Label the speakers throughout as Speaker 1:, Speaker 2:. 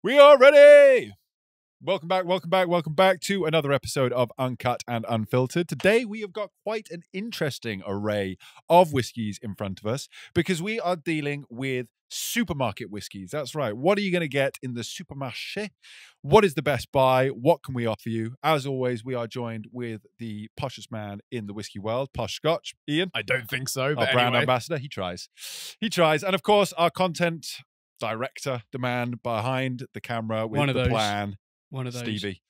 Speaker 1: We are ready! Welcome back to another episode of Uncut and Unfiltered. Today we have got quite an interesting array of whiskies in front of us because we are dealing with supermarket whiskies. That's right. What are you going to get in the supermarché? What is the best buy? What can we offer you? As always, we are joined with the poshest man in the whiskey world, Posh Scotch, Ian.
Speaker 2: I don't think so, but
Speaker 1: Our brand
Speaker 2: anyway.
Speaker 1: ambassador. He tries. And of course, our content director, the man behind the camera with the plan.
Speaker 3: One of those.
Speaker 1: Stevie.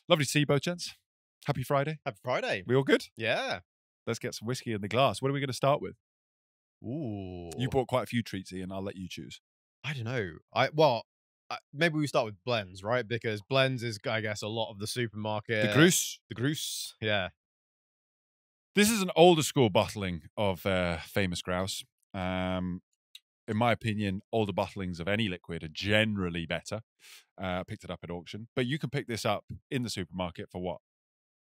Speaker 1: Lovely to see you both, gents. Happy Friday.
Speaker 2: Happy Friday.
Speaker 1: We all good?
Speaker 2: Yeah.
Speaker 1: Let's get some whiskey in the glass. What are we going to start with?
Speaker 2: Ooh.
Speaker 1: You bought quite a few treats, Ian. I'll let you choose.
Speaker 2: I don't know. Maybe we start with blends, right? Because blends is, I guess, a lot of the supermarket.
Speaker 1: The Grouse.
Speaker 2: The Grouse. Yeah.
Speaker 1: This is an older school bottling of famous grouse. In my opinion, older bottlings of any liquid are generally better. Picked it up at auction. But you can pick this up in the supermarket for what?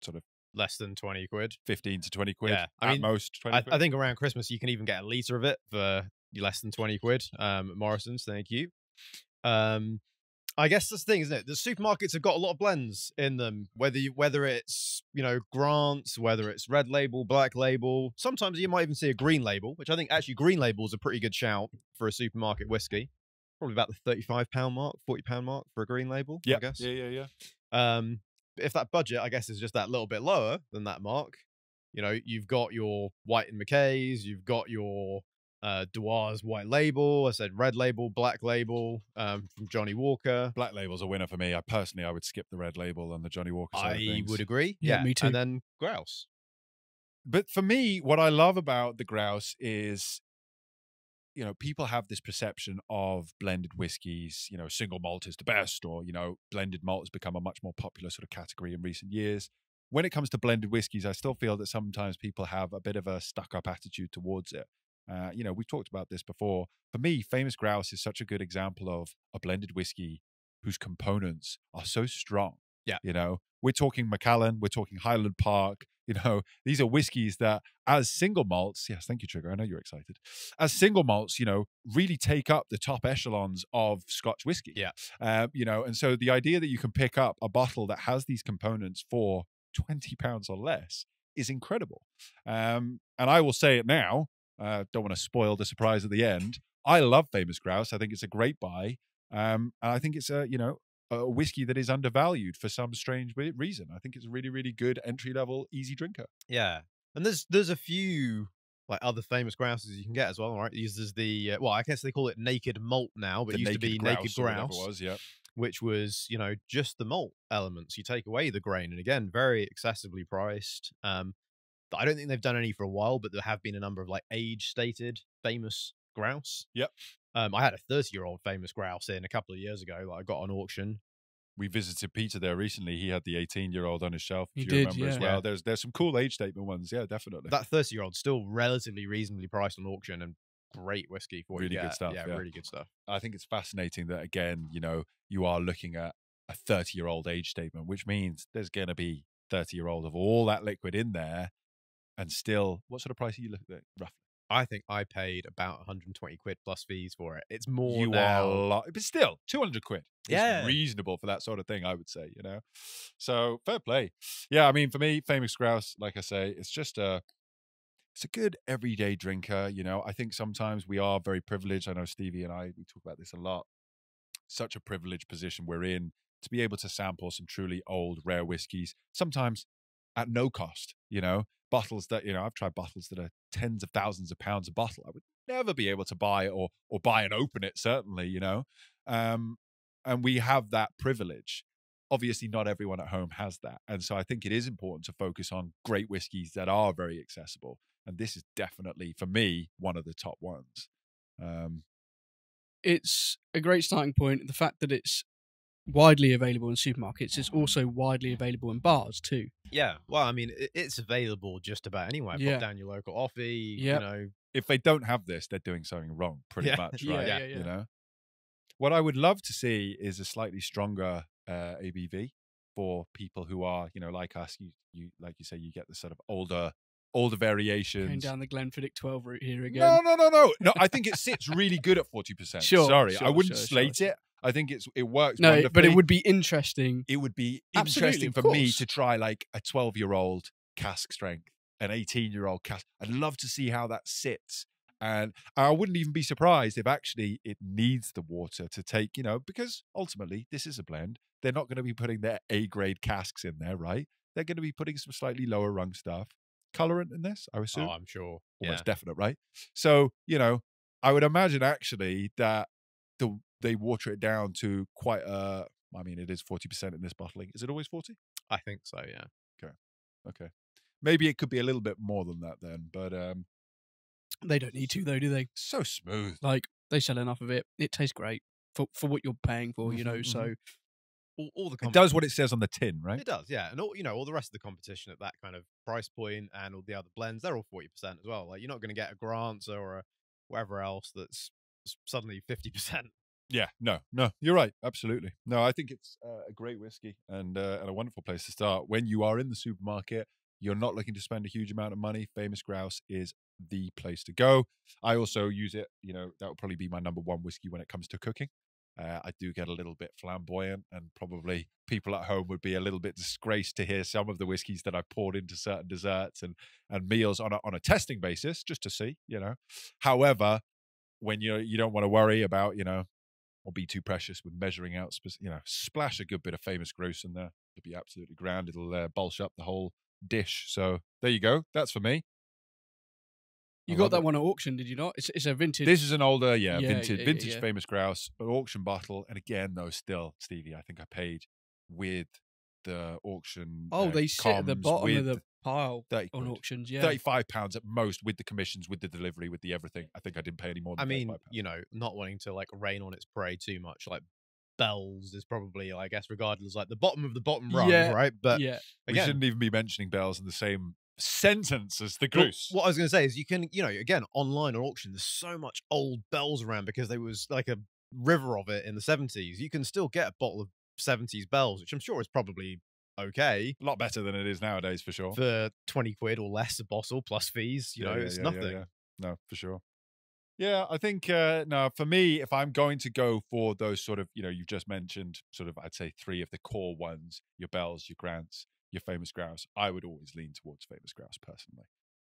Speaker 1: Sort of
Speaker 2: less than 20 quid.
Speaker 1: 15 to 20 quid.
Speaker 2: Yeah.
Speaker 1: At most 20 quid.
Speaker 2: I think around Christmas you can even get a litre of it for less than 20 quid. Morrison's, thank you. I guess that's the thing, isn't it? The supermarkets have got a lot of blends in them, whether it's, Grant's, whether it's red label, black label. Sometimes you might even see a green label, which I think actually green label is a pretty good shout for a supermarket whiskey. Probably about the £35 mark, £40 mark for a green label, I guess.
Speaker 1: Yeah.
Speaker 2: If that budget, I guess, is just that little bit lower than that mark, you've got your White and McKay's, you've got your Dewar's white label. I said red label, black label from Johnny Walker.
Speaker 1: Black label's a winner for me. I would skip the red label and the Johnny Walker side of
Speaker 2: I
Speaker 1: things.
Speaker 2: would agree.
Speaker 3: Yeah, me too.
Speaker 2: And then Grouse.
Speaker 1: But for me, what I love about the grouse is, people have this perception of blended whiskies, single malt is the best, or, blended malt has become a much more popular sort of category in recent years. When it comes to blended whiskies, I still feel that sometimes people have a bit of a stuck-up attitude towards it. We've talked about this before. For me, Famous Grouse is such a good example of a blended whiskey whose components are so strong.
Speaker 2: Yeah.
Speaker 1: We're talking Macallan, we're talking Highland Park. These are whiskies that as single malts, yes, thank you, Trigger, I know you're excited. As single malts, really take up the top echelons of Scotch whiskey.
Speaker 2: Yeah.
Speaker 1: And so the idea that you can pick up a bottle that has these components for £20 or less is incredible. And I will say it now, don't want to spoil the surprise at the end. I love Famous Grouse. I think it's a great buy. And I think it's a whiskey that is undervalued for some strange reason. I think it's a really, really good entry-level, easy drinker.
Speaker 2: Yeah. And there's a few other famous grouses you can get as well, right? There's the I guess they call it naked malt now, but it used to be naked grouse.
Speaker 1: Was, yeah.
Speaker 2: Which was, just the malt elements. You take away the grain, and again, very accessibly priced. I don't think they've done any for a while, but there have been a number of age-stated famous grouse.
Speaker 1: Yep.
Speaker 2: I had a 30-year-old famous grouse in a couple of years ago that I got on auction.
Speaker 1: We visited Peter there recently. He had the 18-year-old on his shelf, if
Speaker 3: He
Speaker 1: you
Speaker 3: did,
Speaker 1: remember as
Speaker 3: yeah.
Speaker 1: well. There's some cool age statement ones. Yeah, definitely.
Speaker 2: That 30-year-old still relatively reasonably priced on auction and great whiskey for
Speaker 1: really good stuff.
Speaker 2: Yeah, really good stuff.
Speaker 1: I think it's fascinating that, again, you are looking at a 30-year-old age statement, which means there's going to be 30-year-old of all that liquid in there. And still, what sort of price are you looking at, roughly?
Speaker 2: I think I paid about 120 quid plus fees for it. It's more
Speaker 1: you
Speaker 2: now.
Speaker 1: Are a lot, but still, 200 quid.
Speaker 2: Yeah.
Speaker 1: Is reasonable for that sort of thing, I would say, So, fair play. Yeah, I mean, for me, Famous Grouse, like I say, it's a good everyday drinker, I think sometimes we are very privileged. I know Stevie and we talk about this a lot. Such a privileged position we're in to be able to sample some truly old, rare whiskies, sometimes at no cost, bottles that, I've tried bottles that are tens of thousands of pounds a bottle. I would never be able to buy or buy and open it, certainly, and we have that privilege. Obviously, not everyone at home has that. And so I think it is important to focus on great whiskies that are very accessible. And this is definitely, for me, one of the top ones.
Speaker 3: It's a great starting point. The fact that it's widely available in supermarkets, it's also widely available in bars too.
Speaker 2: Yeah, well, I mean, it's available just about anywhere.
Speaker 3: Yeah.
Speaker 2: Pop down your local offie,
Speaker 3: Yep.
Speaker 1: If they don't have this, they're doing something wrong, pretty much, right?
Speaker 3: Yeah.
Speaker 1: What I would love to see is a slightly stronger ABV for people who are, like us. You like you say, you get the sort of older variations.
Speaker 3: Going down the Glenfiddich 12 route here again.
Speaker 1: No. I think it sits really good at 40%.
Speaker 3: Sure,
Speaker 1: Sorry,
Speaker 3: sure,
Speaker 1: I wouldn't
Speaker 3: sure,
Speaker 1: slate
Speaker 3: sure.
Speaker 1: it. I think it works
Speaker 3: No,
Speaker 1: wonderfully.
Speaker 3: but it would be interesting.
Speaker 1: It would be
Speaker 3: Absolutely,
Speaker 1: interesting
Speaker 3: of
Speaker 1: for me
Speaker 3: course.
Speaker 1: to try like a 12-year-old cask strength, an 18-year-old cask. I'd love to see how that sits. And I wouldn't even be surprised if actually it needs the water to take, because ultimately this is a blend. They're not going to be putting their A-grade casks in there, right? They're going to be putting some slightly lower rung stuff. Colorant in this, I assume.
Speaker 2: Oh, I'm sure.
Speaker 1: Almost definite, right? So, I would imagine actually that they water it down to quite it is 40% in this bottling. Is it always 40?
Speaker 2: I think so, yeah.
Speaker 1: Okay. Maybe it could be a little bit more than that then, but
Speaker 3: They don't need to, though, do they?
Speaker 1: so smooth.
Speaker 3: Like, they sell enough of it. It tastes great for what you're paying for, so...
Speaker 2: All the
Speaker 1: It does what it says on the tin, right?
Speaker 2: It does, yeah. And all the rest of the competition at that kind of price point and all the other blends, they're all 40% as well. Like, you're not going to get a Grant's or a whatever else that's suddenly 50%.
Speaker 1: Yeah, no, you're right. Absolutely. No, I think it's a great whiskey and a wonderful place to start. When you are in the supermarket, you're not looking to spend a huge amount of money. Famous Grouse is the place to go. I also use it, that would probably be my number one whiskey when it comes to cooking. I do get a little bit flamboyant, and probably people at home would be a little bit disgraced to hear some of the whiskeys that I poured into certain desserts and meals on a testing basis, just to see, However, when you don't want to worry about, or be too precious with measuring out, splash a good bit of Famous Grouse in there. It'll be absolutely grand. It'll bulge up the whole dish. So there you go. That's for me.
Speaker 3: You got that one at auction, did you not? It's a vintage.
Speaker 1: This is an older, vintage
Speaker 3: yeah.
Speaker 1: Famous Grouse, an auction bottle. And again, though, still, Stevie, I think I paid with the auction.
Speaker 3: Oh, they sit at the bottom of the pile
Speaker 1: 30
Speaker 3: on
Speaker 1: quid.
Speaker 3: auctions, yeah.
Speaker 1: £35 at most with the commissions, with the delivery, with the everything. I think I didn't pay any more than £35.
Speaker 2: Not wanting to like rain on its parade too much, like Bell's is probably, I guess, regardless, like the bottom of the bottom rung, right? But
Speaker 3: yeah.
Speaker 1: We shouldn't even be mentioning Bell's in the same sentence as the Grouse.
Speaker 2: What I was going to say is you can, again, online or auction, there's so much old Bell's around because there was like a river of it in the 70s. You can still get a bottle of 70s Bell's, which I'm sure is probably okay.
Speaker 1: A lot better than it is nowadays, for sure.
Speaker 2: For 20 quid or less a bottle plus fees, it's nothing.
Speaker 1: Yeah. No, for sure. Yeah, I think, no, for me, if I'm going to go for those sort of, you've just mentioned sort of, I'd say 3 of the core ones, your Bell's, your Grants, your Famous Grouse, I would always lean towards Famous Grouse personally.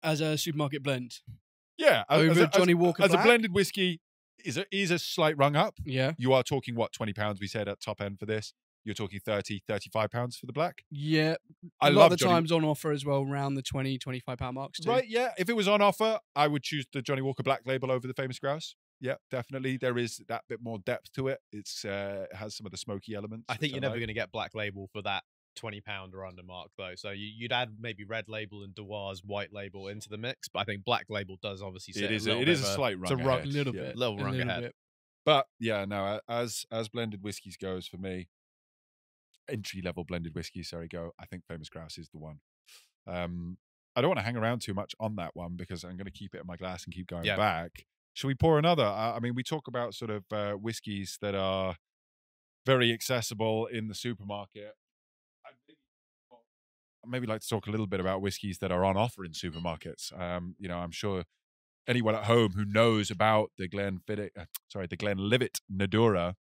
Speaker 3: As a supermarket blend?
Speaker 1: Yeah.
Speaker 3: Over Johnny Walker
Speaker 1: As
Speaker 3: Black?
Speaker 1: a blended whiskey, is a slight rung up.
Speaker 3: Yeah.
Speaker 1: You are talking, what, £20 we said at top end for this? You're talking £30, £35 for the black?
Speaker 3: Yeah.
Speaker 1: I
Speaker 3: a lot
Speaker 1: love
Speaker 3: of the
Speaker 1: Johnny...
Speaker 3: times on offer as well, around the £20-25 marks too.
Speaker 1: Right, yeah. If it was on offer, I would choose the Johnny Walker Black label over the Famous Grouse. Yeah, definitely. There is that bit more depth to it. It has some of the smoky elements.
Speaker 2: I think you're never going to get Black Label for that £20 or under mark, though. So you'd add maybe Red Label and Dewar's White Label into the mix. But I think Black Label does obviously sit
Speaker 1: it is a slight rung ahead.
Speaker 3: A little bit.
Speaker 2: Little rung ahead.
Speaker 3: Bit.
Speaker 1: But yeah, no, as blended whiskies goes for me, entry-level blended whiskies, I think Famous Grouse is the one. I don't want to hang around too much on that one because I'm going to keep it in my glass and keep going back. Should we pour another? We talk about sort of whiskies that are very accessible in the supermarket. I'd maybe like to talk a little bit about whiskies that are on offer in supermarkets. I'm sure anyone at home who knows about the Glenlivet Nadura,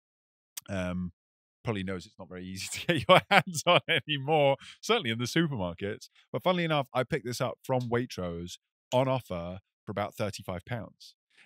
Speaker 1: probably knows it's not very easy to get your hands on anymore, certainly in the supermarkets. But funnily enough, I picked this up from Waitrose on offer for about £35.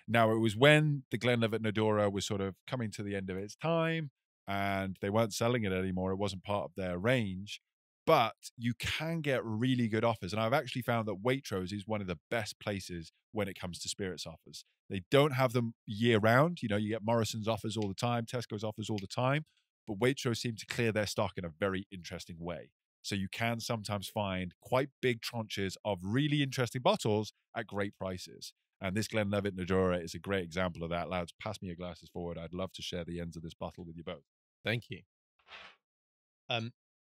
Speaker 1: Now, it was when the Glenlivet Nadura was sort of coming to the end of its time and they weren't selling it anymore. It wasn't part of their range. But you can get really good offers. And I've actually found that Waitrose is one of the best places when it comes to spirits offers. They don't have them year round. You get Morrison's offers all the time, Tesco's offers all the time. But Waitrose seem to clear their stock in a very interesting way. So you can sometimes find quite big tranches of really interesting bottles at great prices. And this Glenlivet Nadura is a great example of that. Lads, pass me your glasses forward. I'd love to share the ends of this bottle with you both.
Speaker 2: Thank you.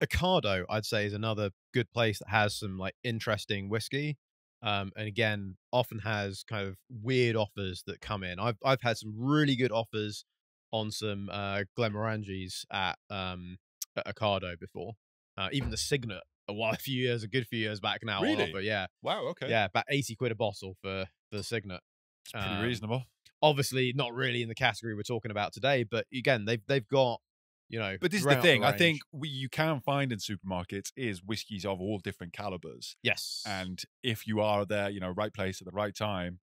Speaker 2: Ocado, I'd say, is another good place that has some like interesting whiskey. And again, often has kind of weird offers that come in. I've had some really good offers on some Glenmorangies at Ocado before. Even the Signet a good few years back now.
Speaker 1: Really?
Speaker 2: On offer, yeah.
Speaker 1: Wow, okay.
Speaker 2: Yeah, about 80 quid a bottle for the Signet.
Speaker 1: It's pretty reasonable.
Speaker 2: Obviously, not really in the category we're talking about today, but again, they've got, you know.
Speaker 1: But this is the
Speaker 2: throughout
Speaker 1: thing. I
Speaker 2: range.
Speaker 1: think you can find in supermarkets is whiskies of all different calibers.
Speaker 2: Yes,
Speaker 1: And if you are there, right place at the right time,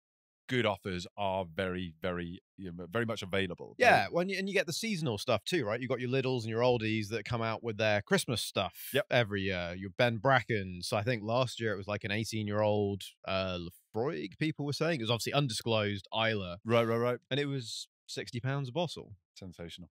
Speaker 1: good offers are very, very, very much available.
Speaker 2: yeah. And you get the seasonal stuff too, right? You got your Lidls and your Aldi's that come out with their Christmas stuff every year. Your Ben Brackens. I think last year it was like an 18-year-old Lefroy. People were saying it was obviously undisclosed Isla,
Speaker 1: Right.
Speaker 2: and it was £60 a bottle.
Speaker 1: Sensational.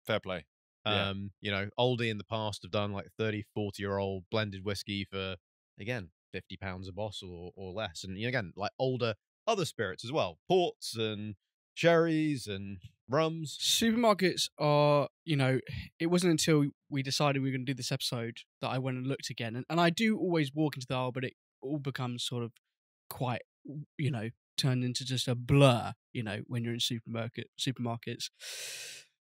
Speaker 1: Fair play.
Speaker 2: Oldie in the past have done like 30, 40-year-old blended whiskey for, again, £50 a bottle or less. And again, like older other spirits as well, ports and sherries and rums.
Speaker 3: Supermarkets are, it wasn't until we decided we were going to do this episode that I went and looked again. And I do always walk into the aisle, but it all becomes sort of quite, turned into just a blur, when you're in supermarkets.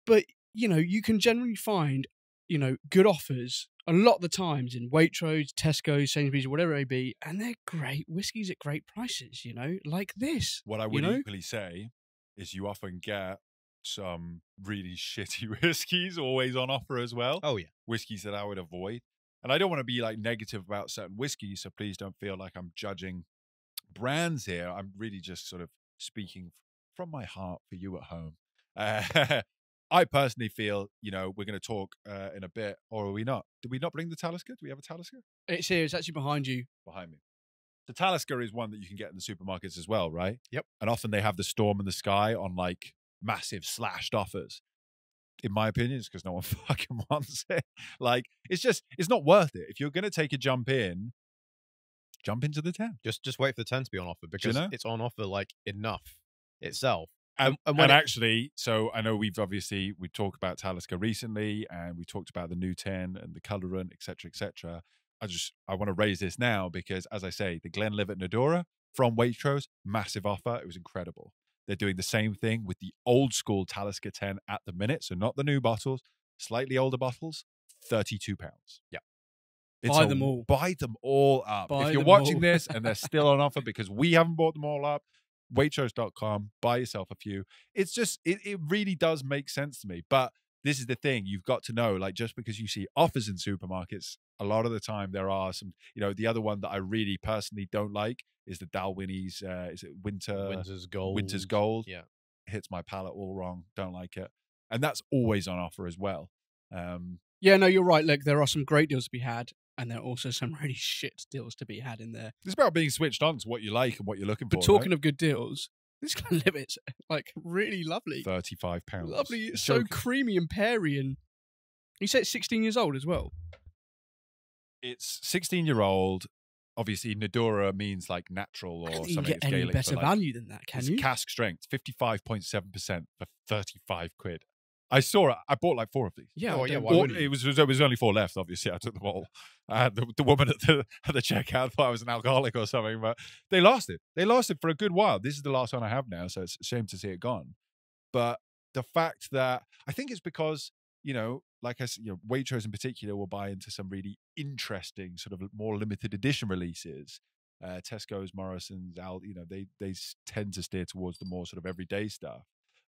Speaker 3: But, you can generally find, good offers a lot of the times in Waitrose, Tesco, Sainsbury's, whatever it may be, and they're great whiskies at great prices, like this.
Speaker 1: What I would equally say is you often get some really shitty whiskies always on offer as well.
Speaker 2: Oh, yeah.
Speaker 1: Whiskies that I would avoid. And I don't want to be like negative about certain whiskies, so please don't feel like I'm judging brands here. I'm really just sort of speaking from my heart for you at home. I personally feel, we're going to talk in a bit, or are we not? Did we not bring the Talisker? Do we have a Talisker?
Speaker 3: It's here. It's actually behind you.
Speaker 1: Behind me. The Talisker is one that you can get in the supermarkets as well, right?
Speaker 2: Yep.
Speaker 1: And often they have the Storm in the Sky on like massive slashed offers. In my opinion, it's because no one fucking wants it. Like, it's not worth it. If you're going to take a jump into the 10.
Speaker 2: Just wait for the 10 to be on offer because it's on offer like enough itself.
Speaker 1: And actually, so I know we talked about Talisker recently, and we talked about the new 10 and the colorant, etc., etc. I want to raise this now because, as I say, the Glenlivet Nadora from Waitrose, massive offer. It was incredible. They're doing the same thing with the old school Talisker 10 at the minute, so not the new bottles, slightly older bottles, £32.
Speaker 2: Yeah.
Speaker 3: Buy them all.
Speaker 1: Buy them all up.
Speaker 3: Buy
Speaker 1: if you're
Speaker 3: them
Speaker 1: watching
Speaker 3: all.
Speaker 1: this and they're still on offer because we haven't bought them all up, Waitrose.com, buy yourself a few. It's just, it really does make sense to me. But this is the thing, you've got to know, like, just because you see offers in supermarkets, a lot of the time there are some, the other one that I really personally don't like is the Dalwhinnie's, is it
Speaker 2: Winter's Gold?
Speaker 1: Winter's Gold.
Speaker 2: Yeah.
Speaker 1: Hits my palate all wrong. Don't like it. And that's always on offer as well.
Speaker 3: Yeah, no, you're right. Look, there are some great deals to be had. And there are also some really shit deals to be had in there.
Speaker 1: It's about being switched on to what you like and what you're looking for.
Speaker 3: But talking of good deals, this Glenlivet's like really lovely.
Speaker 1: £35.
Speaker 3: Lovely. It's so creamy and peary. And you say it's 16 years old as well.
Speaker 1: It's 16-year-old. Obviously, Nadora means like natural or something.
Speaker 3: You can get any
Speaker 1: Gaelic
Speaker 3: better value than that, can you?
Speaker 1: Cask strength, 55.7% for £35. I saw it. I bought like 4 of these.
Speaker 3: Yeah,
Speaker 2: why wouldn't you?
Speaker 1: It was only 4 left. Obviously, I took them all. The woman at the checkout thought I was an alcoholic or something, but they lasted. They lasted for a good while. This is the last one I have now, so it's a shame to see it gone. But the fact that I think it's because like I said, Waitrose in particular will buy into some really interesting sort of more limited edition releases. Tesco's, Morrison's, they tend to steer towards the more sort of everyday stuff.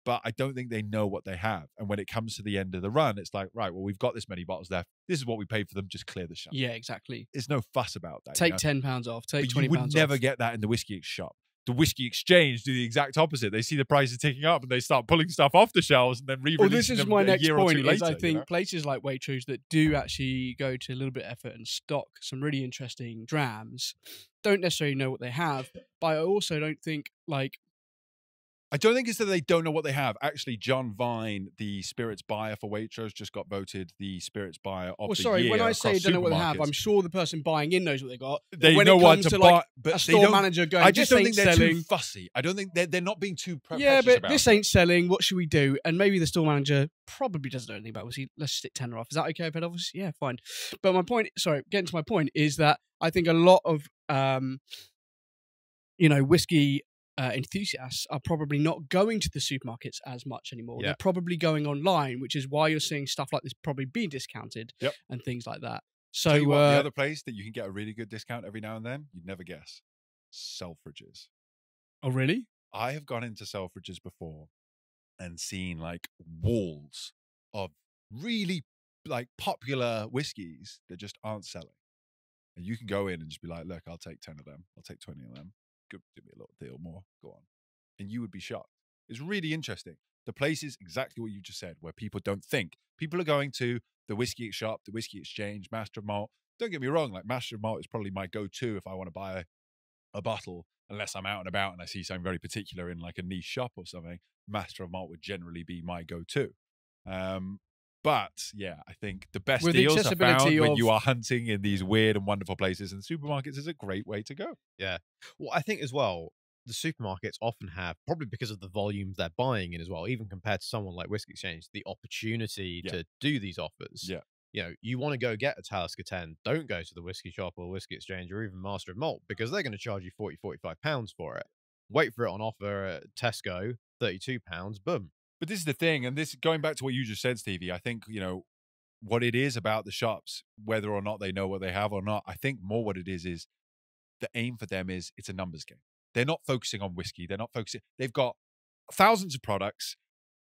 Speaker 1: But I don't think they know what they have. And when it comes to the end of the run, it's like, right, well, we've got this many bottles left. This is what we paid for them. Just clear the shelf.
Speaker 3: Yeah, exactly.
Speaker 1: There's no fuss about that.
Speaker 3: Take £10 off. Take £20 off.
Speaker 1: You would never get that in the whiskey shop. The Whiskey Exchange do the exact opposite. They see the prices ticking up and they start pulling stuff off the shelves and then re-releasing them
Speaker 3: this is my next point.
Speaker 1: Later,
Speaker 3: I think places like Waitrose that do actually go to a little bit of effort and stock some really interesting drams don't necessarily know what they have. But I also don't think
Speaker 1: I don't think it's that they don't know what they have. Actually, John Vine, the spirits buyer for Waitrose, just got voted the spirits buyer of the year.
Speaker 3: When I say
Speaker 1: across
Speaker 3: don't know what they have,
Speaker 1: supermarkets.
Speaker 3: I'm sure the person buying in knows what they got.
Speaker 1: They
Speaker 3: when
Speaker 1: know
Speaker 3: it
Speaker 1: what
Speaker 3: comes
Speaker 1: to
Speaker 3: to
Speaker 1: buy, but
Speaker 3: a
Speaker 1: they
Speaker 3: store
Speaker 1: don't-
Speaker 3: manager going,
Speaker 1: I just
Speaker 3: this
Speaker 1: don't
Speaker 3: ain't
Speaker 1: think they're
Speaker 3: selling.
Speaker 1: too fussy. I don't think they're not being too
Speaker 3: Yeah,
Speaker 1: precious
Speaker 3: but
Speaker 1: about
Speaker 3: this
Speaker 1: it.
Speaker 3: ain't selling. What should we do? And maybe the store manager probably doesn't know anything about whiskey. Let's stick tenner off. Is that okay, head office? Yeah, fine. But my point, getting to my point is that I think a lot of whiskey enthusiasts are probably not going to the supermarkets as much anymore.
Speaker 2: Yeah.
Speaker 3: They're probably going online, which is why you're seeing stuff like this probably being discounted and things like that. So
Speaker 1: Tell you what, the other place that you can get a really good discount every now and then, you'd never guess. Selfridges.
Speaker 3: oh really?
Speaker 1: I have gone into Selfridges before and seen like walls of really like popular whiskeys that just aren't selling. And you can go in and just be like, look, I'll take 10 of them. I'll take 20 of them. Give me a little deal more. Go on. And you would be shocked. It's really interesting. The place is exactly what you just said, where people don't think. People are going to the whiskey shop, the whiskey exchange, Master of Malt. Don't get me wrong, like Master of Malt is probably my go-to if I want to buy a bottle, unless I'm out and about and I see something very particular in like a niche shop or something. Master of Malt would generally be my go-to. But yeah, I think the best
Speaker 3: With the
Speaker 1: deals are found
Speaker 3: accessibility
Speaker 1: when
Speaker 3: of-
Speaker 1: you are hunting in these weird and wonderful places, and supermarkets is a great way to go.
Speaker 2: Yeah. Well, I think as well, the supermarkets often have, probably because of the volumes they're buying in as well, even compared to someone like Whiskey Exchange, the opportunity
Speaker 1: Yeah.
Speaker 2: to do these offers.
Speaker 1: Yeah.
Speaker 2: You know, you want to go get a Talisker 10, don't go to the whiskey shop or Whiskey Exchange or even Master of Malt, because they're going to charge you 40, 45 pounds for it. Wait for it on offer at Tesco, 32 pounds, boom.
Speaker 1: But this is the thing, and this going back to what you just said, Stevie, I think, you know, what it is about the shops, whether or not they know what they have or not, I think more what it is the aim for them is it's a numbers game. They're not focusing on whiskey. They're not focusing. They've got thousands of products.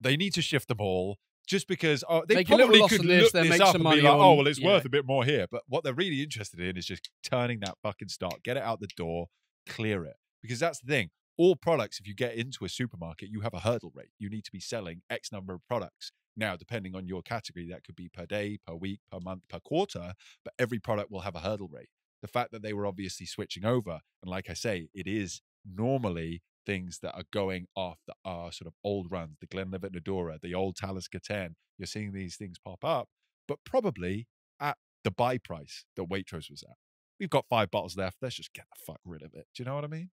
Speaker 1: They need to shift them all just because they
Speaker 3: Make a little
Speaker 1: probably
Speaker 3: loss
Speaker 1: could
Speaker 3: on this,
Speaker 1: look
Speaker 3: then
Speaker 1: this
Speaker 3: make
Speaker 1: up
Speaker 3: some
Speaker 1: and be
Speaker 3: money
Speaker 1: like, oh,
Speaker 3: on-
Speaker 1: well, it's
Speaker 3: yeah.
Speaker 1: worth a bit more here. But what they're really interested in is just turning that fucking stock, get it out the door, clear it. Because that's the thing. All products, if you get into a supermarket, you have a hurdle rate. You need to be selling X number of products. Now, depending on your category, that could be per day, per week, per month, per quarter, but every product will have a hurdle rate. The fact that they were obviously switching over, and like I say, it is normally things that are going off that are sort of old runs, the Glenlivet Nadora, the old Talisker 10. You're seeing these things pop up, but probably at the buy price that Waitrose was at. We've got 5 bottles left. Let's just get the fuck rid of it. Do you know what I mean?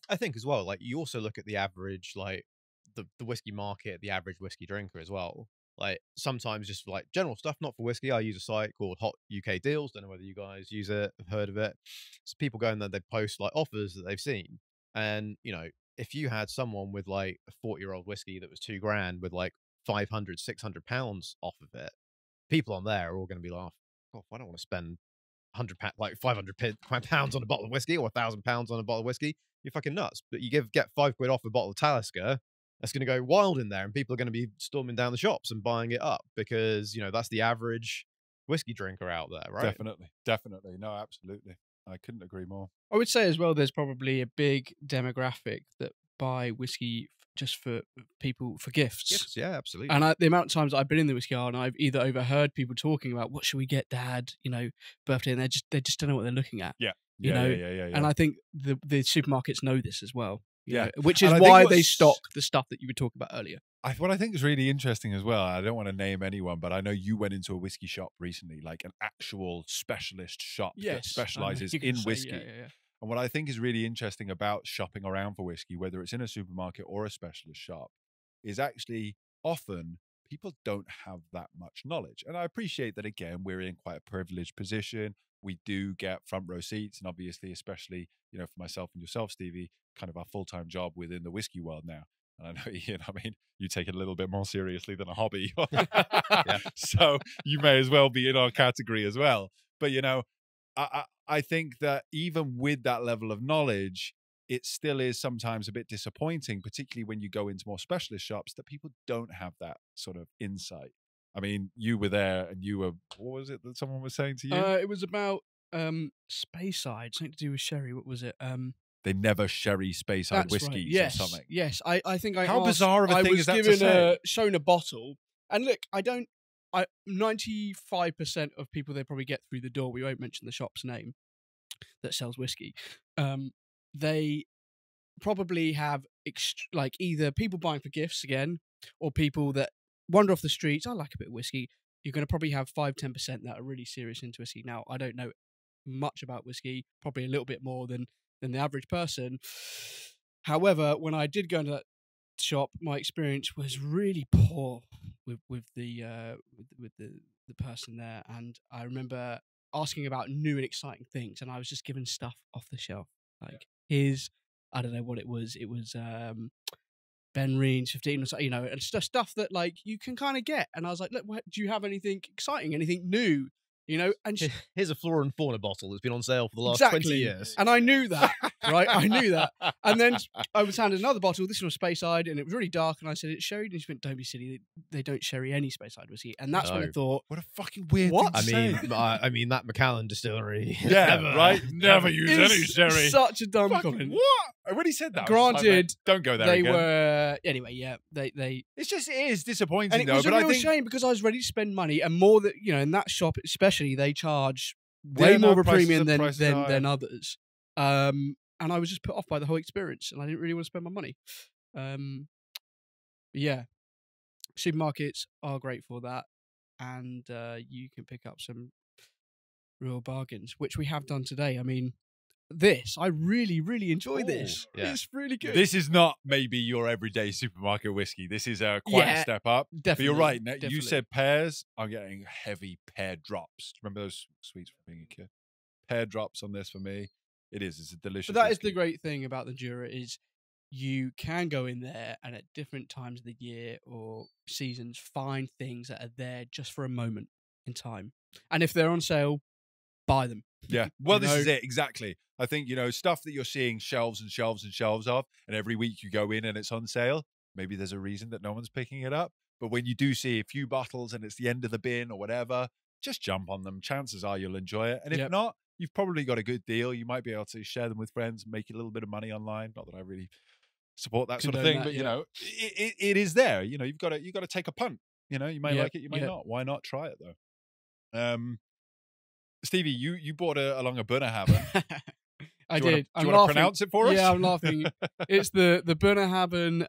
Speaker 2: I think as well, like you also look at the average, like the whiskey market, the average whiskey drinker as well. Like sometimes just like general stuff, not for whiskey. I use a site called Hot UK Deals. Don't know whether you guys use it, have heard of it. So people go in there, they post like offers that they've seen. And, you know, if you had someone with like a 40-year-old whiskey that was $2,000 with like 500, 600 pounds off of it, people on there are all going to be like, oh, I don't want to spend 100 like 500 pounds on a bottle of whiskey or 1,000 pounds on a bottle of whiskey. You're fucking nuts. But you get £5 off a bottle of Talisker, that's going to go wild in there, and people are going to be storming down the shops and buying it up because, you know, that's the average whiskey drinker out there, right?
Speaker 1: Definitely. No, absolutely. I couldn't agree more.
Speaker 3: I would say as well, there's probably a big demographic that buy whiskey just for people for gifts.
Speaker 2: Yes, yeah, absolutely.
Speaker 3: And the amount of times I've been in the whiskey aisle and I've either overheard people talking about what should we get, Dad, you know, birthday, and they just don't know what they're looking at.
Speaker 1: Yeah.
Speaker 3: You know,
Speaker 1: Yeah.
Speaker 3: And I think the supermarkets know this as well. you
Speaker 1: Yeah.
Speaker 3: know, which
Speaker 1: And
Speaker 3: is
Speaker 1: I think
Speaker 3: why they
Speaker 1: what's-
Speaker 3: stock the stuff that you were talking about earlier.
Speaker 1: What I think is really interesting as well, I don't want to name anyone, but I know you went into a whiskey shop recently, like an actual specialist shop that specializes
Speaker 3: you can
Speaker 1: in
Speaker 3: say,
Speaker 1: whiskey.
Speaker 3: yeah.
Speaker 1: And what I think is really interesting about shopping around for whiskey, whether it's in a supermarket or a specialist shop, is actually often people don't have that much knowledge. And I appreciate that, again, we're in quite a privileged position. We do get front row seats. And obviously, especially, you know, for myself and yourself, Stevie, kind of our full-time job within the whiskey world now. And I know, Ian, I mean, you take it a little bit more seriously than a hobby.
Speaker 2: Yeah.
Speaker 1: So you may as well be in our category as well. But, you know, I think that even with that level of knowledge, it still is sometimes a bit disappointing, particularly when you go into more specialist shops, that people don't have that sort of insight. I mean, you were there and you were, what was it that someone was saying to you?
Speaker 3: It was about Speyside, something to do with sherry. What was it?
Speaker 1: They never sherry Speyside
Speaker 3: That's
Speaker 1: whiskies
Speaker 3: right. Yes,
Speaker 1: or something.
Speaker 3: Yes, I think I
Speaker 1: How
Speaker 3: asked,
Speaker 1: bizarre of a
Speaker 3: I
Speaker 1: thing
Speaker 3: was
Speaker 1: is that to
Speaker 3: given
Speaker 1: say?
Speaker 3: shown a bottle, and look, 95% of people they probably get through the door, we won't mention the shop's name, that sells whiskey, they probably have like either people buying for gifts again, or people that wander off the streets. I like a bit of whiskey. You're going to probably have 5-10% that are really serious into whiskey. Now, I don't know much about whiskey, probably a little bit more than the average person. However, when I did go into that shop, my experience was really poor with the person there, and I remember asking about new and exciting things, and I was just given stuff off the shelf, like I don't know what it was. It was Ben Reen's 15 or so, you know, and stuff that like you can kind of get. And I was like, look, do you have anything exciting, anything new? You know, and
Speaker 2: Here's a Flora and Fauna bottle that's been on sale for the last
Speaker 3: exactly.
Speaker 2: 20 years.
Speaker 3: And I knew that. right? I knew that. And then I was handed another bottle. This one was Speyside, and it was really dark. And I said, "It's sherry." And she went, "Don't be silly. They don't sherry any Speyside whiskey." And that's when I
Speaker 2: No.
Speaker 3: thought,
Speaker 1: What a fucking weird
Speaker 3: What?
Speaker 1: thing to say.
Speaker 2: I mean that Macallan distillery.
Speaker 1: Yeah, right? Never use
Speaker 3: it's
Speaker 1: any sherry.
Speaker 3: such a dumb
Speaker 1: Fucking
Speaker 3: comment.
Speaker 1: what? When he said that, I was like,
Speaker 3: Granted,
Speaker 1: "Mate, don't go there
Speaker 3: They
Speaker 1: again."
Speaker 3: were anyway. Yeah, they.
Speaker 1: It's just, it is disappointing
Speaker 3: And it
Speaker 1: though.
Speaker 3: was a
Speaker 1: But
Speaker 3: real
Speaker 1: I think
Speaker 3: shame because I was ready to spend money, and more that in that shop especially they charge way
Speaker 1: Yeah,
Speaker 3: more
Speaker 1: no,
Speaker 3: of a
Speaker 1: prices
Speaker 3: premium
Speaker 1: are- prices are
Speaker 3: than others. And I was just put off by the whole experience, and I didn't really want to spend my money. Yeah, supermarkets are great for that, and you can pick up some real bargains, which we have done today. I mean, I really, really enjoy this.
Speaker 2: yeah.
Speaker 3: It's really good.
Speaker 1: this is not maybe your everyday supermarket whiskey. This is quite a
Speaker 3: Yeah,
Speaker 1: step up. But
Speaker 3: definitely.
Speaker 1: you're right. You
Speaker 3: definitely.
Speaker 1: said pears. I'm getting heavy pear drops. Remember those sweets from being a kid? Pear drops on this for me. It is. It's a delicious.
Speaker 3: But that is the
Speaker 1: whiskey.
Speaker 3: great thing about the Jura is you can go in there and at different times of the year or seasons find things that are there just for a moment in time. And if they're on sale, buy them.
Speaker 1: Yeah. Well,
Speaker 3: You
Speaker 1: this is
Speaker 3: know?
Speaker 1: it. Exactly. I think, stuff that you're seeing shelves and shelves and shelves of, and every week you go in and it's on sale. Maybe there's a reason that no one's picking it up. But when you do see a few bottles and it's the end of the bin or whatever, just jump on them. Chances are you'll enjoy it. And if
Speaker 3: Yep.
Speaker 1: not, you've probably got a good deal. You might be able to share them with friends and make a little bit of money online. Not that I really support that sort of
Speaker 3: Condone
Speaker 1: thing,
Speaker 3: that,
Speaker 1: but
Speaker 3: yeah.
Speaker 1: it is there. You've got to take a punt. You may
Speaker 3: Yep,
Speaker 1: like it, you may
Speaker 3: yep.
Speaker 1: not. Why not try it though? Stevie, you bought along a Bunnahabhain.
Speaker 3: I
Speaker 1: Do you wanna-
Speaker 3: did.
Speaker 1: Do
Speaker 3: I'm
Speaker 1: you want to
Speaker 3: laughing.
Speaker 1: pronounce it for us?
Speaker 3: Yeah, I'm laughing. It's the Bunnahabhain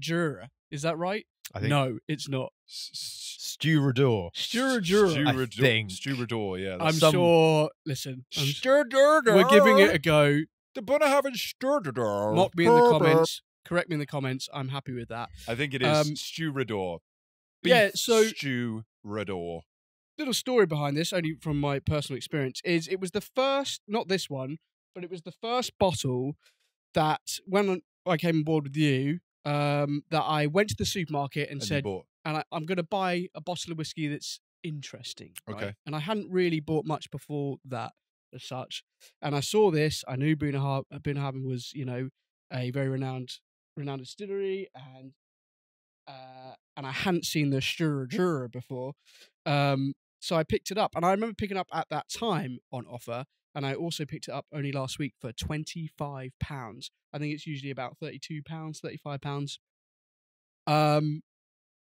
Speaker 3: Jura. Is that right?
Speaker 2: I think
Speaker 3: No, it's not.
Speaker 2: Stewardor.
Speaker 3: Jura.
Speaker 2: I think.
Speaker 1: Stewardor, yeah.
Speaker 3: I'm
Speaker 1: that's-
Speaker 3: sure. Listen,
Speaker 1: Stewardor.
Speaker 3: we're giving it a go.
Speaker 1: The Bunnahabhain Stewardor.
Speaker 3: Mock me in the comments. Correct me in the comments. I'm happy with that.
Speaker 1: I think it is Stewardor.
Speaker 3: Yeah, so-
Speaker 1: Stewardor.
Speaker 3: Little story behind this, only from my personal experience, is it was the first, not this one, but it was the first bottle that when I came on board with you, that I went to the supermarket and
Speaker 1: And you
Speaker 3: said,
Speaker 1: bought.
Speaker 3: and I'm going to buy a bottle of whiskey that's interesting. Right?
Speaker 1: Okay.
Speaker 3: And I hadn't really bought much before that as such. And I saw this. I knew Bunnahabhain was, a very renowned distillery, and I hadn't seen the Jura before. So I picked it up, and I remember picking it up at that time on offer. And I also picked it up only last week for £25. I think it's usually about £32, £35.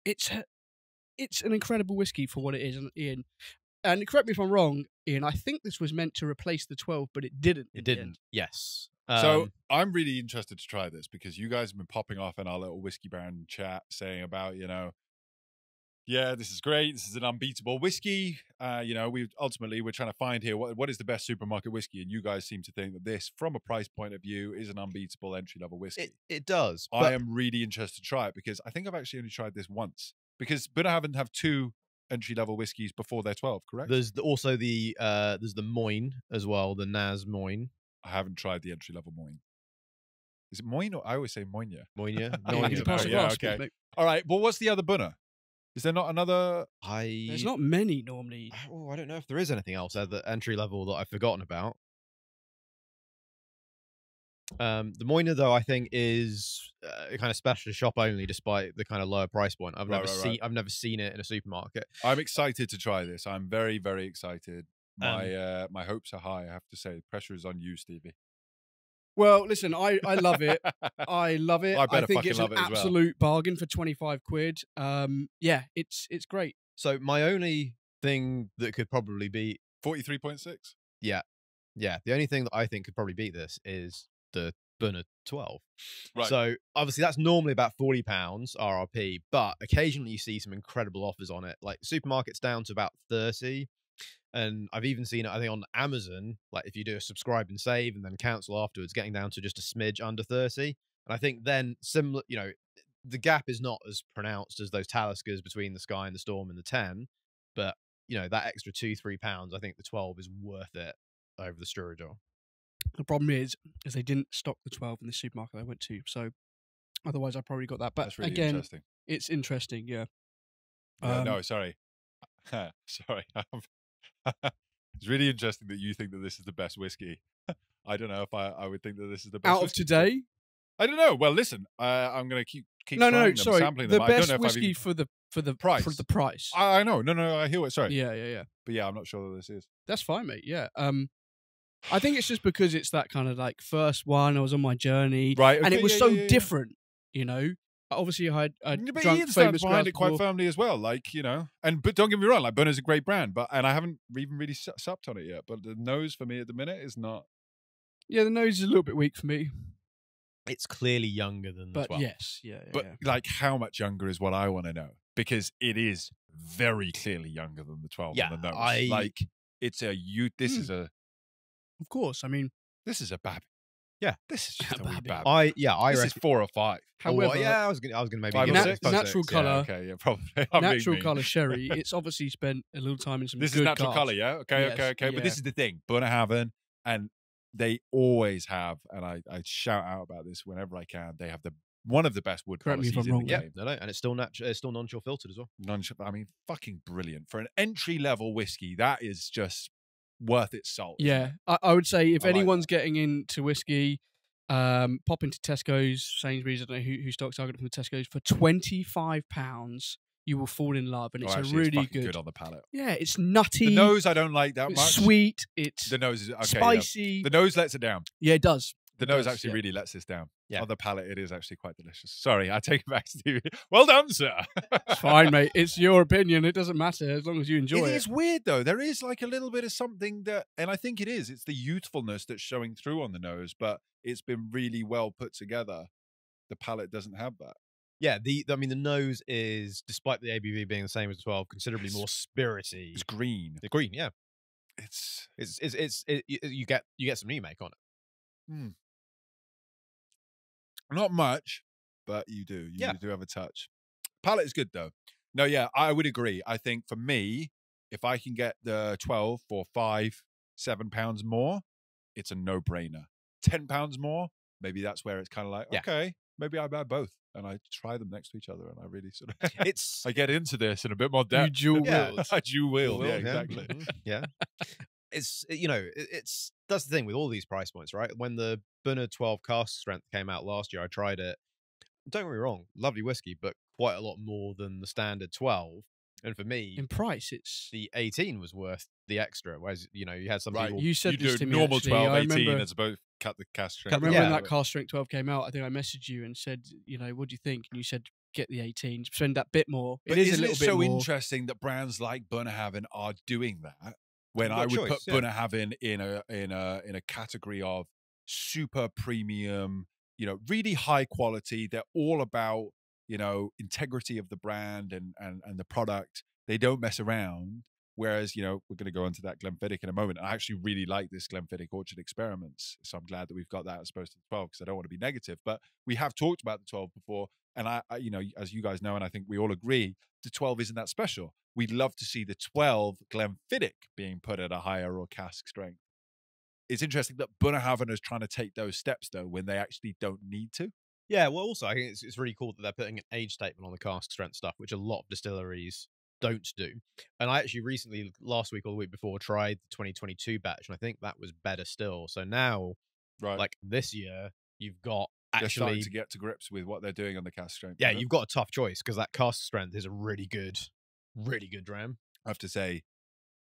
Speaker 3: It's an incredible whiskey for what it is, Ian. And correct me if I'm wrong, Ian. I think this was meant to replace the 12, but it didn't.
Speaker 2: It
Speaker 3: in the
Speaker 2: didn't.
Speaker 3: end.
Speaker 2: Yes.
Speaker 1: So I'm really interested to try this because you guys have been popping off in our little whiskey baron chat saying about, yeah, this is great. This is an unbeatable whiskey. We're trying to find here what is the best supermarket whiskey, and you guys seem to think that this, from a price point of view, is an unbeatable entry level whiskey.
Speaker 2: it does.
Speaker 1: I
Speaker 2: but
Speaker 1: am really interested to try it because I think I've actually only tried this once because Bunnahabhain have 2 entry level whiskies before they're 12, correct?
Speaker 2: There's also the Moyne as well, the Naz Moyne.
Speaker 1: I haven't tried the entry level Moyne. Is it Moyne or I always say Moyne?
Speaker 2: Moyne, yeah.
Speaker 1: Oh,
Speaker 3: Yeah,
Speaker 1: you
Speaker 3: you
Speaker 1: know,
Speaker 3: pass
Speaker 1: yeah,
Speaker 3: across,
Speaker 1: okay.
Speaker 3: mate.
Speaker 1: All right. Well, what's the other Bunna? Is there not another?
Speaker 3: There's not many normally.
Speaker 2: Oh, I don't know if there is anything else at the entry level that I've forgotten about. The Moyne, though, I think is a kind of specialist shop only, despite the kind of lower price point. I've never seen it in a supermarket.
Speaker 1: I'm excited to try this. I'm very, very excited. My hopes are high. I have to say, pressure is on you, Stevie.
Speaker 3: Well, listen, I love it. I love it.
Speaker 1: I better
Speaker 3: think
Speaker 1: fucking
Speaker 3: it's
Speaker 1: love
Speaker 3: an
Speaker 1: it as well.
Speaker 3: absolute bargain for 25 quid. Yeah, it's great.
Speaker 2: So my only thing that could probably beat
Speaker 1: 43.6.
Speaker 2: the only thing that I think could probably beat this is the Bunna 12.
Speaker 1: Right.
Speaker 2: So obviously that's normally about £40 RRP, but occasionally you see some incredible offers on it. Like supermarkets down to about 30. And I've even seen it, I think, on Amazon, like if you do a subscribe and save and then cancel afterwards, getting down to just a smidge under 30. And I think then similar, the gap is not as pronounced as those Taliskers between the Sky and the Storm and the 10. But, that extra £2-3, I think the 12 is worth it over the Stewardor.
Speaker 3: The problem is they didn't stock the 12 in the supermarket I went to. So otherwise I probably got that. But
Speaker 1: That's really
Speaker 3: again,
Speaker 1: interesting.
Speaker 3: it's interesting. Yeah.
Speaker 1: No, sorry. Sorry. It's really interesting that you think that this is the best whiskey. I don't know if I would think that this is the best
Speaker 3: Out of
Speaker 1: whiskey.
Speaker 3: today?
Speaker 1: I don't know. Well, listen, I'm going to keep
Speaker 3: No,
Speaker 1: trying them,
Speaker 3: sorry.
Speaker 1: sampling
Speaker 3: The
Speaker 1: them. I don't
Speaker 3: best
Speaker 1: know if I've
Speaker 3: whiskey
Speaker 1: even...
Speaker 3: for the
Speaker 1: Price.
Speaker 3: For the price.
Speaker 1: I know. No, I hear what. Sorry.
Speaker 3: Yeah.
Speaker 1: But yeah, I'm not sure that this is.
Speaker 3: That's fine, mate. Yeah. I think it's just because it's that kind of like first one. I was on my journey,
Speaker 1: Right.
Speaker 3: and
Speaker 1: okay,
Speaker 3: it was
Speaker 1: yeah,
Speaker 3: so
Speaker 1: yeah, yeah.
Speaker 3: different. You know, obviously I
Speaker 1: But
Speaker 3: drunk
Speaker 1: Ian stands
Speaker 3: famous
Speaker 1: behind
Speaker 3: Grouse
Speaker 1: it quite
Speaker 3: before.
Speaker 1: firmly as well. Like, but don't get me wrong, like Bunner's a great brand, and I haven't even really supped on it yet. But the nose for me at the minute is not.
Speaker 3: Yeah, the nose is a little bit weak for me,
Speaker 2: It's clearly younger than the
Speaker 3: but
Speaker 2: 12.
Speaker 3: yes, yeah.
Speaker 1: But like, how much younger is what I want to know, because it is very clearly younger than the 12
Speaker 2: Yeah,
Speaker 1: on the nose.
Speaker 2: I-
Speaker 1: Like, it's a youth. This is a
Speaker 3: Of course, I mean,
Speaker 1: Babby.
Speaker 2: Yeah.
Speaker 1: This is just a wee
Speaker 3: Babby.
Speaker 1: Babby.
Speaker 2: I
Speaker 1: This
Speaker 2: reckon.
Speaker 1: is 4 or 5.
Speaker 3: however,
Speaker 2: I was gonna maybe
Speaker 1: 5
Speaker 2: give
Speaker 1: or
Speaker 2: it
Speaker 1: 6.
Speaker 2: a
Speaker 3: natural
Speaker 1: Yeah,
Speaker 3: colour.
Speaker 1: okay, yeah, probably. I'm being
Speaker 3: natural
Speaker 1: mean.
Speaker 3: colour sherry. It's obviously spent a little time in some.
Speaker 1: This is
Speaker 3: good
Speaker 1: natural
Speaker 3: cars.
Speaker 1: colour, yeah? Okay.
Speaker 3: Yes,
Speaker 1: But
Speaker 3: yeah.
Speaker 1: this is the thing. Bunnahabhain, and they always have, and I shout out about this whenever I can, they have one of the best wood
Speaker 3: Correct me if
Speaker 1: policies
Speaker 3: I'm
Speaker 1: in
Speaker 3: wrong.
Speaker 1: the
Speaker 2: Yeah,
Speaker 1: game.
Speaker 2: no, and it's still it's still non-chill filtered as well.
Speaker 1: I mean, fucking brilliant. For an entry-level whiskey, that is just worth its salt. isn't
Speaker 3: Yeah,
Speaker 1: it?
Speaker 3: I would say if
Speaker 1: I like
Speaker 3: anyone's getting into whiskey, pop into Tesco's, Sainsbury's. I don't know who stocks are from the Tesco's for £25. You will fall in love, and
Speaker 1: Oh,
Speaker 3: it's
Speaker 1: actually,
Speaker 3: a really
Speaker 1: fucking good on the palate.
Speaker 3: Yeah, it's nutty.
Speaker 1: The nose I don't like that
Speaker 3: it's
Speaker 1: much.
Speaker 3: sweet. It's
Speaker 1: The nose is okay.
Speaker 3: spicy.
Speaker 1: Yeah. The nose lets it down.
Speaker 3: Yeah, it does.
Speaker 1: The
Speaker 3: It
Speaker 1: nose
Speaker 3: does,
Speaker 1: actually
Speaker 3: yeah.
Speaker 1: really lets this down.
Speaker 2: Yeah.
Speaker 1: On the palate, it is actually quite delicious. Sorry, I take it back, Stevie. Well done, sir.
Speaker 3: It's fine, mate. It's your opinion. It doesn't matter as long as you enjoy it.
Speaker 1: It is weird though. There is like a little bit of something that, and I think it is. It's the youthfulness that's showing through on the nose, but it's been really well put together. The palate doesn't have that.
Speaker 2: Yeah, the nose is, despite the ABV being the same as the 12, considerably more spirity.
Speaker 1: It's green.
Speaker 2: The green, yeah.
Speaker 1: It's
Speaker 2: You get some remake on it.
Speaker 1: not much, but you do.
Speaker 2: Yeah.
Speaker 1: You do have a touch. Palate is good though. No, yeah, I would agree. I think for me, if I can get the 12 for £5-7 more, it's a no-brainer. £10 more, maybe that's where it's kind of like,
Speaker 2: Yeah.
Speaker 1: okay, maybe I buy both and I try them next to each other and I really sort of
Speaker 2: It's
Speaker 1: I get into this in a bit more
Speaker 3: You
Speaker 1: depth.
Speaker 3: dual
Speaker 2: Yeah.
Speaker 3: wield.
Speaker 1: I dual wield.
Speaker 2: Will,
Speaker 1: Yeah, exactly.
Speaker 2: mhm, yeah. It's it's that's the thing with all these price points, right? When the Bunner 12 cask strength came out last year, I tried it. Don't get me wrong, lovely whiskey, but quite a lot more than the standard 12. And for me,
Speaker 3: In price, it's.
Speaker 2: the 18 was worth the extra. Whereas you had some
Speaker 1: Right.
Speaker 2: people.
Speaker 3: You said
Speaker 1: You
Speaker 3: this
Speaker 1: do
Speaker 3: to me.
Speaker 1: normal
Speaker 3: actually.
Speaker 1: 12,
Speaker 3: I
Speaker 1: 18
Speaker 3: remember,
Speaker 1: as opposed cut the cast
Speaker 3: I
Speaker 1: strength.
Speaker 3: remember when
Speaker 2: Yeah.
Speaker 3: that Cast Strength 12 came out. I think I messaged you and said, what do you think? And you said, get the 18. Spend that bit more.
Speaker 1: But
Speaker 3: It is a
Speaker 1: isn't
Speaker 3: little
Speaker 1: it
Speaker 3: bit
Speaker 1: so
Speaker 3: more.
Speaker 1: interesting that brands like Bunnahabhain are doing that? When
Speaker 2: You've
Speaker 1: I
Speaker 2: got
Speaker 1: would
Speaker 2: choice,
Speaker 1: put
Speaker 2: yeah.
Speaker 1: Bunnahabhain in a category of super premium, really high quality. They're all about integrity of the brand and the product. They don't mess around. Whereas, we're going to go into that Glenfiddich in a moment. I actually really like this Glenfiddich Orchard Experiments. So I'm glad that we've got that as opposed to the 12 because I don't want to be negative. But we have talked about the 12 before. And I as you guys know, and I think we all agree, the 12 isn't that special. We'd love to see the 12 Glenfiddich being put at a higher or cask strength. It's interesting that Bunnahabhain is trying to take those steps, though, when they actually don't need to.
Speaker 2: Yeah, well, also I think it's really cool that they're putting an age statement on the cask strength stuff, which a lot of distilleries don't do. And I actually recently, last week or the week before, tried the 2022 batch, and I think that was better still. So now,
Speaker 1: Right.
Speaker 2: like this year, you've got
Speaker 1: They're starting
Speaker 2: actually,
Speaker 1: to get to grips with what they're doing on the cask strength.
Speaker 2: yeah, you've got a tough choice because that cask strength is a really good dram.
Speaker 1: I have to say,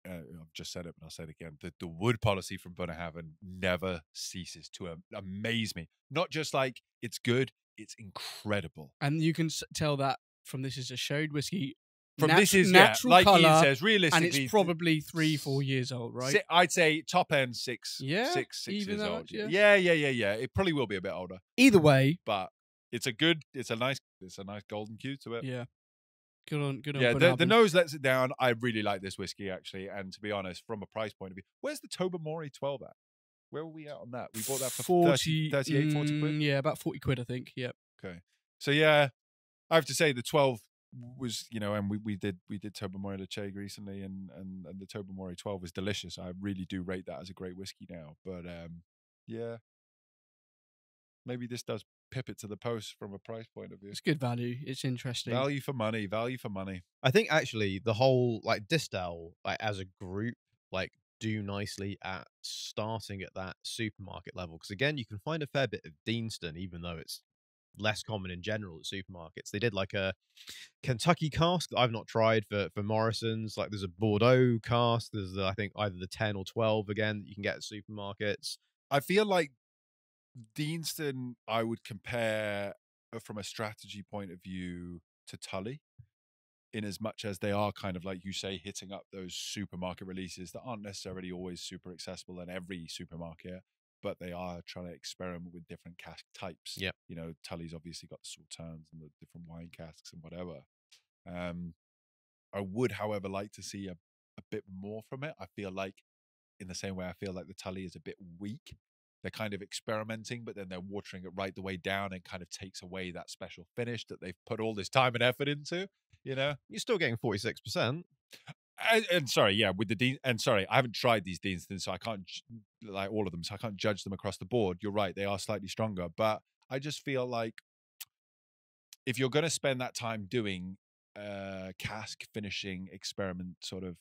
Speaker 1: I've just said it, but I'll say it again. The wood policy from Bunnahabhain never ceases to amaze me. Not just like it's good, it's incredible.
Speaker 3: And you can tell that from this is a showed whiskey.
Speaker 1: This is
Speaker 3: natural
Speaker 1: like
Speaker 3: colour,
Speaker 1: Ian says,
Speaker 3: and
Speaker 1: realistically,
Speaker 3: it's probably 3-4 years old, right?
Speaker 1: I'd say top end six
Speaker 3: Yeah?
Speaker 1: six
Speaker 3: Even
Speaker 1: years
Speaker 3: that
Speaker 1: old.
Speaker 3: much, yeah?
Speaker 1: Yeah. It probably will be a bit older,
Speaker 3: Either way,
Speaker 1: but it's a nice golden cue to it.
Speaker 3: yeah. Good on.
Speaker 1: Yeah, the
Speaker 3: Bunnahabhain.
Speaker 1: nose lets it down. I really like this whiskey actually, and to be honest, from a price point of view, where's the Tobermory 12 at? Where were we at on that? We bought that for 38, 40 quid.
Speaker 3: Yeah, about 40 quid, I think. Yeah.
Speaker 1: Okay, so yeah, I have to say the 12 was, and we did Tobermory Lecheg recently, and the Tobermory 12 was delicious. I really do rate that as a great whiskey now, but yeah, maybe this does pip it to the post from a price point of view.
Speaker 3: It's good value. It's interesting.
Speaker 1: Value for money.
Speaker 2: I think actually the whole like Distel, like as a group, like do nicely at starting at that supermarket level. Because again, you can find a fair bit of Deanston, even though it's less common in general at supermarkets. They did like a Kentucky cask that I've not tried for Morrison's. Like there's a Bordeaux cask. There's I think either the 10 or 12 again that you can get at supermarkets.
Speaker 1: I feel like Deanston, I would compare from a strategy point of view to Tully, in as much as they are kind of like you say, hitting up those supermarket releases that aren't necessarily always super accessible in every supermarket, but they are trying to experiment with different cask types.
Speaker 2: Yep.
Speaker 1: You know, Tully's obviously got the Sauternes and the different wine casks and whatever. I would, however, like to see a bit more from it. I feel like, in the same way I feel like the Tully is a bit weak. They're kind of experimenting, but then they're watering it right the way down and kind of takes away that special finish that they've put all this time and effort into, you know?
Speaker 2: You're still getting 46%.
Speaker 1: And sorry, yeah, with the Dean, and sorry, I haven't tried these Deanstons, so I can't, like all of them, so I can't judge them across the board. You're right, they are slightly stronger, but I just feel like if you're going to spend that time doing cask finishing experiment sort of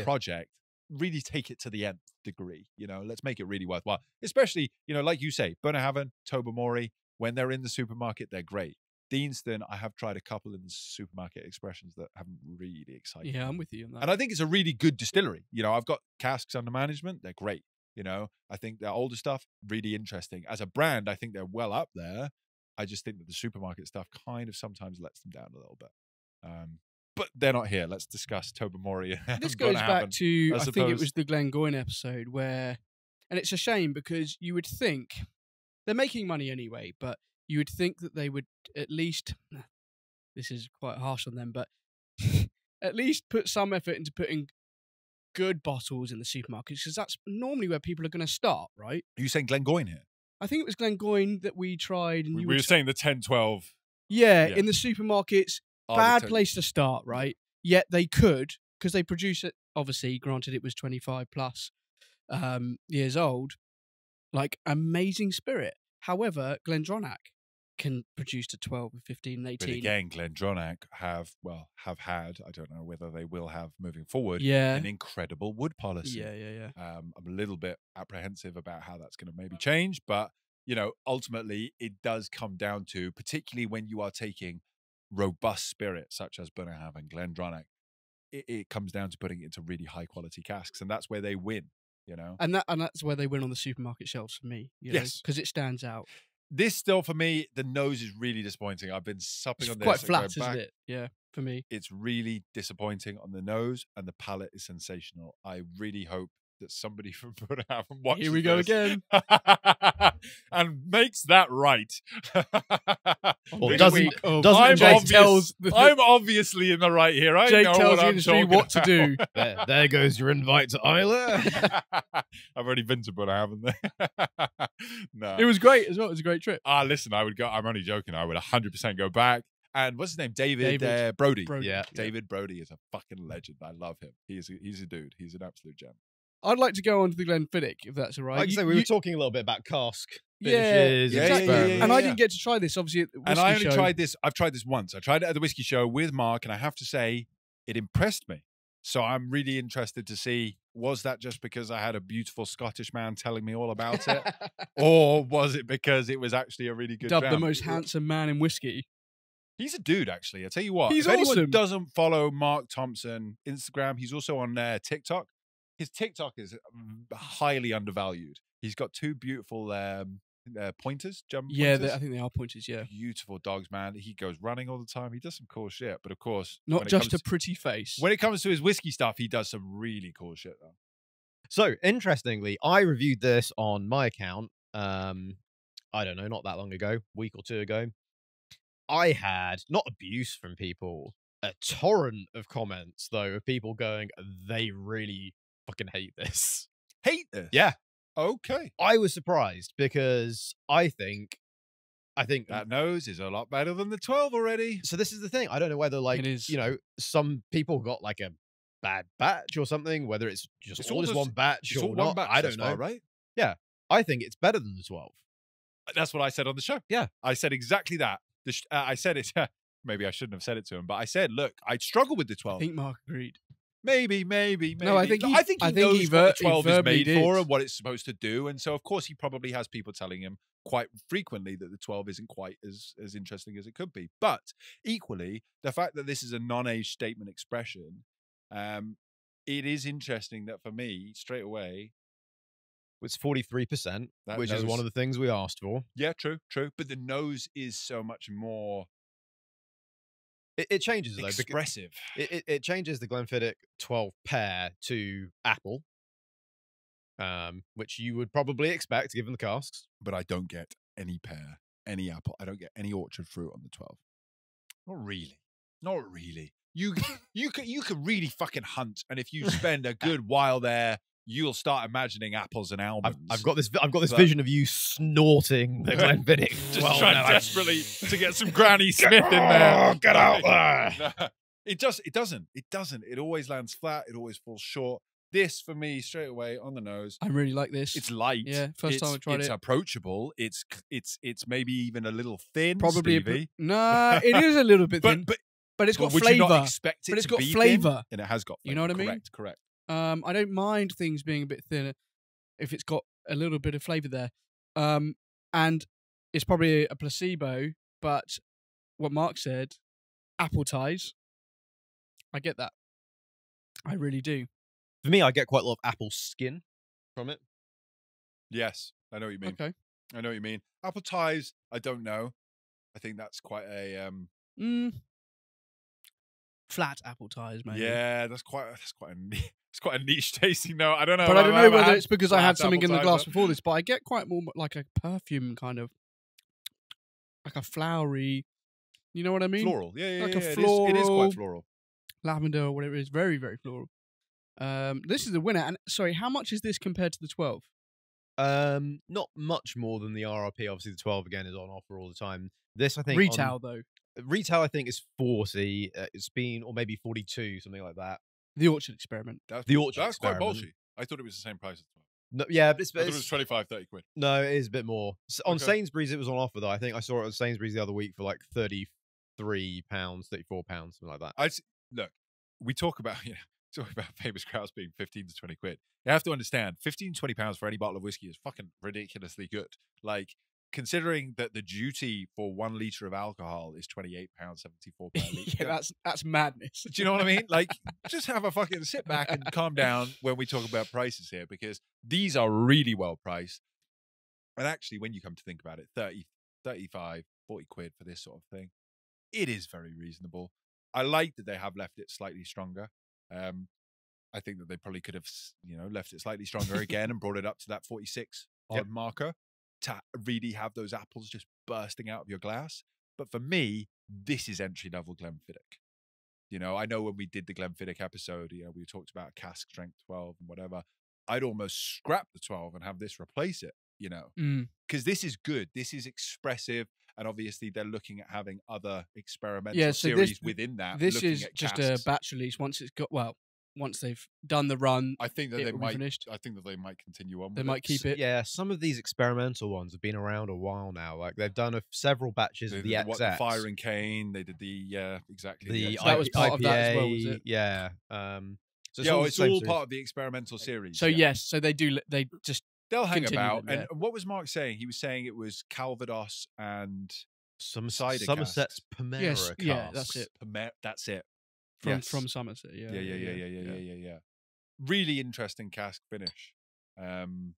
Speaker 1: project, really take it to the nth degree, you know, let's make it really worthwhile. Especially, you know, like you say, Bunnahabhain, Tobermory, when they're in the supermarket, they're great. Deanston, I have tried a couple in the supermarket expressions that haven't really excited me.
Speaker 3: Yeah, I'm with you on that.
Speaker 1: And I think it's a really good distillery. You know, I've got casks under management. They're great. You know, I think their older stuff, really interesting. As a brand, I think they're well up there. I just think that the supermarket stuff kind of sometimes lets them down a little bit. But they're not here. Let's discuss Tobermory.
Speaker 3: This goes back to, I think it
Speaker 1: suppose.
Speaker 3: was the Glengoyne episode where, and it's a shame because you would think, they're making money anyway, but you would think that they would at least, this is quite harsh on them, but at least put some effort into putting good bottles in the supermarkets, because that's normally where people are going to start, right?
Speaker 1: Are you saying Glengoyne here?
Speaker 3: I think it was Glengoyne that we tried. And
Speaker 1: We
Speaker 3: you
Speaker 1: were saying the 10, 12.
Speaker 3: yeah, in the supermarkets,
Speaker 1: are
Speaker 3: bad
Speaker 1: the
Speaker 3: place to start, right? Yet they could, because they produce it, obviously, granted it was 25 plus years old, like amazing spirit. However, Glendronach can produce to 12 and 15 and 18.
Speaker 1: But again, Glendronach have had, I don't know whether they will have moving forward,
Speaker 3: Yeah.
Speaker 1: an incredible wood policy.
Speaker 3: Yeah.
Speaker 1: I'm a little bit apprehensive about how that's going to maybe change, but, you know, ultimately it does come down to, particularly when you are taking robust spirits such as Bunnahabhain and Glendronach, it comes down to putting it into really high quality casks, and that's where they win, you know?
Speaker 3: And that's where they win on the supermarket shelves for me.
Speaker 1: Yes.
Speaker 3: Because it stands out.
Speaker 1: This still, for me, the nose is really disappointing. I've been supping
Speaker 3: It's
Speaker 1: on this.
Speaker 3: quite
Speaker 1: and
Speaker 3: flat,
Speaker 1: going back.
Speaker 3: isn't it? Yeah, for me.
Speaker 1: It's really disappointing on the nose, and the palate is sensational. I really hope that somebody from Bunnahabhain watches
Speaker 3: Here we go
Speaker 1: this
Speaker 3: again.
Speaker 1: and makes that right.
Speaker 2: Or
Speaker 1: This
Speaker 2: doesn't-
Speaker 1: week,
Speaker 2: doesn't
Speaker 1: I'm,
Speaker 2: Jake
Speaker 1: obvious-
Speaker 3: tells
Speaker 1: I'm obviously in the right here. I
Speaker 3: Jake
Speaker 1: know
Speaker 3: tells
Speaker 1: what
Speaker 3: the
Speaker 1: I'm
Speaker 3: industry
Speaker 1: talking
Speaker 3: what to do.
Speaker 2: There goes your invite to Isla.
Speaker 1: I've already been to Bunnahabhain there. No.
Speaker 3: It was great as well. It was a great trip.
Speaker 1: Listen, I would go. I'm only joking. I would 100% go back. And what's his name? David,
Speaker 3: David
Speaker 1: Brody.
Speaker 3: Brody.
Speaker 2: Yeah.
Speaker 1: David Brody is a fucking legend. I love him. He's a dude. He's an absolute gem.
Speaker 3: I'd like to go on to the Glenfiddich, if that's all right.
Speaker 2: Like I say, we were talking a little bit about cask
Speaker 3: Yeah,
Speaker 2: finishes,
Speaker 1: yeah,
Speaker 2: and
Speaker 1: yeah,
Speaker 2: experiments.
Speaker 3: And I didn't get to try this, obviously, at the
Speaker 1: And I only
Speaker 3: Whiskey show.
Speaker 1: tried this. I've tried this once. I tried it at the whiskey show with Mark, and I have to say, it impressed me. So I'm really interested to see, was that just because I had a beautiful Scottish man telling me all about it? Or was it because it was actually a really good
Speaker 3: Dubbed the
Speaker 1: jam?
Speaker 3: most handsome man in whiskey.
Speaker 1: He's a dude, actually. I tell you what.
Speaker 3: He's
Speaker 1: if anyone
Speaker 3: awesome.
Speaker 1: doesn't follow Mark Thompson Instagram, he's also on TikTok. His TikTok is highly undervalued. He's got two beautiful pointers, German
Speaker 3: Yeah,
Speaker 1: pointers.
Speaker 3: I think they are pointers, yeah.
Speaker 1: Beautiful dogs, man. He goes running all the time. He does some cool shit. But of course,
Speaker 3: Not
Speaker 1: when it
Speaker 3: just
Speaker 1: comes
Speaker 3: a pretty face.
Speaker 1: when it comes to his whiskey stuff, he does some really cool shit, though.
Speaker 2: So, interestingly, I reviewed this on my account, I don't know, not that long ago, week or two ago. I had, not abuse from people, a torrent of comments, though, of people going, they really fucking hate this.
Speaker 1: Hate this?
Speaker 2: Yeah.
Speaker 1: Okay.
Speaker 2: I was surprised because I think
Speaker 1: That nose is a lot better than the 12 already.
Speaker 2: so this is the thing. I don't know whether, like,
Speaker 3: It is.
Speaker 2: you know, some people got like a bad batch or something, whether it's just
Speaker 1: It's
Speaker 2: all
Speaker 1: all
Speaker 2: this
Speaker 1: just-
Speaker 2: one batch
Speaker 1: It's
Speaker 2: or
Speaker 1: all
Speaker 2: not.
Speaker 1: one batch
Speaker 2: I
Speaker 1: thus
Speaker 2: don't know.
Speaker 1: far, right?
Speaker 2: I think it's better than the 12.
Speaker 1: That's what I said on the show.
Speaker 2: Yeah.
Speaker 1: I said exactly that. I said it. Maybe I shouldn't have said it to him, but I said, look, I struggle with the
Speaker 3: I
Speaker 1: 12.
Speaker 3: think Mark agreed.
Speaker 1: Maybe.
Speaker 3: No, I think he
Speaker 1: knows what the 12 is
Speaker 3: verbally
Speaker 1: made
Speaker 3: did.
Speaker 1: for and what it's supposed to do. And so, of course, he probably has people telling him quite frequently that the 12 isn't quite as interesting as it could be. But equally, the fact that this is a non-age statement expression, it is interesting that for me, straight away,
Speaker 2: It's 43%,
Speaker 1: That
Speaker 2: which is
Speaker 1: nose-
Speaker 2: one of the things we asked for.
Speaker 1: yeah, true. But the nose is so much more
Speaker 2: It changes though.
Speaker 1: expressive.
Speaker 2: It changes the Glenfiddich 12 pair to apple, which you would probably expect given the casks.
Speaker 1: But I don't get any pear, any apple. I don't get any orchard fruit on the 12. Not really. You could really fucking hunt, and if you spend a good while there, you'll start imagining apples and almonds.
Speaker 2: I've got this
Speaker 1: But-
Speaker 2: vision of you snorting the Glenfiddich.
Speaker 1: Just
Speaker 2: 12
Speaker 1: trying
Speaker 2: now.
Speaker 1: desperately to get some Granny Smith in there.
Speaker 2: Get out there.
Speaker 1: No, it doesn't. It always lands flat. It always falls short. This for me straight away on the nose.
Speaker 3: I really like this.
Speaker 1: It's light.
Speaker 3: Yeah, first time I tried
Speaker 1: it's
Speaker 3: it.
Speaker 1: approachable. It's maybe even a little thin.
Speaker 3: Probably
Speaker 1: Stevie.
Speaker 3: nah. It is a little bit thin,
Speaker 1: but
Speaker 3: but it's got
Speaker 1: would you not
Speaker 3: flavour.
Speaker 1: expect it
Speaker 3: But it's
Speaker 1: to
Speaker 3: got
Speaker 1: be
Speaker 3: flavour.
Speaker 1: thin? And it has got.
Speaker 3: You know
Speaker 1: flavour.
Speaker 3: what I mean?
Speaker 1: Correct.
Speaker 3: I don't mind things being a bit thinner if it's got a little bit of flavour there. And it's probably a placebo, but what Mark said, apple ties. I get that. I really do.
Speaker 2: For me, I get quite a lot of apple skin from it.
Speaker 1: Yes, I know what you mean.
Speaker 3: Okay.
Speaker 1: I know what you mean. Apple ties. I don't know. I think that's quite a
Speaker 3: Flat apple ties, maybe.
Speaker 1: yeah. That's quite a niche tasting. No, I don't know.
Speaker 3: But I
Speaker 1: if
Speaker 3: don't
Speaker 1: I've
Speaker 3: know
Speaker 1: ever
Speaker 3: whether
Speaker 1: had
Speaker 3: it's because I had
Speaker 1: flat
Speaker 3: something in
Speaker 1: apple
Speaker 3: the
Speaker 1: ties,
Speaker 3: glass
Speaker 1: but-
Speaker 3: before this, but I get quite more like a perfume kind of, like a flowery, you know what I mean?
Speaker 1: Floral. Yeah.
Speaker 3: Like a
Speaker 1: It is
Speaker 3: floral-
Speaker 1: quite floral.
Speaker 3: Lavender or whatever it is. Very, very floral. This is the winner. And sorry, how much is this compared to the 12?
Speaker 2: Not much more than the RRP. Obviously, the 12 again is on offer all the time. This, I think,
Speaker 3: Retail, though.
Speaker 2: retail, I think is 40. It's been, or maybe 42, something like that.
Speaker 3: The Orchard Experiment.
Speaker 1: That's
Speaker 2: The orchard
Speaker 1: That's quite
Speaker 2: experiment.
Speaker 1: bolshy. I thought it was the same price as 12.
Speaker 2: No, yeah, but
Speaker 1: I thought it was 25, 30 quid.
Speaker 2: no, it is a bit more. On
Speaker 1: Okay.
Speaker 2: Sainsbury's, it was on offer though. I think I saw it on Sainsbury's the other week for like £33, £34, something like that.
Speaker 1: Look, we talk about famous crowds being 15 to 20 quid. You have to understand, 15, 20 pounds for any bottle of whiskey is fucking ridiculously good. Like, considering that the duty for 1 litre of alcohol is £28.74 per litre.
Speaker 3: Yeah, that's madness.
Speaker 1: Do you know what I mean? Like, just have a fucking sit back and calm down when we talk about prices here, because these are really well priced. And actually, when you come to think about it, 30, 35, 40 quid for this sort of thing, it is very reasonable. I like that they have left it slightly stronger. I think that they probably could have, left it slightly stronger again and brought it up to that 46 odd marker to really have those apples just bursting out of your glass. But for me, this is entry level Glenfiddich. I know when we did the Glenfiddich episode, we talked about cask strength 12 and whatever. I'd almost scrap the 12 and have this replace it, because this is good. This is expressive. And obviously they're looking at having other experimental series within that.
Speaker 3: This
Speaker 1: looking
Speaker 3: is
Speaker 1: at
Speaker 3: just
Speaker 1: casks.
Speaker 3: a batch release. Once they've done the run,
Speaker 1: I think that
Speaker 3: it
Speaker 1: they
Speaker 3: will be
Speaker 1: might.
Speaker 3: finished.
Speaker 1: I think that they might continue on.
Speaker 3: They
Speaker 1: with
Speaker 3: might
Speaker 1: it.
Speaker 3: keep it.
Speaker 2: Yeah, some of these experimental ones have been around a while now. Like they've done several batches
Speaker 1: They
Speaker 2: of the
Speaker 1: did
Speaker 2: XX.
Speaker 1: the Fire and Cane. They did the exactly
Speaker 2: the
Speaker 1: XX.
Speaker 3: that was part of that as well, was
Speaker 2: IPA,
Speaker 3: it?
Speaker 2: Yeah. So
Speaker 1: Yeah,
Speaker 2: the
Speaker 1: it's
Speaker 2: same
Speaker 1: all
Speaker 2: series.
Speaker 1: part of the experimental series.
Speaker 3: So
Speaker 1: yeah.
Speaker 3: yes, so they do. They just
Speaker 1: They'll hang
Speaker 3: continue
Speaker 1: about.
Speaker 3: them, yeah.
Speaker 1: And what was Mark saying? He was saying it was Calvados and
Speaker 2: Some
Speaker 1: cider
Speaker 2: Somerset's
Speaker 1: casks.
Speaker 2: Pomera
Speaker 3: Yes,
Speaker 2: casks.
Speaker 3: yeah, that's it.
Speaker 1: That's it.
Speaker 3: from
Speaker 1: Yes.
Speaker 3: from Somerset. Yeah,
Speaker 1: Yeah. Really interesting cask finish.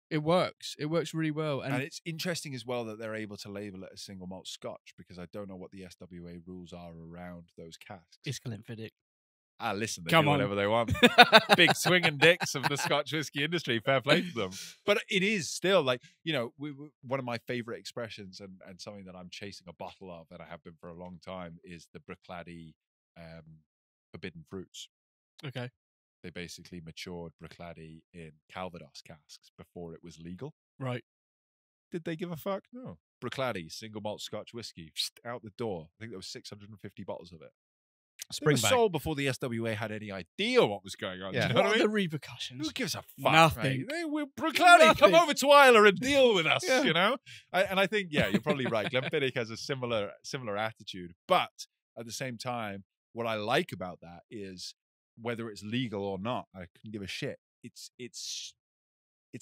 Speaker 3: It works. It works really well,
Speaker 1: And
Speaker 3: and
Speaker 1: it's interesting as well that they're able to label it as single malt Scotch, because I don't know what the SWA rules are around those casks.
Speaker 3: it's Glenfiddich.
Speaker 1: Listen, they
Speaker 3: Come
Speaker 1: do
Speaker 3: on.
Speaker 1: whatever they want. Big swinging dicks of the Scotch whiskey industry. Fair play to them. But it is still like, one of my favorite expressions and something that I'm chasing a bottle of, and I have been for a long time, is the Bruichladdich Forbidden Fruits.
Speaker 3: Okay.
Speaker 1: They basically matured Bruichladdich in Calvados casks before it was legal.
Speaker 3: Right.
Speaker 1: Did they give a fuck? No. Bruichladdich, single malt Scotch whiskey, out the door. I think there was 650 bottles of it. They were
Speaker 2: Springbank.
Speaker 1: sold before the SWA had any idea what was going on.
Speaker 2: Yeah.
Speaker 1: Do you know
Speaker 3: What
Speaker 1: what
Speaker 3: are
Speaker 1: I
Speaker 3: the
Speaker 1: mean?
Speaker 3: repercussions?
Speaker 1: Who gives a fuck?
Speaker 3: Nothing.
Speaker 1: Mate? We're Bruichladdich, come
Speaker 3: Nothing.
Speaker 1: over to Isla and deal with us.
Speaker 3: Yeah.
Speaker 1: And I think, you're probably right. Glenfiddich has a similar attitude, but at the same time, what I like about that is whether it's legal or not, I couldn't give a shit. It's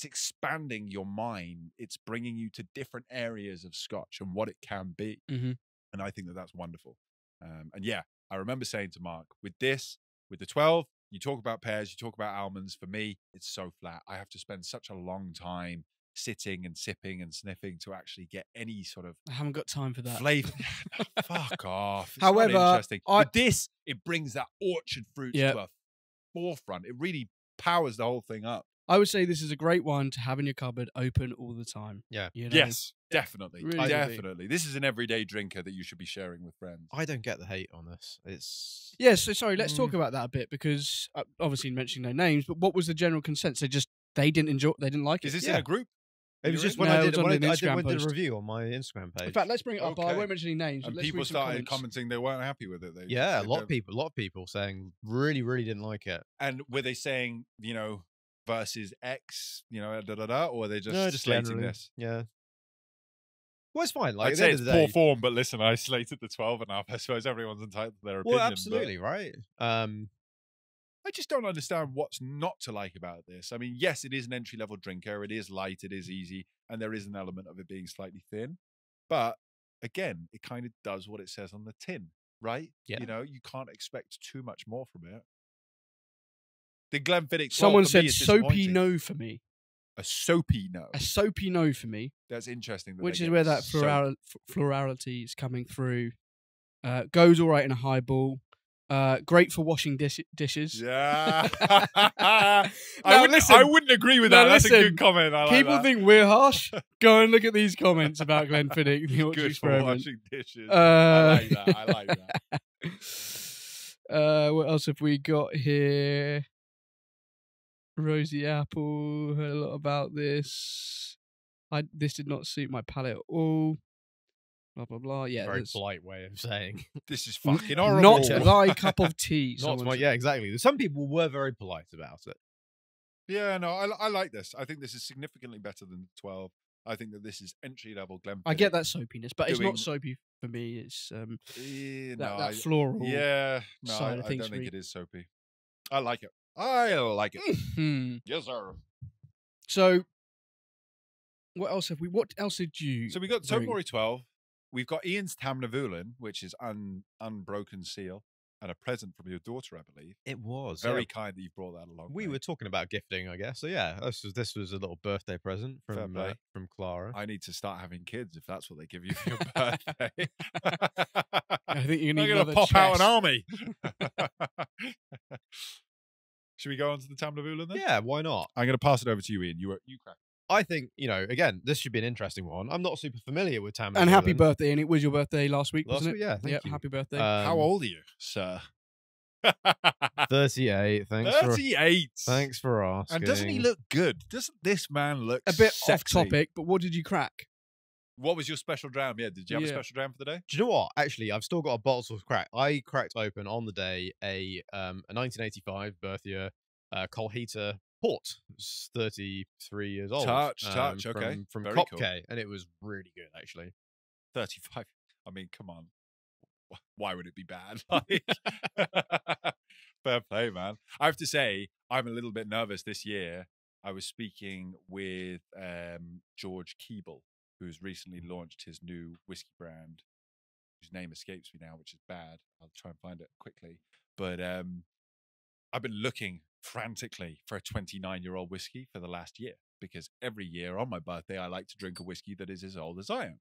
Speaker 1: expanding your mind. It's bringing you to different areas of Scotch and what it can be.
Speaker 3: Mm-hmm.
Speaker 1: And I think that that's wonderful. And yeah, I remember saying to Mark, with the 12, you talk about pears, you talk about almonds. For me, it's so flat. I have to spend such a long time sitting and sipping and sniffing to actually get any sort of
Speaker 3: I haven't got time for that.
Speaker 1: flavor. Fuck off. It's
Speaker 3: However,
Speaker 1: not interesting. With this, it brings that orchard fruit to a forefront. It really powers the whole thing up.
Speaker 3: I would say this is a great one to have in your cupboard, open all the time.
Speaker 2: Yeah.
Speaker 3: You know?
Speaker 1: Yes, definitely.
Speaker 3: Really
Speaker 1: Definitely. This is an everyday drinker that you should be sharing with friends.
Speaker 2: I don't get the hate on this. It's
Speaker 3: Yeah, so sorry, let's talk about that a bit because obviously mentioning no names, but what was the general consensus? They didn't like it.
Speaker 1: Is this in a group?
Speaker 2: It was just
Speaker 3: No,
Speaker 2: when I
Speaker 3: it
Speaker 2: did
Speaker 3: was on an
Speaker 2: when I
Speaker 3: Instagram
Speaker 2: did a
Speaker 3: post.
Speaker 2: review on my Instagram page.
Speaker 3: In fact, let's bring it up. I
Speaker 1: Okay.
Speaker 3: won't mention any names.
Speaker 1: And
Speaker 3: Let's
Speaker 1: people
Speaker 3: read some
Speaker 1: started
Speaker 3: comments.
Speaker 1: commenting they weren't happy with it.
Speaker 2: Yeah, a lot of people saying really, really didn't like it.
Speaker 1: And were they saying, versus X, or were they just,
Speaker 2: No, just
Speaker 1: slating
Speaker 2: generally.
Speaker 1: this?
Speaker 2: Yeah. Well, it's fine. Like,
Speaker 1: I'd
Speaker 2: at the
Speaker 1: say
Speaker 2: end
Speaker 1: it's
Speaker 2: of the
Speaker 1: poor
Speaker 2: day,
Speaker 1: form, but listen, I slated the 12 and a half. I suppose everyone's entitled to their opinion.
Speaker 2: well, absolutely, right.
Speaker 1: I just don't understand what's not to like about this. I mean, yes, it is an entry-level drinker. It is light. It is easy. And there is an element of it being slightly thin. But again, it kind of does what it says on the tin, right?
Speaker 2: Yeah.
Speaker 1: You can't expect too much more from it. The Glenfiddich 12
Speaker 3: Someone
Speaker 1: for me
Speaker 3: said
Speaker 1: is
Speaker 3: soapy
Speaker 1: disappointing.
Speaker 3: no for me.
Speaker 1: A soapy no.
Speaker 3: A soapy no for me,
Speaker 1: That's interesting.
Speaker 3: which
Speaker 1: they
Speaker 3: is
Speaker 1: get
Speaker 3: where that
Speaker 1: soap.
Speaker 3: florality is coming through. Goes all right in a highball. Great for washing dishes.
Speaker 1: Yeah.
Speaker 3: Now,
Speaker 1: I wouldn't agree with that.
Speaker 3: now,
Speaker 1: That's a
Speaker 3: listen,
Speaker 1: good comment. I like
Speaker 3: People
Speaker 1: that.
Speaker 3: think we're harsh. Go and look at these comments about Glenfiddich, the Orchard
Speaker 1: Good for
Speaker 3: Experiment.
Speaker 1: washing dishes. I like that.
Speaker 3: What else have we got here? Rosie Apple heard a lot about this. This did not suit my palate at all. Blah blah blah. Yeah,
Speaker 2: Very
Speaker 3: there's
Speaker 2: polite way of saying.
Speaker 1: This is fucking horrible.
Speaker 3: not thy cup of tea.
Speaker 2: Not
Speaker 3: someone
Speaker 2: my,
Speaker 3: said.
Speaker 2: yeah, exactly. Some people were very polite about it.
Speaker 1: Yeah, no, I like this. I think this is significantly better than 12. I think that this is entry-level Glenfiddich.
Speaker 3: I get that soapiness, but it's
Speaker 1: doing-
Speaker 3: not soapy for me. It's
Speaker 1: Yeah,
Speaker 3: that floral.
Speaker 1: Yeah, no,
Speaker 3: side
Speaker 1: I
Speaker 3: of things
Speaker 1: don't
Speaker 3: for
Speaker 1: think
Speaker 3: me.
Speaker 1: it is soapy. I like it. I like it.
Speaker 3: Hmm.
Speaker 1: Yes, sir.
Speaker 3: So, what else have we? What else did you?
Speaker 1: So we got
Speaker 3: bring?
Speaker 1: Tobermory 12. We've got Ian's Tamnavulin, which is unbroken seal, and a present from your daughter, I believe.
Speaker 2: It was
Speaker 1: Very kind that you brought that along.
Speaker 2: We
Speaker 1: mate.
Speaker 2: were talking about gifting, I guess. So yeah, this was a little birthday present
Speaker 1: Fair play.
Speaker 2: from Clara.
Speaker 1: I need to start having kids if that's what they give you for your birthday.
Speaker 3: I think you
Speaker 1: I'm
Speaker 3: need
Speaker 1: going to
Speaker 3: another
Speaker 1: pop out an
Speaker 3: chest.
Speaker 1: army. Should we go on to the Tamnavulin then?
Speaker 2: Yeah, why not?
Speaker 1: I'm going to pass it over to you, Ian. You crack.
Speaker 2: I think, again, this should be an interesting one. I'm not super familiar with Tam.
Speaker 3: And happy birthday! And it was your birthday last week,
Speaker 2: Last
Speaker 3: wasn't
Speaker 2: week,
Speaker 3: it?
Speaker 2: yeah, thank you.
Speaker 3: Happy birthday.
Speaker 1: How old are you, sir?
Speaker 2: 38.
Speaker 1: 38.
Speaker 2: Thanks for asking.
Speaker 1: And doesn't he look good? Doesn't this man look
Speaker 3: a bit off
Speaker 1: sexy?
Speaker 3: topic, but what did you crack?
Speaker 1: What was your special dram? Yeah, did you have a
Speaker 3: Yeah.
Speaker 1: special dram for the day?
Speaker 2: Do you know what? Actually, I've still got a bottle to crack. I cracked open on the day a 1985 birth year Colheita port. It's 33 years old.
Speaker 1: Touch, okay.
Speaker 2: From
Speaker 1: Very
Speaker 2: Kopke,
Speaker 1: cool.
Speaker 2: and it was really good, actually.
Speaker 1: 35. I mean, come on. Why would it be bad? Like, fair play, man. I have to say, I'm a little bit nervous this year. I was speaking with George Keeble, who's recently launched his new whiskey brand, whose name escapes me now, which is bad. I'll try and find it quickly. But I've been looking frantically for a 29-year-old whiskey for the last year, because every year on my birthday, I like to drink a whiskey that is as old as I am.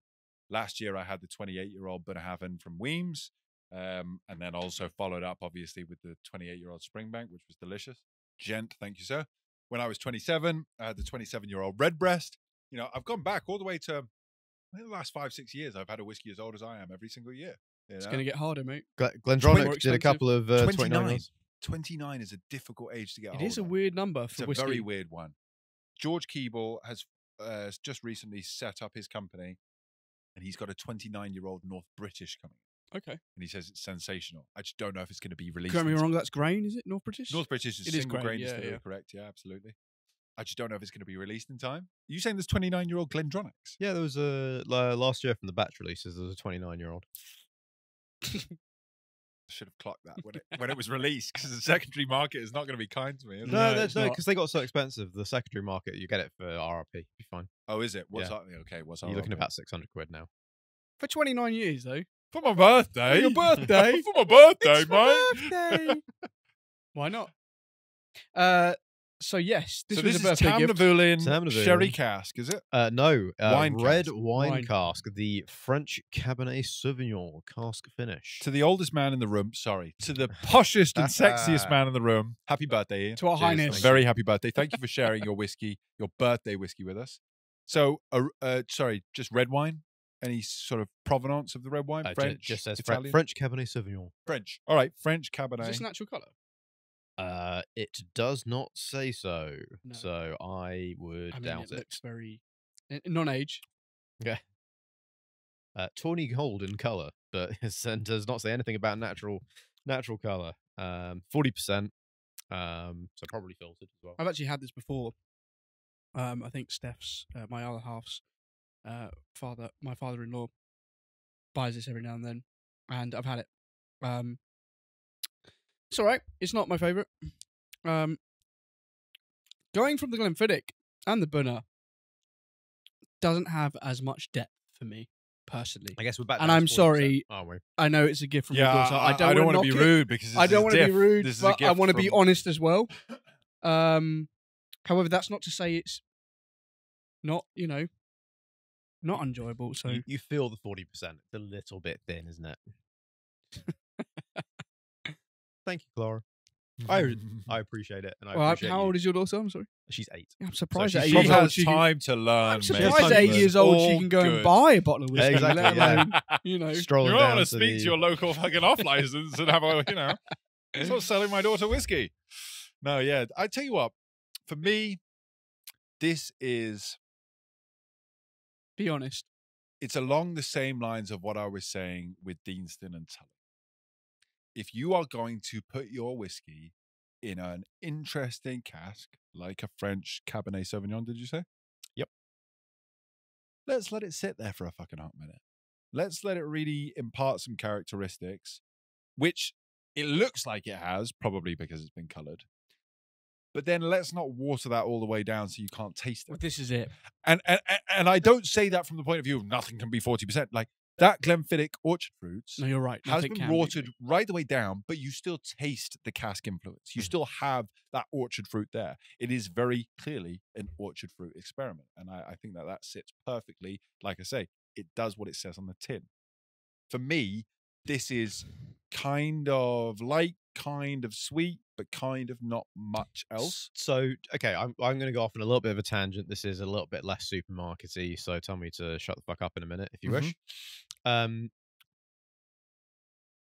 Speaker 1: Last year, I had the 28-year-old Bunnahabhain from Weems, and then also followed up, obviously, with the 28-year-old Springbank, which was delicious. Gent, thank you, sir. When I was 27, I had the 27-year-old Redbreast. I've gone back all the way to the last 5-6 years. I've had a whiskey as old as I am every single year.
Speaker 3: It's going to get harder, mate.
Speaker 2: Glendronach
Speaker 3: More
Speaker 2: did a
Speaker 3: expensive.
Speaker 2: couple of 29.
Speaker 1: 29 is a difficult age to get
Speaker 3: It
Speaker 1: hold
Speaker 3: is a
Speaker 1: of.
Speaker 3: weird number
Speaker 1: It's
Speaker 3: for
Speaker 1: a
Speaker 3: whiskey.
Speaker 1: very weird one. George Keeble has just recently set up his company, and he's got a 29-year-old North British coming.
Speaker 3: Okay.
Speaker 1: And he says it's sensational. I just don't know if it's going to be released.
Speaker 3: Correct me
Speaker 1: in-
Speaker 3: wrong, that's grain, is it? North British?
Speaker 1: North British is
Speaker 3: It is
Speaker 1: single
Speaker 3: grain,
Speaker 1: grain
Speaker 3: yeah,
Speaker 1: distillery,
Speaker 3: yeah.
Speaker 1: correct? Yeah, absolutely. I just don't know if it's going to be released in time. Are you saying there's 29-year-old Glendronachs?
Speaker 2: Yeah, there was a last year from the batch releases. There was a 29-year-old.
Speaker 1: should have clocked that when it was released, because the secondary market is not going to be kind to me. Is it?
Speaker 2: No,
Speaker 3: it's
Speaker 2: no,
Speaker 3: not.
Speaker 2: because they got so expensive. The secondary market, you get it for RRP. Be fine.
Speaker 1: Oh, is it? What's
Speaker 2: Yeah.
Speaker 1: up? Okay, what's
Speaker 2: You're
Speaker 1: RRP?
Speaker 2: looking at about 600 quid now.
Speaker 3: For 29 years, though.
Speaker 1: For my birthday.
Speaker 3: For your birthday.
Speaker 1: For my birthday,
Speaker 3: It's my
Speaker 1: mate.
Speaker 3: birthday. Why not? So yes, this
Speaker 1: So
Speaker 3: was
Speaker 1: this
Speaker 3: a
Speaker 1: is
Speaker 3: birthday gift.
Speaker 2: Tamnavulin.
Speaker 1: sherry cask, is it?
Speaker 2: No,
Speaker 1: Wine
Speaker 2: red
Speaker 1: cask.
Speaker 2: wine
Speaker 3: Wine.
Speaker 2: cask, the French Cabernet Sauvignon cask finish.
Speaker 1: To the oldest man in the room, sorry. To the poshest and sexiest man in the room, happy birthday, Ian.
Speaker 3: To our
Speaker 2: Cheers,
Speaker 3: highness.
Speaker 2: thank
Speaker 1: Very happy birthday. Thank you for sharing your whiskey, your birthday whiskey with us. So, sorry, just red wine? Any sort of provenance of the red wine? French?
Speaker 2: Just says
Speaker 1: Italian?
Speaker 2: French Cabernet Sauvignon.
Speaker 1: French. All right, French
Speaker 3: Is
Speaker 1: Cabernet.
Speaker 3: this natural colour?
Speaker 2: It does not say so,
Speaker 3: No.
Speaker 2: so I would
Speaker 3: I mean,
Speaker 2: doubt
Speaker 3: it
Speaker 2: it.
Speaker 3: looks very non-age.
Speaker 2: Tawny gold in color, but it does not say anything about natural color. 40%. So probably filtered as well.
Speaker 3: I've actually had this before. I think Steph's, my other half's my father-in-law buys this every now and then, and I've had it. It's all right. It's not my favourite. Going from the Glenfiddich and the Bunner doesn't have as much depth for me personally.
Speaker 2: I guess we're back.
Speaker 3: And
Speaker 2: down to
Speaker 3: I'm
Speaker 2: 40%,
Speaker 3: sorry.
Speaker 2: aren't we?
Speaker 3: I know it's a gift from
Speaker 1: Yeah,
Speaker 3: your daughter.
Speaker 1: I don't want to be
Speaker 3: knock it.
Speaker 1: rude because
Speaker 3: I don't
Speaker 1: want
Speaker 3: to be rude,
Speaker 1: This is
Speaker 3: but
Speaker 1: a
Speaker 3: I want to be
Speaker 1: from-
Speaker 3: honest as well. However, that's not to say it's not, not enjoyable. So
Speaker 2: You feel the 40%. It's a little bit thin, isn't it? Thank you, Clara. I appreciate it, and I
Speaker 3: well,
Speaker 2: appreciate
Speaker 3: how
Speaker 2: you.
Speaker 3: old is your daughter? I'm sorry.
Speaker 2: She's 8.
Speaker 3: I'm surprised at
Speaker 1: She
Speaker 3: 8 years old
Speaker 1: has
Speaker 3: she can.
Speaker 1: time to learn.
Speaker 3: I'm
Speaker 1: mate.
Speaker 3: surprised
Speaker 2: time
Speaker 3: at
Speaker 2: to
Speaker 3: 8
Speaker 2: learn.
Speaker 3: years old she
Speaker 1: All
Speaker 3: can go and
Speaker 1: good.
Speaker 3: buy a bottle of whiskey.
Speaker 2: Exactly,
Speaker 3: let alone,
Speaker 1: You
Speaker 2: Strolling
Speaker 1: don't
Speaker 2: down
Speaker 1: want to
Speaker 2: to
Speaker 1: speak
Speaker 2: the...
Speaker 1: to your local fucking off license and have a, it's not selling my daughter whiskey. No, yeah. I tell you what, for me, this is,
Speaker 3: Be honest.
Speaker 1: it's along the same lines of what I was saying with Deanston and Tully. If you are going to put your whiskey in an interesting cask, like a French Cabernet Sauvignon, did you say?
Speaker 2: Yep.
Speaker 1: Let's let it sit there for a fucking hot minute. Let's let it really impart some characteristics, which it looks like it has, probably because it's been coloured. But then let's not water that all the way down so you can't taste
Speaker 3: Well,
Speaker 1: it.
Speaker 3: this is it.
Speaker 1: And I don't say that from the point of view of nothing can be 40%. Like that Glenfiddich orchard fruits
Speaker 3: No, you're right.
Speaker 1: has
Speaker 3: Nothing
Speaker 1: been
Speaker 3: can be.
Speaker 1: watered right the way down, but you still taste the cask influence. You still have that orchard fruit there. It is very clearly an orchard fruit experiment. And I think that sits perfectly. Like I say, it does what it says on the tin. For me, this is kind of light, kind of sweet, but kind of not much else.
Speaker 2: So, okay, I'm going to go off on a little bit of a tangent. This is a little bit less supermarkety, so tell me to shut the fuck up in a minute if you wish.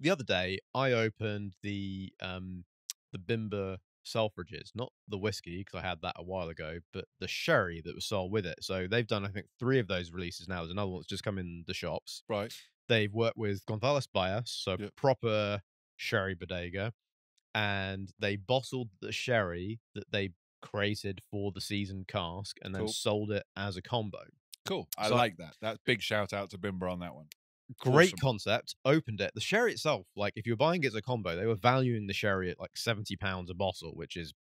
Speaker 2: The other day, I opened the Bimber Selfridges, not the whiskey because I had that a while ago, but the sherry that was sold with it. So they've done, I think, 3 of those releases now. There's another one that's just come in the shops.
Speaker 1: Right.
Speaker 2: They've worked with Gonzales Bias, so
Speaker 1: Yep.
Speaker 2: proper sherry bodega, and they bottled the sherry that they created for the seasoned cask and then
Speaker 1: Cool.
Speaker 2: sold it as a combo.
Speaker 1: Cool. I
Speaker 2: So-
Speaker 1: like that. That's big shout out to Bimber on that one.
Speaker 2: Great
Speaker 1: Awesome.
Speaker 2: concept. Opened it. The sherry itself, like if you're buying it as a combo, they were valuing the sherry at like £70 a bottle, which is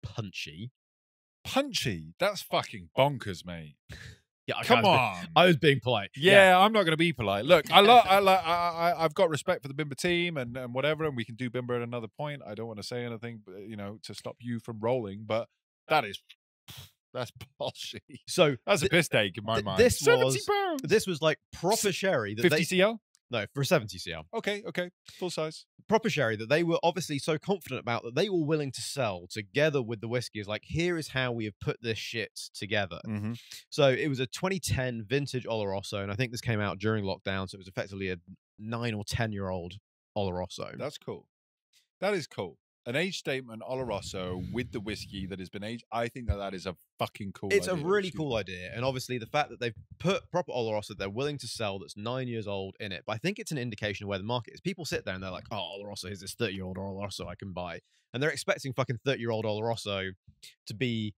Speaker 2: punchy.
Speaker 1: Punchy. That's fucking bonkers, mate.
Speaker 2: Yeah,
Speaker 1: Come on.
Speaker 2: I was being polite.
Speaker 1: Yeah, I'm not going to be polite. Look, I've got respect for the Bimber team and whatever, and we can do Bimber at another point. I don't want to say anything, to stop you from rolling, but that's bullshit.
Speaker 2: So
Speaker 1: That's a piss take in my mind.
Speaker 2: this was-
Speaker 1: £70.
Speaker 2: this was like proper sherry that
Speaker 1: 50 CL?
Speaker 2: no, for 70 CL.
Speaker 1: Okay, full size.
Speaker 2: Proper sherry that they were obviously so confident about that they were willing to sell together with the whiskey. Is like, here is how we have put this shit together.
Speaker 1: Mm-hmm.
Speaker 2: So it was a 2010 vintage Oloroso, and I think this came out during lockdown, so it was effectively a 9 or 10-year-old Oloroso.
Speaker 1: That's cool. That is cool. An age statement Oloroso with the whiskey that has been aged. I think that is a fucking cool
Speaker 2: It's
Speaker 1: idea.
Speaker 2: a really cool idea, and obviously the fact that they've put proper Oloroso they're willing to sell that's 9 years old in it. But I think it's an indication of where the market is. People sit there and they're like, "Oh, Oloroso is this 30-year-old Oloroso I can buy," and they're expecting fucking 30-year-old Oloroso to be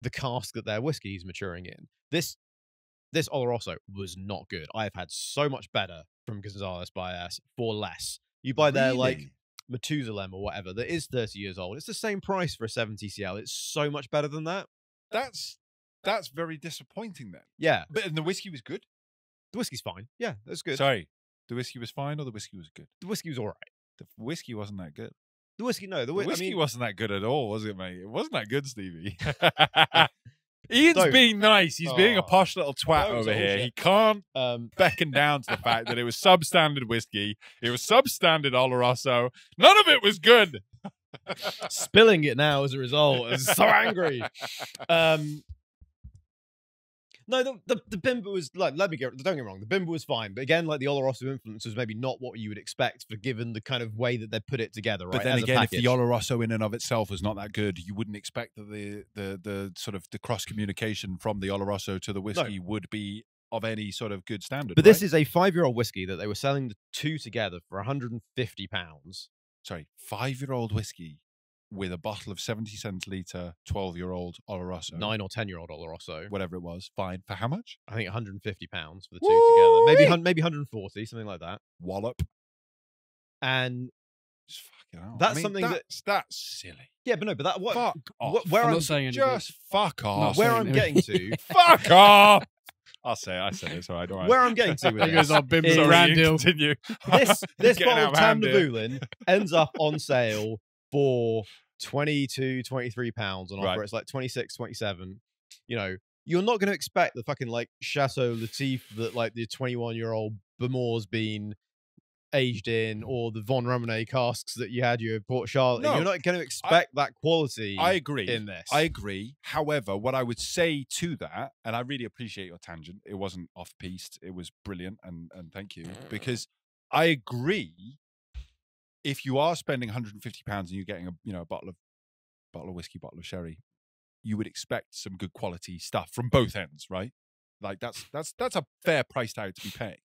Speaker 2: the cask that their whiskey is maturing in. This Oloroso was not good. I have had so much better from Gonzales Bias for less. You buy their like
Speaker 1: Really?
Speaker 2: Methuselah or whatever that is 30 years old. It's the same price for a 70 CL. It's so much better than that.
Speaker 1: That's very disappointing then.
Speaker 2: Yeah,
Speaker 1: But and the whiskey was good.
Speaker 2: the whiskey's fine. Yeah, that's good.
Speaker 1: Sorry, the whiskey was fine or the whiskey was good?
Speaker 2: The whiskey was all right.
Speaker 1: The whiskey wasn't that good.
Speaker 2: The whiskey, no, the
Speaker 1: The whiskey
Speaker 2: I mean,
Speaker 1: wasn't that good at all, was it, mate? It wasn't that good, Stevie. Ian's
Speaker 2: Don't.
Speaker 1: being nice. He's being a
Speaker 2: Oh.
Speaker 1: posh little twat
Speaker 2: Don't
Speaker 1: over here.
Speaker 2: bullshit.
Speaker 1: He can't
Speaker 2: um,
Speaker 1: beckon down to the fact that it was substandard whiskey. It was substandard Oloroso. None of it was good.
Speaker 2: spilling it now as a result. I'm so angry. No, the Bimber was like. Don't get me wrong. The Bimber was fine, but again, like the Oloroso influence was maybe not what you would expect for given the kind of way that they put it together. Right?
Speaker 1: But then
Speaker 2: as a
Speaker 1: again, if the
Speaker 2: package.
Speaker 1: Oloroso in and of itself was not that good, you wouldn't expect that the sort of the cross communication from the Oloroso to the whiskey would be of any sort of good standard.
Speaker 2: But this is a 5-year-old whiskey that they were selling the two together for £150.
Speaker 1: sorry, 5-year-old whiskey with a bottle of 70 centilitre 12-year-old Oloroso,
Speaker 2: 9 or 10-year-old Oloroso.
Speaker 1: whatever it was. Fine. For how much?
Speaker 2: I think £150 for the two together. Maybe 140, something like that.
Speaker 1: Wallop.
Speaker 2: And
Speaker 1: Just fucking hell.
Speaker 2: That's something
Speaker 1: that's silly.
Speaker 2: yeah, but no, but that what
Speaker 1: Fuck off.
Speaker 2: where
Speaker 3: I'm
Speaker 2: I'm
Speaker 3: not saying anything.
Speaker 1: Just fuck off.
Speaker 2: where
Speaker 3: saying
Speaker 2: I'm
Speaker 3: anything.
Speaker 2: getting to
Speaker 1: Fuck off. I'll say it. I said it. It's all right. Don't worry.
Speaker 2: where I'm getting to with
Speaker 3: There goes
Speaker 2: this
Speaker 3: our Bimber
Speaker 2: is-
Speaker 1: Sorry,
Speaker 3: brand
Speaker 1: you
Speaker 3: deal.
Speaker 1: continue.
Speaker 2: this
Speaker 1: Getting
Speaker 2: bottle
Speaker 1: out
Speaker 2: of
Speaker 1: of hand here.
Speaker 2: Tamnavulin ends up on sale for £22, £23 on offer.
Speaker 1: Right.
Speaker 2: It's like 26, 27. You know, you're not going to expect the fucking like Chateau Latif that like the 21-year-old Bemore's been aged in, or the Von Romane casks that you had your Port Charlotte.
Speaker 1: No,
Speaker 2: You're not going to expect that quality
Speaker 1: I agree.
Speaker 2: in this.
Speaker 1: I agree. However, what I would say to that, and I really appreciate your tangent, it wasn't off-piste, it was brilliant, and thank you, because I agree. If you are spending £150 and you're getting a bottle of whiskey, bottle of sherry, you would expect some good quality stuff from both ends, right? Like that's a fair price tag to be paying.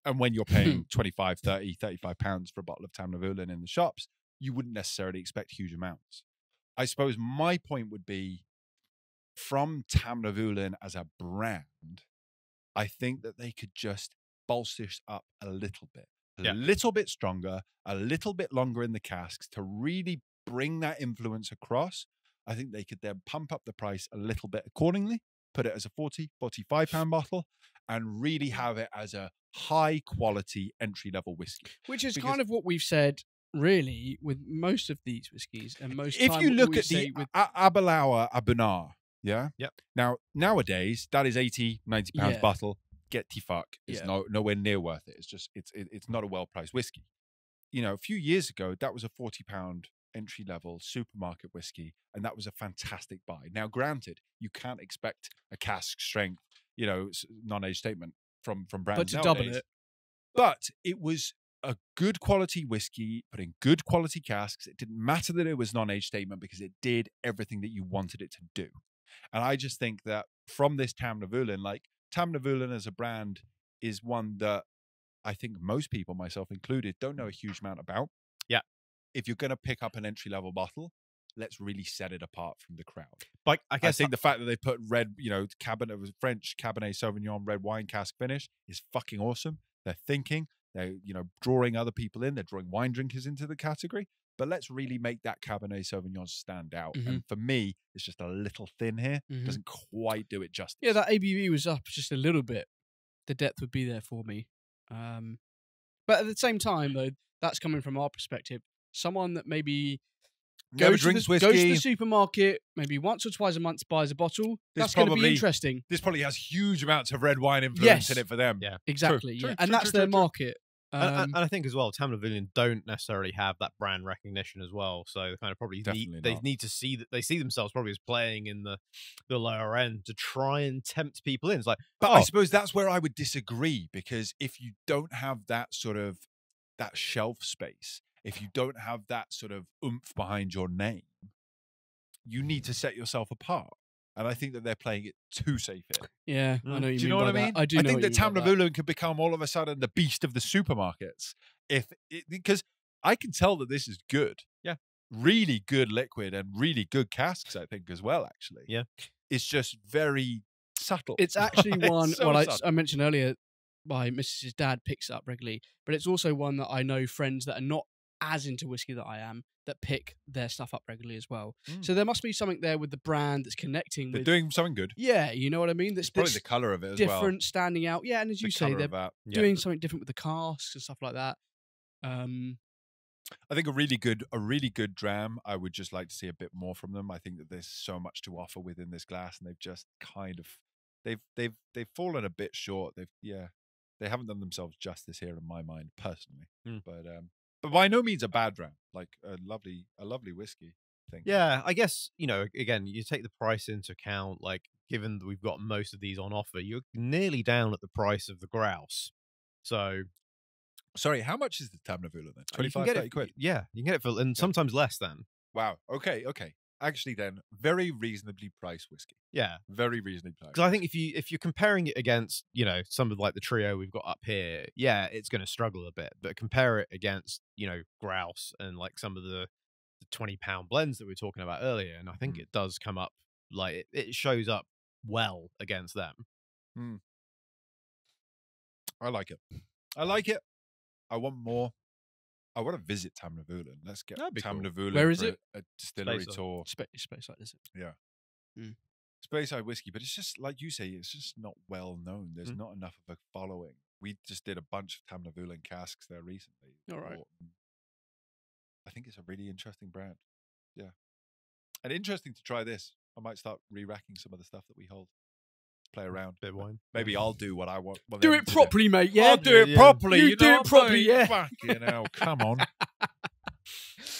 Speaker 1: And when you're paying 25, 30, 35 pounds for a bottle of Tamnavulin in the shops, you wouldn't necessarily expect huge amounts. I suppose my point would be, from Tamnavulin as a brand, I think that they could just bolster this up a little bit. A little bit stronger, a little bit longer in the casks to really bring that influence across. I think they could then pump up the price a little bit accordingly, put it as a 40, 45 pound bottle, and really have it as a high quality entry level whiskey.
Speaker 3: Which is
Speaker 1: Because-
Speaker 3: kind of what we've said, really, with most of these whiskies. And most
Speaker 1: If
Speaker 3: time
Speaker 1: you
Speaker 3: what
Speaker 1: look
Speaker 3: we
Speaker 1: at
Speaker 3: say
Speaker 1: the
Speaker 3: with
Speaker 1: Abelauer Abenar, yeah?
Speaker 2: Yep.
Speaker 1: Now, nowadays, that is 80, 90 pounds
Speaker 3: Yeah.
Speaker 1: bottle. Get the fuck. It's
Speaker 3: Yeah.
Speaker 1: nowhere near worth it. It's just, it's not a well-priced whiskey. You know, a few years ago, that was a £40 entry-level supermarket whiskey, and that was a fantastic buy. Now, granted, you can't expect a cask strength, non-age statement from brands
Speaker 3: but to double
Speaker 1: nowadays.
Speaker 3: it,
Speaker 1: But it was a good quality whiskey, put in good quality casks. It didn't matter that it was non-age statement because it did everything that you wanted it to do. And I just think that from this Tamnavulin, like Tamnavulin as a brand is one that I think most people, myself included, don't know a huge amount about.
Speaker 2: Yeah.
Speaker 1: If you're going to pick up an entry-level bottle, let's really set it apart from the crowd.
Speaker 2: But I
Speaker 1: I
Speaker 2: guess
Speaker 1: think the fact that they put red, Cabernet, was French Cabernet Sauvignon red wine cask finish is fucking awesome. They're thinking, they're, drawing other people in, they're drawing wine drinkers into the category. But let's really make that Cabernet Sauvignon stand out. And for me, it's just a little thin here. Doesn't quite do it justice.
Speaker 3: yeah, that ABV was up just a little bit. The depth would be there for me. But at the same time, though, that's coming from our perspective. Someone that maybe
Speaker 1: Never
Speaker 3: goes to
Speaker 1: drinks
Speaker 3: the, goes to
Speaker 1: whiskey.
Speaker 3: the supermarket, maybe once or twice a month buys a bottle.
Speaker 1: This
Speaker 3: That's going to be
Speaker 1: probably-
Speaker 3: interesting.
Speaker 1: This probably has huge amounts of red wine influence
Speaker 3: Yes.
Speaker 1: in it for them.
Speaker 2: Yeah.
Speaker 3: Exactly.
Speaker 1: True,
Speaker 3: yeah.
Speaker 1: true,
Speaker 3: And that's
Speaker 1: true,
Speaker 3: their
Speaker 1: true, true.
Speaker 3: market.
Speaker 2: and I think as well, Tamnavulin don't necessarily have that brand recognition as well. So they kind of probably
Speaker 1: Definitely not.
Speaker 2: need to see that they see themselves probably as playing in the lower end to try and tempt people in. It's like,
Speaker 1: But I suppose that's where I would disagree, because if you don't have that sort of that shelf space, if you don't have that sort of oomph behind your name, you need to set yourself apart. And I think that they're playing it too safe here.
Speaker 3: Yeah, I know what
Speaker 1: Do
Speaker 3: you
Speaker 1: you
Speaker 3: mean
Speaker 1: know
Speaker 3: by
Speaker 1: what I
Speaker 3: that.
Speaker 1: mean?
Speaker 3: I do know
Speaker 1: think
Speaker 3: what
Speaker 1: that
Speaker 3: you mean by that.
Speaker 1: Tamnavulin could become all of a sudden the beast of the supermarkets. Because I can tell that this is good.
Speaker 2: Yeah.
Speaker 1: Really good liquid and really good casks, I think, as well, actually.
Speaker 2: Yeah.
Speaker 1: It's just very subtle.
Speaker 3: It's actually
Speaker 1: It's
Speaker 3: one,
Speaker 1: so
Speaker 3: well,
Speaker 1: subtle.
Speaker 3: I mentioned earlier, my missus's dad picks it up regularly, but it's also one that I know friends that are not as into whiskey that I am that pick their stuff up regularly as well.
Speaker 1: Mm.
Speaker 3: So there must be something there with the brand that's connecting
Speaker 1: They're
Speaker 3: with.
Speaker 1: doing something good.
Speaker 3: Yeah, you know what I mean. That's
Speaker 1: Probably the color of it as
Speaker 3: different,
Speaker 1: well.
Speaker 3: standing out. Yeah, and as you
Speaker 1: The
Speaker 3: say,
Speaker 1: colour
Speaker 3: they're
Speaker 1: of that.
Speaker 3: doing something different with the casks and stuff like that.
Speaker 1: I think a really good dram. I would just like to see a bit more from them. I think that there's so much to offer within this glass, and they've just kind of they've fallen a bit short. They haven't done themselves justice here in my mind personally. But by no means a bad dram. Like a lovely whiskey thing.
Speaker 2: Yeah, I guess, again, you take the price into account. Like, given that we've got most of these on offer, you're nearly down at the price of the grouse. So.
Speaker 1: Sorry, how much is the Tamnavula then? 25, 30 quid?
Speaker 2: Yeah, you can get it for, and sometimes less than.
Speaker 1: Wow. Okay. Actually then, very reasonably priced whiskey.
Speaker 2: Yeah.
Speaker 1: Very reasonably priced.
Speaker 2: Because I think if you're comparing it against, some of like the trio we've got up here, yeah, it's going to struggle a bit. But compare it against, grouse and like some of the 20-pound blends that we were talking about earlier, and I think it does come up, like it shows up well against them.
Speaker 1: I like it. I want more. I want to visit Tamnavula. Let's get Tamnavula. Cool.
Speaker 3: Where is it?
Speaker 1: A distillery tour.
Speaker 3: Speyside, is it?
Speaker 1: Yeah. Speyside whiskey, but it's just like you say, it's just not well known. There's not enough of a following. We just did a bunch of Tamnavulan casks there recently.
Speaker 3: All right.
Speaker 1: I think it's a really interesting brand. Yeah. And interesting to try this. I might start re-racking some of the stuff that we hold. Play around.
Speaker 2: Bit of wine.
Speaker 1: Maybe I'll do what I want.
Speaker 3: Do it properly, mate. Yeah.
Speaker 1: I'll do it properly.
Speaker 3: You do it properly, yeah.
Speaker 1: Fucking hell, come on.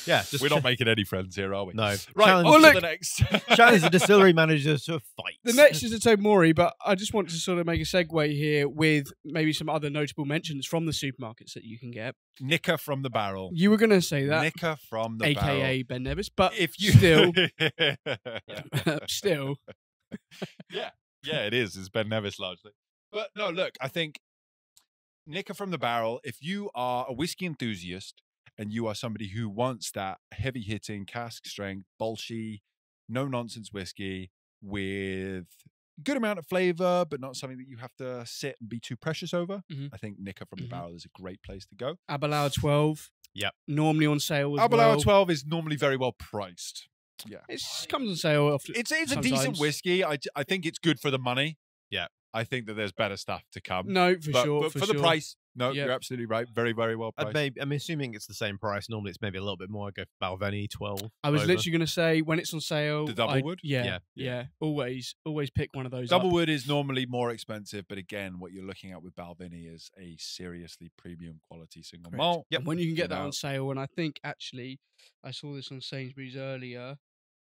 Speaker 2: Yeah,
Speaker 1: we're not making any friends here, are we?
Speaker 2: No.
Speaker 1: Right,
Speaker 2: on
Speaker 1: to the next.
Speaker 2: Challenge the distillery manager to a fight.
Speaker 3: The next is a Tomori, but I just want to sort of make a segue here with maybe some other notable mentions from the supermarkets that you can get.
Speaker 1: Nicker from the barrel.
Speaker 3: You were going to say that.
Speaker 1: Nicker from the barrel.
Speaker 3: AKA Ben Nevis, but
Speaker 1: if you
Speaker 3: still.
Speaker 1: Yeah, it is. It's Ben Nevis largely. But no, look, I think Nicker from the barrel, if you are a whiskey enthusiast and you are somebody who wants that heavy-hitting, cask strength, bolshy, no-nonsense whiskey with a good amount of flavor, but not something that you have to sit and be too precious over, I think Nicker from the barrel is a great place to go.
Speaker 3: Aberlour 12.
Speaker 2: Yep.
Speaker 3: Normally on sale as
Speaker 1: Aberlour
Speaker 3: well.
Speaker 1: 12 is normally very well priced. Yeah,
Speaker 3: it comes on sale often.
Speaker 1: It's a decent whiskey. I think it's good for the money.
Speaker 2: Yeah,
Speaker 1: I think that there's better stuff to come.
Speaker 3: No, sure.
Speaker 1: But for the price, you're absolutely right. Very, very well priced.
Speaker 2: I'm assuming it's the same price. Normally, it's maybe a little bit more. I go for Balvenie 12.
Speaker 3: I was literally going to say when it's on sale,
Speaker 1: the Doublewood.
Speaker 3: Yeah. Always pick one of those.
Speaker 1: Doublewood is normally more expensive, but again, what you're looking at with Balvenie is a seriously premium quality single malt.
Speaker 3: Yep. And when you can get that on sale, and I think actually I saw this on Sainsbury's earlier.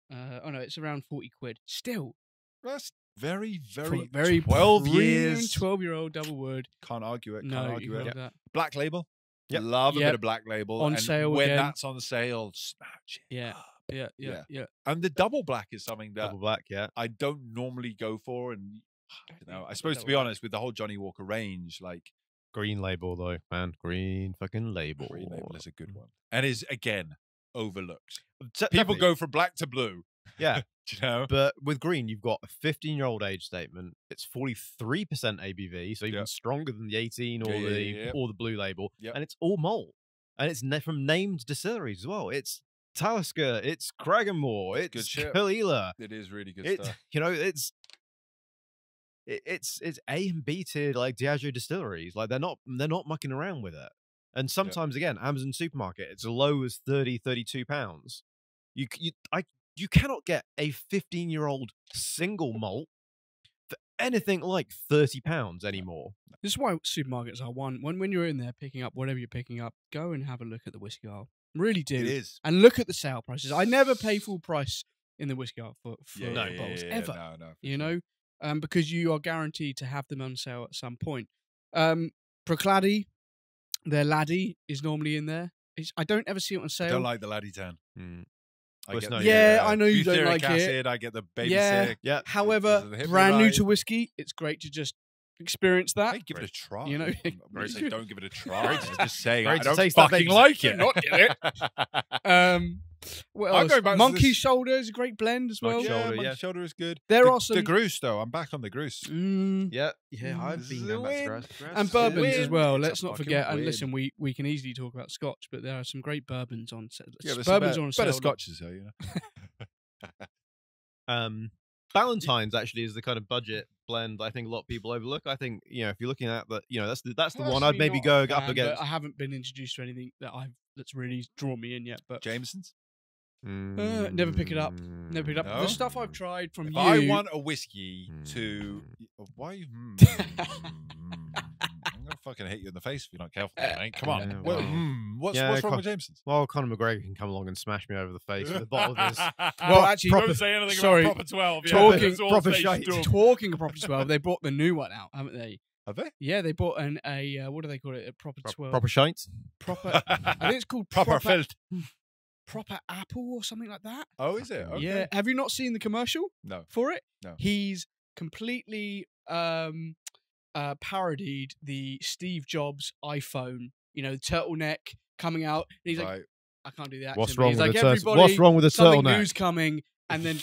Speaker 3: It's around 40 quid. Still,
Speaker 1: that's very, very,
Speaker 3: very
Speaker 1: 12 years.
Speaker 3: 12-year-old Double-wood.
Speaker 1: Can't argue it.
Speaker 3: No,
Speaker 1: can't argue it.
Speaker 3: That.
Speaker 1: Black label.
Speaker 2: Yep.
Speaker 1: Love a bit of black label.
Speaker 3: On
Speaker 1: and
Speaker 3: sale
Speaker 1: when
Speaker 3: again.
Speaker 1: that's on sale, snatch it.
Speaker 3: Yeah.
Speaker 1: And the double black is something that
Speaker 2: double black,
Speaker 1: I don't normally go for. And I suppose to be honest, with the whole Johnny Walker range, like
Speaker 2: green label though, man, green fucking label.
Speaker 1: Green label is a good one, and is again overlooked.
Speaker 2: Definitely.
Speaker 1: People go from black to blue.
Speaker 2: Yeah.
Speaker 1: Do you know?
Speaker 2: But with green, you've got a 15-year-old age statement. It's 43% ABV, so even stronger than the 18 or the blue label. And it's all malt. And it's from named distilleries as well. It's Talisker, it's Cragganmore, it's Kalila.
Speaker 1: It is really good stuff.
Speaker 2: It's A and B tier like Diageo distilleries. Like they're not mucking around with it. And sometimes again, Amazon supermarket, it's as low as 30, 32 pounds. You cannot get a 15-year-old single malt for anything like £30 anymore.
Speaker 3: This is why supermarkets are one. When you're in there picking up whatever you're picking up, go and have a look at the whiskey aisle. Really do.
Speaker 1: It is.
Speaker 3: And look at the sale prices. I never pay full price in the whiskey aisle for bottles, ever. No, because you are guaranteed to have them on sale at some point. Procladi, their Laddie is normally in there. I don't ever see it on sale.
Speaker 1: I don't like the Laddie 10.
Speaker 3: I know you don't like
Speaker 1: acid,
Speaker 3: it.
Speaker 1: I get the baby sick.
Speaker 2: Yeah.
Speaker 3: However, brand new to whiskey, it's great to just experience that.
Speaker 1: Hey, give it a try.
Speaker 3: You know,
Speaker 1: don't give it a try. Just saying,
Speaker 2: I
Speaker 1: don't fucking like it.
Speaker 3: Not get it. What
Speaker 1: I'm
Speaker 3: else?
Speaker 1: going back to
Speaker 3: Monkey
Speaker 1: this-
Speaker 3: Shoulder is a great blend as well.
Speaker 2: Monkey
Speaker 1: Yeah,
Speaker 2: Shoulder,
Speaker 1: Monkey
Speaker 2: yeah.
Speaker 1: Shoulder is good.
Speaker 3: There
Speaker 1: the,
Speaker 3: are some
Speaker 1: the Grouse though. I'm back on the Grouse.
Speaker 2: Yeah, I've
Speaker 1: This
Speaker 2: been
Speaker 1: is
Speaker 2: going
Speaker 1: a
Speaker 2: back to
Speaker 1: win.
Speaker 2: grass.
Speaker 3: and
Speaker 2: is a
Speaker 3: bourbons as
Speaker 2: win.
Speaker 3: well.
Speaker 1: It's a
Speaker 3: Let's not
Speaker 1: fucking
Speaker 3: forget. And
Speaker 1: win.
Speaker 3: listen, we can easily talk about Scotch, but there are some great bourbons on sale.
Speaker 1: Yeah, there's
Speaker 3: bourbons
Speaker 1: some
Speaker 3: on
Speaker 1: better
Speaker 3: sale.
Speaker 1: Scotches though. You know.
Speaker 2: Valentine's actually is the kind of budget blend I think a lot of people overlook. I think if you're looking at that, that's the one I'd
Speaker 3: Personally
Speaker 2: maybe
Speaker 3: not
Speaker 2: go
Speaker 3: a
Speaker 2: up
Speaker 3: fan, but
Speaker 2: against.
Speaker 3: I haven't been introduced to anything that's really drawn me in yet. But
Speaker 1: Jameson's.
Speaker 3: never pick it up. Never pick it up.
Speaker 1: No?
Speaker 3: The stuff I've tried from
Speaker 1: If
Speaker 3: you.
Speaker 1: I want a whiskey to why you I'm gonna fucking hit you in the face if you're not careful, mate. Come on.
Speaker 2: Yeah,
Speaker 1: Well,
Speaker 2: well.
Speaker 1: what's wrong with Jameson's?
Speaker 2: Well, Conor McGregor can come along and smash me over the face with a bottle of his.
Speaker 3: Well, actually,
Speaker 1: don't say anything
Speaker 3: sorry,
Speaker 1: about Proper 12. Yeah,
Speaker 3: talking-
Speaker 1: it's all
Speaker 2: proper
Speaker 1: say
Speaker 2: shite.
Speaker 1: stuff.
Speaker 3: talking of Proper 12, they brought the new one out, haven't they?
Speaker 1: Have they?
Speaker 3: Yeah, they bought a what do they call it? A Proper 12.
Speaker 2: Proper shite.
Speaker 3: Proper. I think it's called
Speaker 1: Proper filled.
Speaker 3: Proper Apple or something like that.
Speaker 1: Oh, is it? Okay.
Speaker 3: Yeah. Have you not seen the commercial
Speaker 1: No.
Speaker 3: for it?
Speaker 1: No.
Speaker 3: He's completely parodied the Steve Jobs iPhone. The turtleneck coming out. And he's like,
Speaker 1: Right.
Speaker 3: I can't do the accent.
Speaker 2: What's
Speaker 3: but
Speaker 2: wrong
Speaker 3: he's
Speaker 2: with
Speaker 3: like,
Speaker 2: the turtle?
Speaker 3: everybody,
Speaker 2: What's wrong with the
Speaker 3: something
Speaker 2: turtleneck?
Speaker 3: new's coming, and then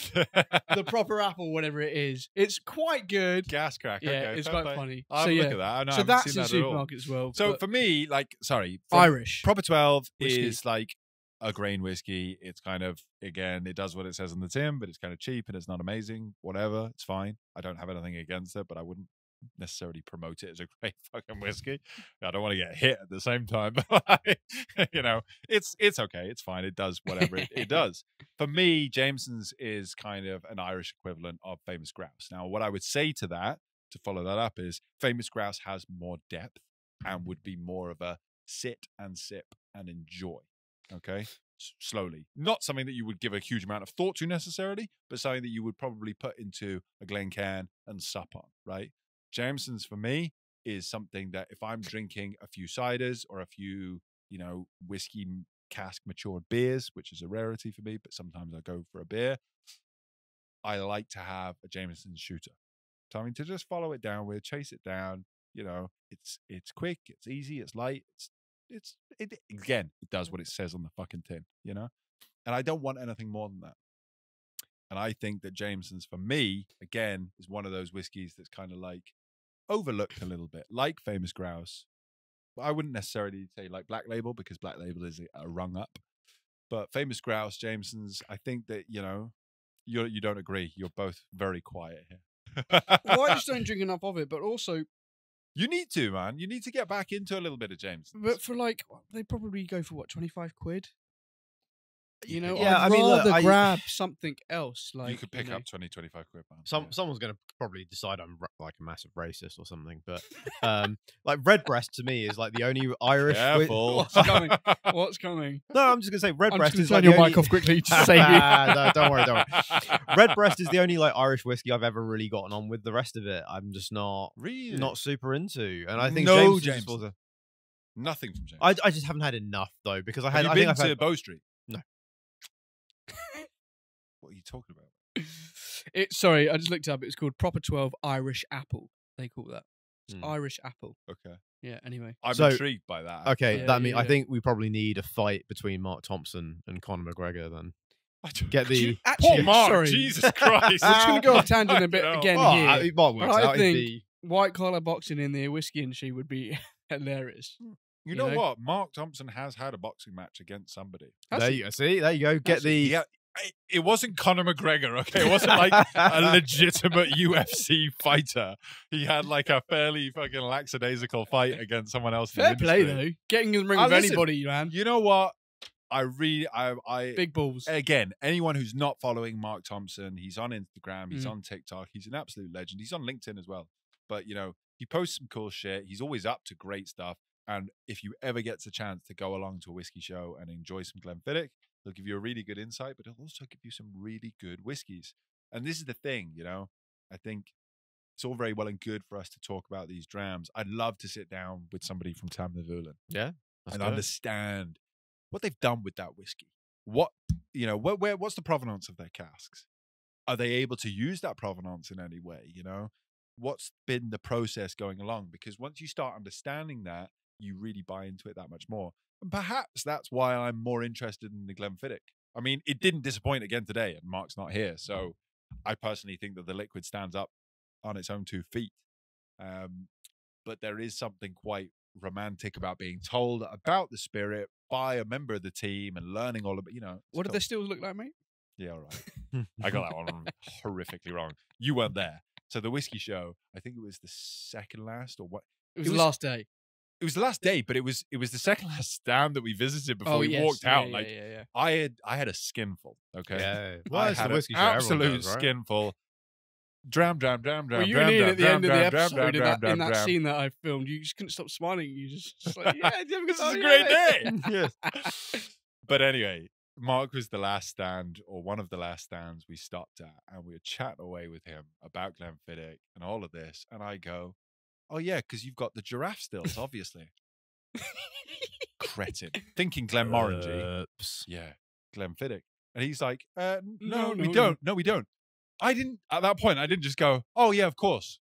Speaker 3: the proper Apple, whatever it is. It's quite good.
Speaker 1: Gas crack.
Speaker 3: Yeah,
Speaker 1: Okay,
Speaker 3: it's
Speaker 1: fair
Speaker 3: quite
Speaker 1: play.
Speaker 3: funny.
Speaker 1: I'll
Speaker 3: So,
Speaker 1: look
Speaker 3: yeah.
Speaker 1: at that. I know, I
Speaker 3: So
Speaker 1: haven't
Speaker 3: that's
Speaker 1: seen
Speaker 3: in
Speaker 1: that at all.
Speaker 3: supermarket as well.
Speaker 1: So
Speaker 3: but
Speaker 1: for me, from
Speaker 3: Irish.
Speaker 1: Proper 12
Speaker 3: Whiskey.
Speaker 1: is like a grain whiskey. It's kind of, again, it does what it says on the tin, but it's kind of cheap and it's not amazing. Whatever, it's fine. I don't have anything against it, but I wouldn't necessarily promote it as a great fucking whiskey. I don't want to get hit at the same time. But it's okay. It's fine. It does whatever it does. For me, Jameson's is kind of an Irish equivalent of Famous Grouse. Now, what I would say to that, to follow that up, is Famous Grouse has more depth and would be more of a sit and sip and enjoy. Okay, slowly. Not something that you would give a huge amount of thought to necessarily, but something that you would probably put into a Glencairn and sup on, right? Jameson's for me is something that if I'm drinking a few ciders or a few, whiskey cask matured beers, which is a rarity for me, but sometimes I go for a beer, I like to have a Jameson shooter. Something to just follow it down with, chase it down. It's quick, it's easy, it's light, it does what it says on the fucking tin, and I don't want anything more than that. And I think that Jameson's for me, again, is one of those whiskeys that's kind of like overlooked a little bit, like Famous Grouse. I wouldn't necessarily say like Black Label, because Black Label is a rung up. But Famous Grouse, Jameson's, I think that, you don't agree. You're both very quiet here.
Speaker 3: Well, I just don't drink enough of it, but also,
Speaker 1: You need to, man. You need to get back into a little bit of Jameson's.
Speaker 3: but for they probably go for what, 25 quid?
Speaker 2: Yeah,
Speaker 3: I'd
Speaker 2: I mean, look,
Speaker 3: rather grab something else.
Speaker 1: You could pick up 20, 25 quid, man.
Speaker 2: Someone's going to probably decide I'm like a massive racist or something, but like Redbreast to me is like the only Irish.
Speaker 1: Careful.
Speaker 3: What's coming? What's coming?
Speaker 2: No, I'm just going to say
Speaker 3: I'm
Speaker 2: Redbreast
Speaker 3: just
Speaker 2: is
Speaker 3: gonna
Speaker 2: like
Speaker 3: turn
Speaker 2: the
Speaker 3: your
Speaker 2: only...
Speaker 3: mic off quickly to save you.
Speaker 2: No, don't worry. Redbreast is the only like Irish whiskey I've ever really gotten on with. The rest of it, I'm just not super into, and I think
Speaker 1: No
Speaker 2: Jameson's
Speaker 1: Jameson.
Speaker 2: was
Speaker 1: Nothing from Jameson.
Speaker 2: I just haven't had enough though, because I
Speaker 1: Have
Speaker 2: had.
Speaker 1: you
Speaker 2: I think
Speaker 1: been
Speaker 2: I've
Speaker 1: to
Speaker 2: had.
Speaker 1: Bow Street?
Speaker 2: No.
Speaker 1: What are you talking about?
Speaker 3: Sorry, I just looked up. It's called Proper 12 Irish Apple. They call that. It's
Speaker 2: Hmm.
Speaker 3: Irish Apple.
Speaker 1: Okay.
Speaker 3: Yeah. Anyway.
Speaker 1: I'm
Speaker 2: So-
Speaker 1: intrigued by that.
Speaker 2: Okay,
Speaker 3: Yeah,
Speaker 2: that mean
Speaker 3: yeah,
Speaker 2: I
Speaker 3: yeah.
Speaker 2: think we probably need a fight between Mark Thompson and Conor McGregor then. Get
Speaker 3: Do you-
Speaker 2: the
Speaker 3: actually,
Speaker 1: Poor Mark,
Speaker 3: sorry.
Speaker 1: Jesus Christ.
Speaker 3: I'm just going to go off tangent a bit
Speaker 1: Fucking
Speaker 3: again
Speaker 2: Well,
Speaker 3: here.
Speaker 2: Mark works
Speaker 3: But I
Speaker 2: out.
Speaker 3: think-
Speaker 2: He'd
Speaker 3: White collar boxing in the whiskey industry would be hilarious.
Speaker 1: You
Speaker 3: You
Speaker 1: know
Speaker 3: know?
Speaker 1: what? Mark Thompson has had a boxing match against somebody.
Speaker 2: be, there you go. See, there you go. Get
Speaker 3: Has
Speaker 2: the
Speaker 1: Yeah, it wasn't Conor McGregor, okay? It wasn't like a legitimate UFC fighter. He had like a fairly fucking lackadaisical fight against someone else. in the
Speaker 3: Fair play,
Speaker 1: industry.
Speaker 3: though. Getting in the ring
Speaker 1: Ah,
Speaker 3: with
Speaker 1: listen,
Speaker 3: anybody, man.
Speaker 1: You know what? I
Speaker 3: Big balls.
Speaker 1: again, anyone who's not following Mark Thompson, he's on Instagram, he's
Speaker 3: Mm.
Speaker 1: on TikTok, he's an absolute legend. He's on LinkedIn as well. But he posts some cool shit. He's always up to great stuff. And if you ever get a chance to go along to a whiskey show and enjoy some Glenfiddich, he'll give you a really good insight, but he'll also give you some really good whiskeys. And this is the thing, I think it's all very well and good for us to talk about these drams. I'd love to sit down with somebody from Tamnavulin and understand what they've done with that whiskey. What's the provenance of their casks? Are they able to use that provenance in any way? What's been the process going along? Because once you start understanding that, you really buy into it that much more. And perhaps that's why I'm more interested in the Glenfiddich I mean, it didn't disappoint again today, and Mark's not here. So I personally think that the liquid stands up on its own 2 feet. But there is something quite romantic about being told about the spirit by a member of the team and learning all about,
Speaker 3: What did the stills look like, mate?
Speaker 1: Yeah, all right. I got that one horrifically wrong. You weren't there. So the whiskey show, I think it was the second last or what?
Speaker 3: It was the last day.
Speaker 1: It was the last day, but it was the second last stand that we visited before we walked out. I had a skinful. Okay,
Speaker 2: Yeah.
Speaker 1: I had an absolute skinful. Dram.
Speaker 3: Well, you were near at the end of the episode in that scene that I filmed. You just couldn't stop smiling. You just like,
Speaker 1: this is a great day. Yes. But anyway, Mark was the last stand, or one of the last stands we stopped at, and we were chatting away with him about Glenfiddich and all of this. And I go, "Oh yeah, because you've got the giraffe stills, obviously." Cretin, thinking Glenmorangie. Yeah, Glenfiddich, and he's like, "No, we don't. No, we don't." I didn't at that point. I didn't just go, "Oh yeah, of course."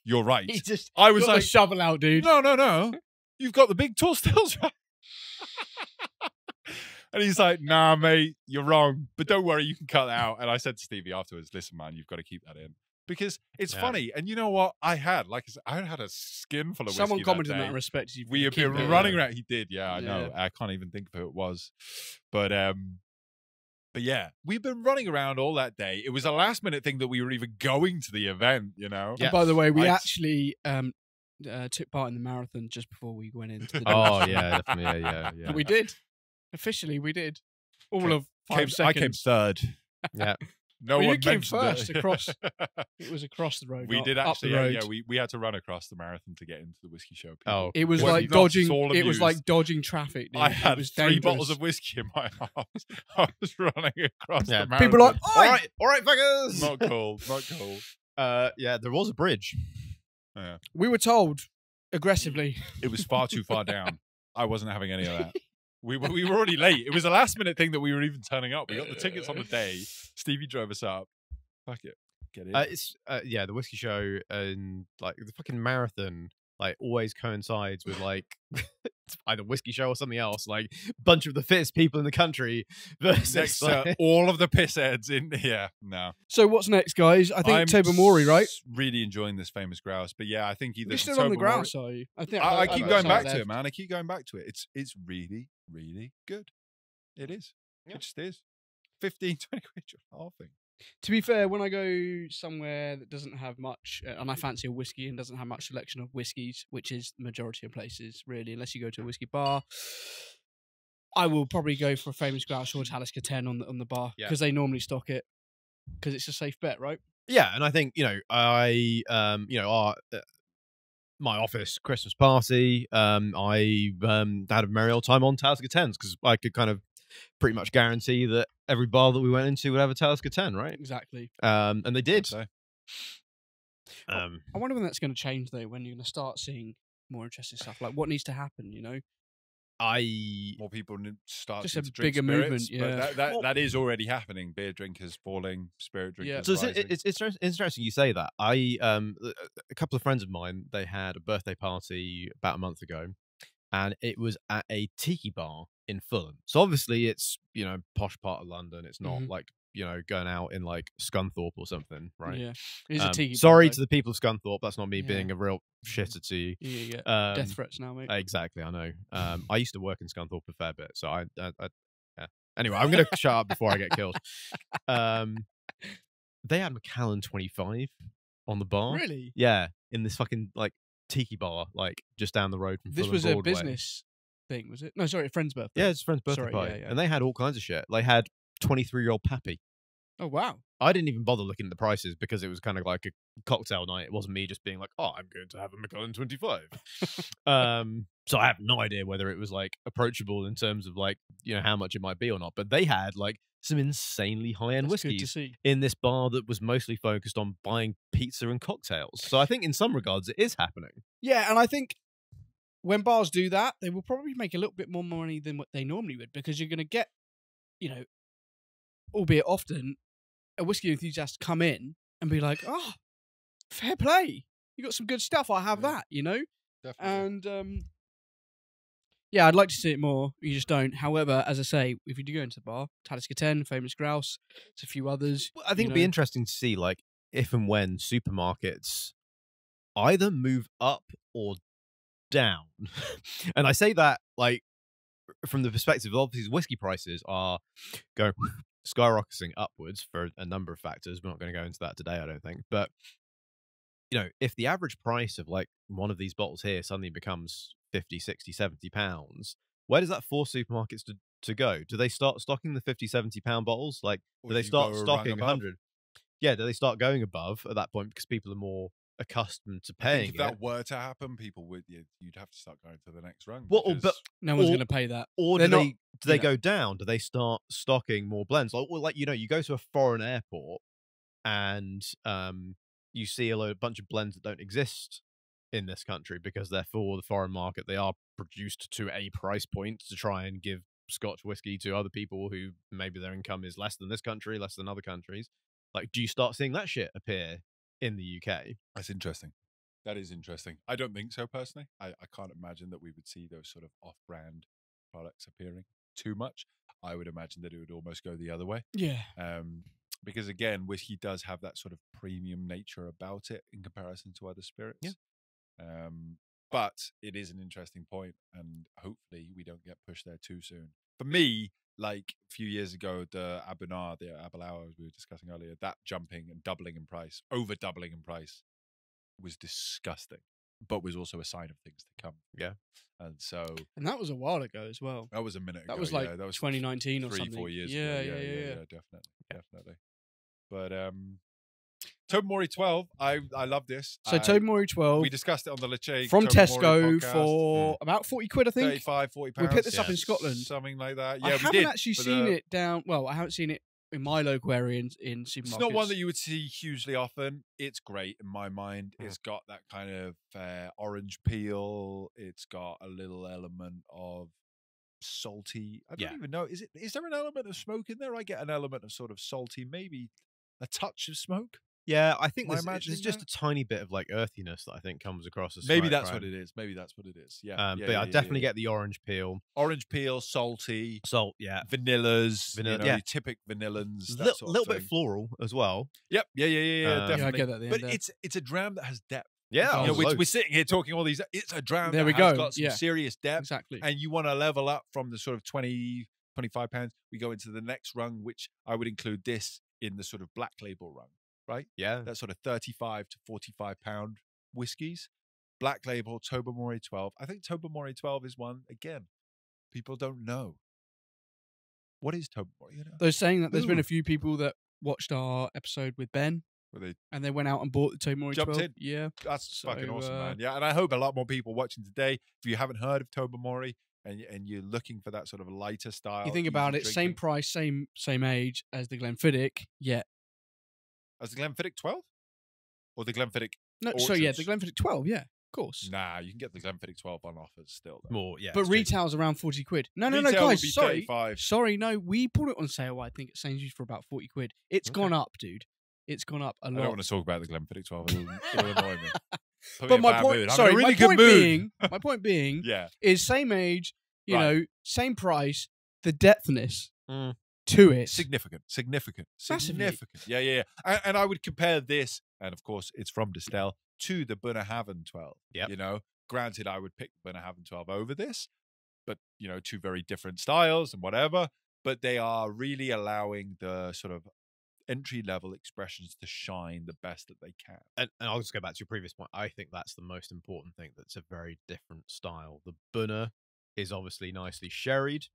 Speaker 1: You're right.
Speaker 3: I was like, shovel out, dude.
Speaker 1: No. You've got the big tall stills, right? And he's like, "Nah, mate, you're wrong. But don't worry, you can cut that out." And I said to Stevie afterwards, "Listen, man, you've got to keep that in because it's funny." And you know what? I had a skin full of whiskey.
Speaker 3: Someone commented
Speaker 1: that
Speaker 3: in
Speaker 1: day.
Speaker 3: that respect.
Speaker 1: We have been running around. He did, yeah, I know. I can't even think of who it was, but yeah, we've been running around all that day. It was a last minute thing that we were even going to the event,
Speaker 3: Yeah. And by the way, we actually took part in the marathon just before we went into the.
Speaker 2: Oh yeah, definitely, yeah.
Speaker 3: We did. Officially, we did. All of 5 seconds.
Speaker 1: I came third.
Speaker 2: Yeah.
Speaker 1: No one
Speaker 3: you came
Speaker 1: mentioned
Speaker 3: first
Speaker 1: it.
Speaker 3: across. It was across the road.
Speaker 1: We did actually.
Speaker 3: Up the road.
Speaker 1: Yeah, we had to run across the marathon to get into the whiskey show.
Speaker 2: Oh,
Speaker 3: it was
Speaker 1: were
Speaker 3: like
Speaker 1: not
Speaker 3: dodging.
Speaker 1: all
Speaker 3: It was
Speaker 1: amused.
Speaker 3: like dodging traffic. Dude.
Speaker 1: I had
Speaker 3: it was
Speaker 1: 3
Speaker 3: dangerous.
Speaker 1: bottles of whiskey in my arms. I was running across the marathon.
Speaker 3: People are like,
Speaker 2: all right, fuckers.
Speaker 1: Not cold.
Speaker 2: Yeah, there was a bridge.
Speaker 1: Yeah.
Speaker 3: We were told aggressively.
Speaker 1: It was far too far down. I wasn't having any of that. We were already late. It was a last minute thing that we were even turning up. We got the tickets on the day. Stevie drove us up. Fuck it. Get in.
Speaker 2: It's the whiskey show and like the fucking marathon like always coincides with like either whiskey show or something else. Like bunch of the fittest people in the country versus
Speaker 1: Next to all of the pissheads in here. No.
Speaker 3: So what's next, guys? I think Tobermory, right?
Speaker 1: Really enjoying this famous grouse, but yeah, I think either
Speaker 3: You're still on the
Speaker 1: Tobermory-
Speaker 3: grouse, are you? I think
Speaker 1: I keep going back to
Speaker 3: there.
Speaker 1: it, man. I keep going back to it. It's really, really good. It is.
Speaker 2: Yeah.
Speaker 1: It just is. 15, 20 quid, you're laughing.
Speaker 3: To be fair, when I go somewhere that doesn't have much, and I fancy a whiskey and doesn't have much selection of whiskies, which is the majority of places, really, unless you go to a whiskey bar, I will probably go for a famous grouse or a Talisker 10 on the bar because they normally stock it because it's a safe bet, right?
Speaker 2: Yeah, and I think my office Christmas party, I had a merry old time on Talisker 10s because I could kind of pretty much guarantee that every bar that we went into would have a Talisker 10, right?
Speaker 3: Exactly.
Speaker 2: And they did.
Speaker 3: I wonder when that's going to change though. When you're going to start seeing more interesting stuff, like what needs to happen,
Speaker 1: More people start
Speaker 3: Just
Speaker 1: to
Speaker 3: a
Speaker 1: drink
Speaker 3: bigger movement,
Speaker 1: spirits, but that is already happening. Beer drinkers falling, spirit drinkers
Speaker 2: So
Speaker 1: rising.
Speaker 2: it's interesting you say that. A couple of friends of mine, they had a birthday party about a month ago, and it was at a tiki bar in Fulham. So obviously it's posh part of London. It's not like going out in like Scunthorpe or something, right?
Speaker 3: Yeah, it is a tiki bar,
Speaker 2: sorry
Speaker 3: though.
Speaker 2: to the people of Scunthorpe. That's not me being a real shitter to you.
Speaker 3: You get
Speaker 2: Um,
Speaker 3: death threats now, mate.
Speaker 2: Exactly, I know. I used to work in Scunthorpe a fair bit, so I yeah. Anyway, I'm gonna shut up before I get killed. They had Macallan 25 on the bar.
Speaker 3: Really?
Speaker 2: Yeah, in this fucking like tiki bar, like just down the road from.
Speaker 3: This
Speaker 2: Fulham
Speaker 3: was
Speaker 2: Broadway.
Speaker 3: a business thing, was it? No, sorry, a friend's birthday.
Speaker 2: Yeah, it's a friend's birthday
Speaker 3: Sorry,
Speaker 2: party,
Speaker 3: yeah.
Speaker 2: and they had all kinds of shit. They had 23-year-old Pappy.
Speaker 3: Oh wow.
Speaker 2: I didn't even bother looking at the prices because it was kind of like a cocktail night. It wasn't me just being like, "Oh, I'm going to have a Macallan 25." So I have no idea whether it was like approachable in terms of like how much it might be or not. But they had like some insanely high-end
Speaker 3: That's good to
Speaker 2: whiskeys
Speaker 3: see.
Speaker 2: in this bar that was mostly focused on buying pizza and cocktails. So I think in some regards it is happening.
Speaker 3: Yeah, and I think when bars do that, they will probably make a little bit more money than what they normally would because you're going to get, albeit often, a whiskey enthusiast come in and be like, "Oh, fair play. You got some good stuff. I'll have that,"
Speaker 1: Definitely.
Speaker 3: And Yeah, I'd like to see it more. You just don't. However, as I say, if you do go into the bar, Talisker 10, Famous Grouse, there's a few others.
Speaker 2: Well, I think it'd be interesting to see, like, if and when supermarkets either move up or down. And I say that, like, from the perspective of obviously whiskey prices are going skyrocketing upwards for a number of factors. We're not going to go into that today, I don't think. But, you know, if the average price of like one of these bottles here suddenly becomes 50, 60, 70 pounds, where does that force supermarkets to go? Do they start stocking the 50, 70 pound bottles? Like,
Speaker 1: Or
Speaker 2: do
Speaker 1: do
Speaker 2: they
Speaker 1: you
Speaker 2: start
Speaker 1: go a rung
Speaker 2: stocking
Speaker 1: above?
Speaker 2: 100? Yeah, do they start going above at that point because people are more accustomed to
Speaker 1: I
Speaker 2: paying
Speaker 1: think if
Speaker 2: it?
Speaker 1: that were to happen, people would you'd have to start going to the next rung.
Speaker 2: Well,
Speaker 1: because-
Speaker 2: but
Speaker 3: No one's
Speaker 2: Or-
Speaker 3: going to pay that.
Speaker 2: or
Speaker 3: They're
Speaker 2: do
Speaker 3: not-
Speaker 2: they
Speaker 3: you know.
Speaker 2: go down? Do they start stocking more blends? Like, well, like, you know, you go to a foreign airport and you see a bunch of blends that don't exist in this country because they're for the foreign market. They are produced to a price point to try and give Scotch whiskey to other people who maybe their income is less than this country, less than other countries. Like, do you start seeing that shit appear in the UK?
Speaker 1: That's interesting. That is interesting. I don't think so personally. I can't imagine that we would see those sort of off-brand products appearing too much. I would imagine that it would almost go the other way.
Speaker 3: Yeah.
Speaker 1: Because again, whiskey does have that sort of premium nature about it in comparison to other spirits.
Speaker 2: Yeah.
Speaker 1: But it is an interesting point, and hopefully we don't get pushed there too soon. For me, like a few years ago, the Abunard, the Abelauer, as we were discussing earlier, that jumping and doubling in price, over doubling in price, was disgusting, but was also a sign of things to come.
Speaker 2: Yeah.
Speaker 1: And so
Speaker 3: And that was a while ago as well.
Speaker 1: that was a minute ago.
Speaker 3: That was like
Speaker 1: yeah, that was
Speaker 3: 2019 or
Speaker 1: 3,
Speaker 3: something.
Speaker 1: 4 years
Speaker 3: yeah,
Speaker 1: ago.
Speaker 3: yeah.
Speaker 1: Definitely. But Tobermory 12, I love this.
Speaker 3: So Tobermory 12
Speaker 1: we discussed it on the Leche
Speaker 3: from
Speaker 1: Tobermory
Speaker 3: Tesco
Speaker 1: podcast.
Speaker 3: for about 40 quid, I think.
Speaker 1: 35, 40
Speaker 3: We
Speaker 1: pounds.
Speaker 3: picked this up in Scotland.
Speaker 1: Something like that.
Speaker 3: I
Speaker 1: Yeah, we
Speaker 3: haven't
Speaker 1: did.
Speaker 3: actually
Speaker 1: for
Speaker 3: seen
Speaker 1: the-
Speaker 3: it down. Well, I haven't seen it in my local area in supermarkets.
Speaker 1: It's not one that you would see hugely often. It's great in my mind.
Speaker 2: Mm.
Speaker 1: It's got that kind of orange peel. It's got a little element of salty. I don't
Speaker 2: Yeah.
Speaker 1: even know. Is there an element of smoke in there? I get an element of sort of salty, maybe a touch of smoke.
Speaker 2: Yeah, I think
Speaker 1: Am I
Speaker 2: there's
Speaker 1: imagining
Speaker 2: just
Speaker 1: that?
Speaker 2: a tiny bit of like earthiness that I think comes across as
Speaker 1: Maybe
Speaker 2: slight,
Speaker 1: that's
Speaker 2: right?
Speaker 1: what it is. Maybe that's what it is. Yeah.
Speaker 2: But I definitely get the orange peel,
Speaker 1: orange peel, salty,
Speaker 2: salt. Yeah,
Speaker 1: vanillas,
Speaker 2: Vanilla-
Speaker 1: you know,
Speaker 2: yeah.
Speaker 1: your typical vanillans. That
Speaker 2: little
Speaker 1: sort of
Speaker 2: bit
Speaker 1: thing.
Speaker 2: floral as well.
Speaker 1: Yep. Yeah.
Speaker 2: Yeah, I
Speaker 1: Definitely.
Speaker 3: get that at the
Speaker 1: But
Speaker 3: end there.
Speaker 1: it's a dram that has depth.
Speaker 2: Yeah,
Speaker 3: Oh,
Speaker 1: You know,
Speaker 3: loads.
Speaker 1: we're sitting here talking all these. It's a dram
Speaker 3: There
Speaker 1: that
Speaker 3: we
Speaker 1: has
Speaker 3: go,
Speaker 1: got some
Speaker 3: yeah.
Speaker 1: serious depth,
Speaker 3: Exactly.
Speaker 1: and you want to level up from the sort of 20, 25 pounds. We go into the next rung, which I would include this in the sort of black label rung, right?
Speaker 2: yeah.
Speaker 1: That sort of 35 to 45 pound whiskies. Black label, Tobermory 12. I think Tobermory 12 is one, again, people don't know. What is Tobermory? You know?
Speaker 3: They're saying that there's been
Speaker 1: Ooh.
Speaker 3: a few people that watched our episode with Ben
Speaker 1: Where they
Speaker 3: and they went out and bought the Tobermory
Speaker 1: Jumped
Speaker 3: 12.
Speaker 1: in.
Speaker 3: Yeah.
Speaker 1: That's fucking
Speaker 3: So,
Speaker 1: awesome, man. Yeah, and I hope a lot more people watching today, if you haven't heard of Tobermory and you're looking for that sort of lighter style.
Speaker 3: You think
Speaker 1: easy
Speaker 3: about it, same
Speaker 1: drinking-
Speaker 3: price, same age as the Glenfiddich, yet.
Speaker 1: As the Glenfiddich 12? Or the Glenfiddich?
Speaker 3: No, so yeah,
Speaker 1: Orchards.
Speaker 3: the Glenfiddich 12, yeah, of course.
Speaker 1: Nah, you can get the Glenfiddich 12 on offers still. Though.
Speaker 2: More, yeah.
Speaker 3: but
Speaker 2: it's true.
Speaker 3: retail's around 40 quid. No,
Speaker 1: Retail would
Speaker 3: guys,
Speaker 1: be
Speaker 3: sorry.
Speaker 1: 35.
Speaker 3: Sorry, no, we bought it on sale, I think, at Sainsbury's for about 40 quid. It's
Speaker 2: Okay.
Speaker 3: gone up, dude. It's gone up a
Speaker 1: I
Speaker 3: lot.
Speaker 1: don't want to talk about the Glenfiddich 12. It'll annoy me. Put me
Speaker 3: But
Speaker 1: in a
Speaker 3: my
Speaker 1: bad
Speaker 3: point,
Speaker 1: mood. I'm in
Speaker 3: sorry,
Speaker 1: a really
Speaker 3: my
Speaker 1: good
Speaker 3: point
Speaker 1: mood.
Speaker 3: being, my point being,
Speaker 1: Yeah.
Speaker 3: is same age, you
Speaker 1: Right.
Speaker 3: know, same price, the depthness
Speaker 2: Mm.
Speaker 3: to it.
Speaker 1: Significant.
Speaker 3: Massively.
Speaker 1: Yeah. And I would compare this, and of course it's from Distell, to the Bunnahabhain 12.
Speaker 2: Yep.
Speaker 1: You know, granted, I would pick the Bunnahabhain 12 over this, but, you know, two very different styles and whatever, but they are really allowing the sort of entry-level expressions to shine the best that they can.
Speaker 2: And I'll just go back to your previous point. I think that's the most important thing. That's a very different style. The Bunna is obviously nicely sherried.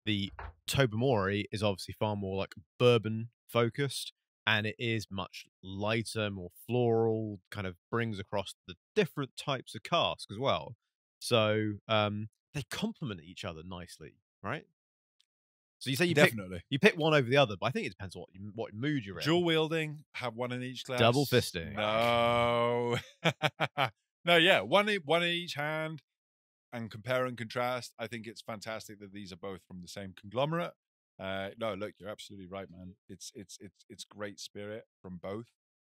Speaker 2: The Tobermory is obviously far more like bourbon focused, and it is much lighter, more floral, kind of brings across the different types of cask as well. So they complement each other nicely, right? So you say
Speaker 1: Definitely.
Speaker 2: you pick one over the other, but I think it depends what mood you're in.
Speaker 1: Dual wielding, have one in each glass.
Speaker 2: Double fisting.
Speaker 1: No. No, yeah, one in each hand, and compare and contrast. I think it's fantastic that these are both from the same conglomerate. No, look, you're absolutely right, man. It's great spirit from both.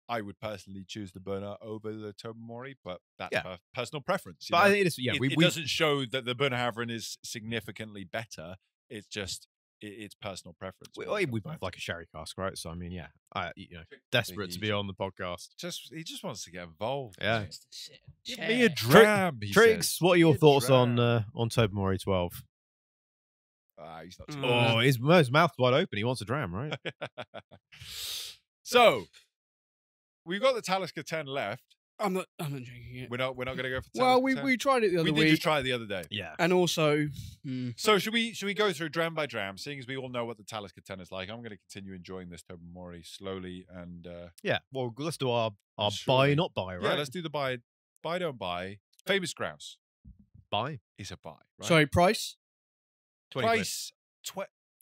Speaker 1: I would personally choose the Burner over the Tobermory, but that's
Speaker 2: Yeah.
Speaker 1: personal preference.
Speaker 2: But I think it's
Speaker 1: it doesn't show that the Burner Havren is significantly better. It's just it's personal preference.
Speaker 2: we both like a sherry cask, right? So I mean, desperate to be on the podcast.
Speaker 1: He just wants to get involved.
Speaker 2: Yeah.
Speaker 1: Give me a dram. he
Speaker 2: Triggs,
Speaker 1: says.
Speaker 2: what are your
Speaker 1: Give me a
Speaker 2: thoughts
Speaker 1: dram.
Speaker 2: on Tobermory 12?
Speaker 1: He's not.
Speaker 2: Oh, his mouth's wide open. He wants a dram, right?
Speaker 1: So we've got the Talisker 10 left.
Speaker 3: I'm not drinking it.
Speaker 1: We're not going to go for.
Speaker 3: Well,
Speaker 1: Talisker 10?
Speaker 3: we tried it the other
Speaker 1: we did
Speaker 3: week,
Speaker 1: just try it the other day.
Speaker 2: Yeah.
Speaker 3: and also,
Speaker 1: So should we go through dram by dram, seeing as we all know what the Talisker 10 is like? I'm going to continue enjoying this Tobermory slowly and
Speaker 2: Yeah. Well, let's do our buy,
Speaker 1: Surely.
Speaker 2: not buy, right?
Speaker 1: yeah, let's do the buy don't buy. Famous Grouse
Speaker 2: buy.
Speaker 1: is a buy. Right?
Speaker 3: sorry, price.
Speaker 2: 20 quid.
Speaker 1: Price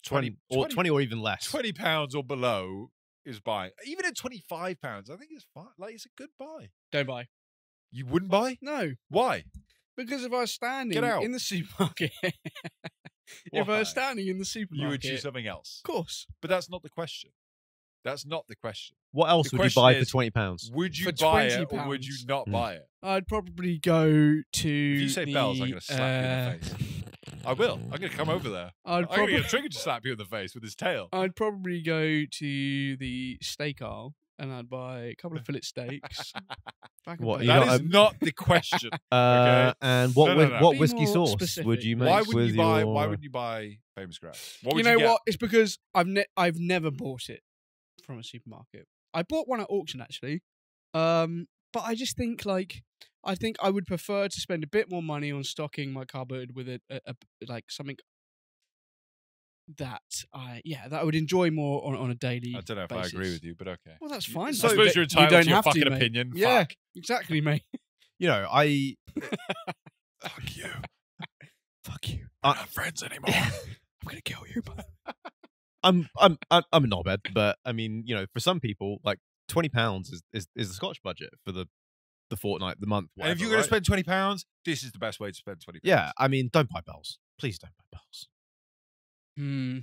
Speaker 2: 20 or even less.
Speaker 1: £20 or below is buy. Even at £25, I think it's fine. Like it's a good buy.
Speaker 3: Don't buy.
Speaker 1: You wouldn't buy?
Speaker 3: No,
Speaker 1: Why?
Speaker 3: because if I was standing
Speaker 1: Get out.
Speaker 3: in the supermarket, if I
Speaker 1: Why?
Speaker 3: was standing in the supermarket,
Speaker 1: You would choose something else.
Speaker 3: of course.
Speaker 1: But that's not the question. That's not the question.
Speaker 2: What else
Speaker 1: The
Speaker 2: would you
Speaker 1: question
Speaker 2: buy
Speaker 1: is,
Speaker 2: for £20?
Speaker 1: Would you
Speaker 3: For
Speaker 1: buy it or would
Speaker 3: £20?
Speaker 1: you not
Speaker 2: Mm.
Speaker 1: buy it?
Speaker 3: I'd probably go to.
Speaker 1: If you say bells, I'm going to slap you in the face. I will. I'm going to come over there.
Speaker 3: I'd
Speaker 1: I'm going to
Speaker 3: probably,
Speaker 1: get Trigger to slap you in the face with his tail.
Speaker 3: I'd probably go to the steak aisle and I'd buy a couple of fillet steaks. Back
Speaker 2: What,
Speaker 3: and
Speaker 2: you
Speaker 3: bacon.
Speaker 2: don't
Speaker 1: That is not the question. Okay.
Speaker 2: And what
Speaker 1: No.
Speaker 2: what
Speaker 3: Be
Speaker 2: whiskey
Speaker 3: more
Speaker 2: sauce
Speaker 3: specific.
Speaker 2: would you make
Speaker 1: Why
Speaker 2: with
Speaker 1: wouldn't you buy?
Speaker 2: your...
Speaker 1: Why wouldn't you buy Famous Grouse? What would
Speaker 3: You know
Speaker 1: get?
Speaker 3: what? It's because I've never bought it from a supermarket. I bought one at auction actually, but I just think I think I would prefer to spend a bit more money on stocking my cupboard with a like something that I would enjoy more on a daily.
Speaker 1: I don't know if I agree with you, but okay.
Speaker 3: Well, that's fine.
Speaker 1: I
Speaker 3: So
Speaker 1: suppose you're entitled
Speaker 3: don't
Speaker 1: to your
Speaker 3: have to,
Speaker 1: fucking
Speaker 3: mate.
Speaker 1: opinion.
Speaker 3: Yeah,
Speaker 1: Fuck.
Speaker 3: exactly, mate.
Speaker 2: You know, I...
Speaker 1: Fuck you.
Speaker 2: Fuck you.
Speaker 1: We're not friends anymore.
Speaker 3: I'm gonna kill you.
Speaker 2: I'm a knobhead, but I mean, you know, for some people, like £20 is the Scotch budget for the fortnight, the month.
Speaker 1: And if
Speaker 2: whatever,
Speaker 1: you're going
Speaker 2: right?
Speaker 1: to spend £20, this is the best way to spend £20.
Speaker 2: Yeah, I mean, don't buy bells. Please don't buy bells.
Speaker 3: Hmm.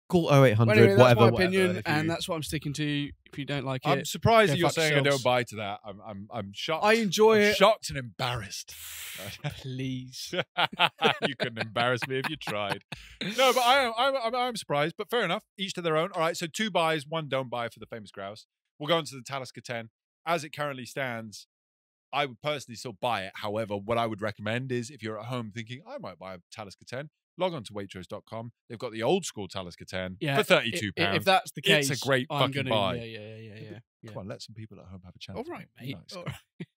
Speaker 2: Call 0800,
Speaker 3: Well, anyway, that's
Speaker 2: whatever.
Speaker 3: my opinion,
Speaker 2: if
Speaker 3: and
Speaker 2: you-
Speaker 3: that's what I'm sticking to. If you don't like
Speaker 1: I'm
Speaker 3: it,
Speaker 1: surprised
Speaker 3: go
Speaker 1: that you're
Speaker 3: fuck
Speaker 1: saying I don't
Speaker 3: yourselves.
Speaker 1: buy to that. I'm shocked.
Speaker 3: I enjoy
Speaker 1: I'm
Speaker 3: it.
Speaker 1: shocked and embarrassed.
Speaker 3: Please.
Speaker 1: You couldn't embarrass me if you tried. No, but I'm surprised. But fair enough. Each to their own. All right. So 2 buys, 1 don't buy for the Famous Grouse. We'll go into the Talisker 10. As it currently stands, I would personally still buy it. However, what I would recommend is if you're at home thinking I might buy a Talisker 10, log on to Waitrose.com. They've got the old school Talisker 10
Speaker 3: Yeah,
Speaker 1: for £32.
Speaker 3: If that's the case,
Speaker 1: It's a great
Speaker 3: I'm
Speaker 1: fucking
Speaker 3: gonna,
Speaker 1: buy.
Speaker 3: Yeah.
Speaker 1: Come on, let some people at home have a chance.
Speaker 3: All right,
Speaker 1: Be
Speaker 3: mate.
Speaker 1: nice.
Speaker 3: All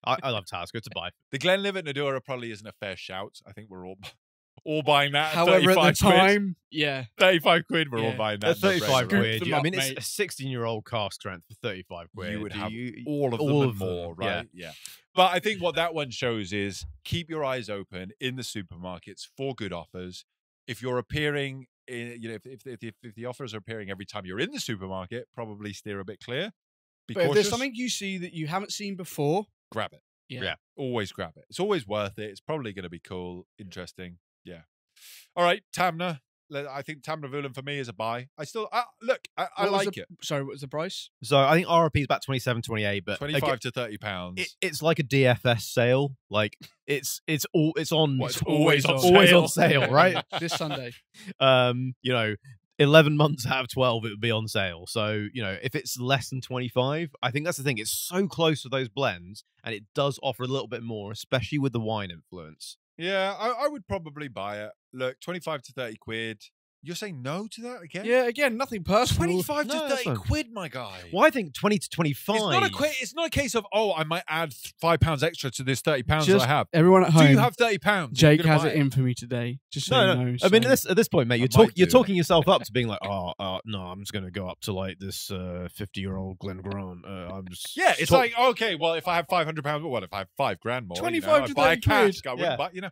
Speaker 3: right.
Speaker 2: I love Talisker to buy.
Speaker 1: The Glenlivet Nadura probably isn't a fair shout. I think we're all buying that. At
Speaker 3: However, at
Speaker 1: 35
Speaker 3: the time, yeah.
Speaker 1: quid. 35 quid, we're all
Speaker 3: Yeah.
Speaker 1: buying that.
Speaker 2: At 35
Speaker 1: no-brainer, right?
Speaker 2: quid.
Speaker 3: them
Speaker 2: I
Speaker 3: up,
Speaker 2: mean, it's
Speaker 3: mate.
Speaker 2: a 16-year-old cask strength for 35 quid.
Speaker 1: You would have
Speaker 2: You-
Speaker 1: all of them
Speaker 2: all
Speaker 1: and
Speaker 2: of them,
Speaker 1: more,
Speaker 2: yeah.
Speaker 1: right? Yeah. But I think what that one shows is keep your eyes open in the supermarkets for good offers. If you're appearing, if the offers are appearing every time you're in the supermarket, probably steer a bit clear. Be
Speaker 3: But if
Speaker 1: cautious.
Speaker 3: there's something you see that you haven't seen before,
Speaker 1: grab it.
Speaker 3: yeah.
Speaker 1: Always grab it. It's always worth it. It's probably going to be cool, interesting. Yeah. All right, Tamna. I think Tamna Vulan for me is a buy. I still look. I
Speaker 3: What was
Speaker 1: like
Speaker 3: the-
Speaker 1: it.
Speaker 3: Sorry, what was the price?
Speaker 2: So I think RRP is about 27, 28, but
Speaker 1: 25
Speaker 2: again,
Speaker 1: to £30.
Speaker 2: it's like a DFS sale. Like it's on.
Speaker 1: What,
Speaker 3: it's
Speaker 1: always on
Speaker 2: always
Speaker 1: sale.
Speaker 2: on sale, right?
Speaker 3: This Sunday.
Speaker 2: You know, 11 months out of 12 it would be on sale. So, you know, if it's less than 25, I think that's the thing. It's so close to those blends and it does offer a little bit more, especially with the wine influence.
Speaker 1: Yeah, I would probably buy it. Look, 25 to 30 quid. You're saying no to that again?
Speaker 3: Yeah, again, nothing personal.
Speaker 1: 25
Speaker 2: No,
Speaker 1: to
Speaker 2: that's
Speaker 1: 30
Speaker 2: fine.
Speaker 1: quid, my guy.
Speaker 2: Well, I think 20 to 25.
Speaker 1: It's not a case of, oh, I might add £5 extra to this £30 that
Speaker 3: Just
Speaker 1: I have.
Speaker 3: Everyone at
Speaker 1: Do
Speaker 3: home,
Speaker 1: you have £30?
Speaker 3: Jake has it in for me today. Just so
Speaker 2: No,
Speaker 3: you know.
Speaker 2: I mean,
Speaker 3: so-
Speaker 2: at this point, mate,
Speaker 1: I
Speaker 2: you're
Speaker 1: might
Speaker 2: you're
Speaker 1: do.
Speaker 2: talking yourself up to being like, no, I'm just going to go up to like this 50-year-old Glen Grant. I'm just
Speaker 1: Yeah, it's like, okay, well, if I have £500, well, if I have £5 grand more,
Speaker 3: 25
Speaker 1: I'd
Speaker 3: to
Speaker 1: buy a
Speaker 3: 30 quid.
Speaker 1: cask. I wouldn't
Speaker 2: Yeah.
Speaker 1: buy,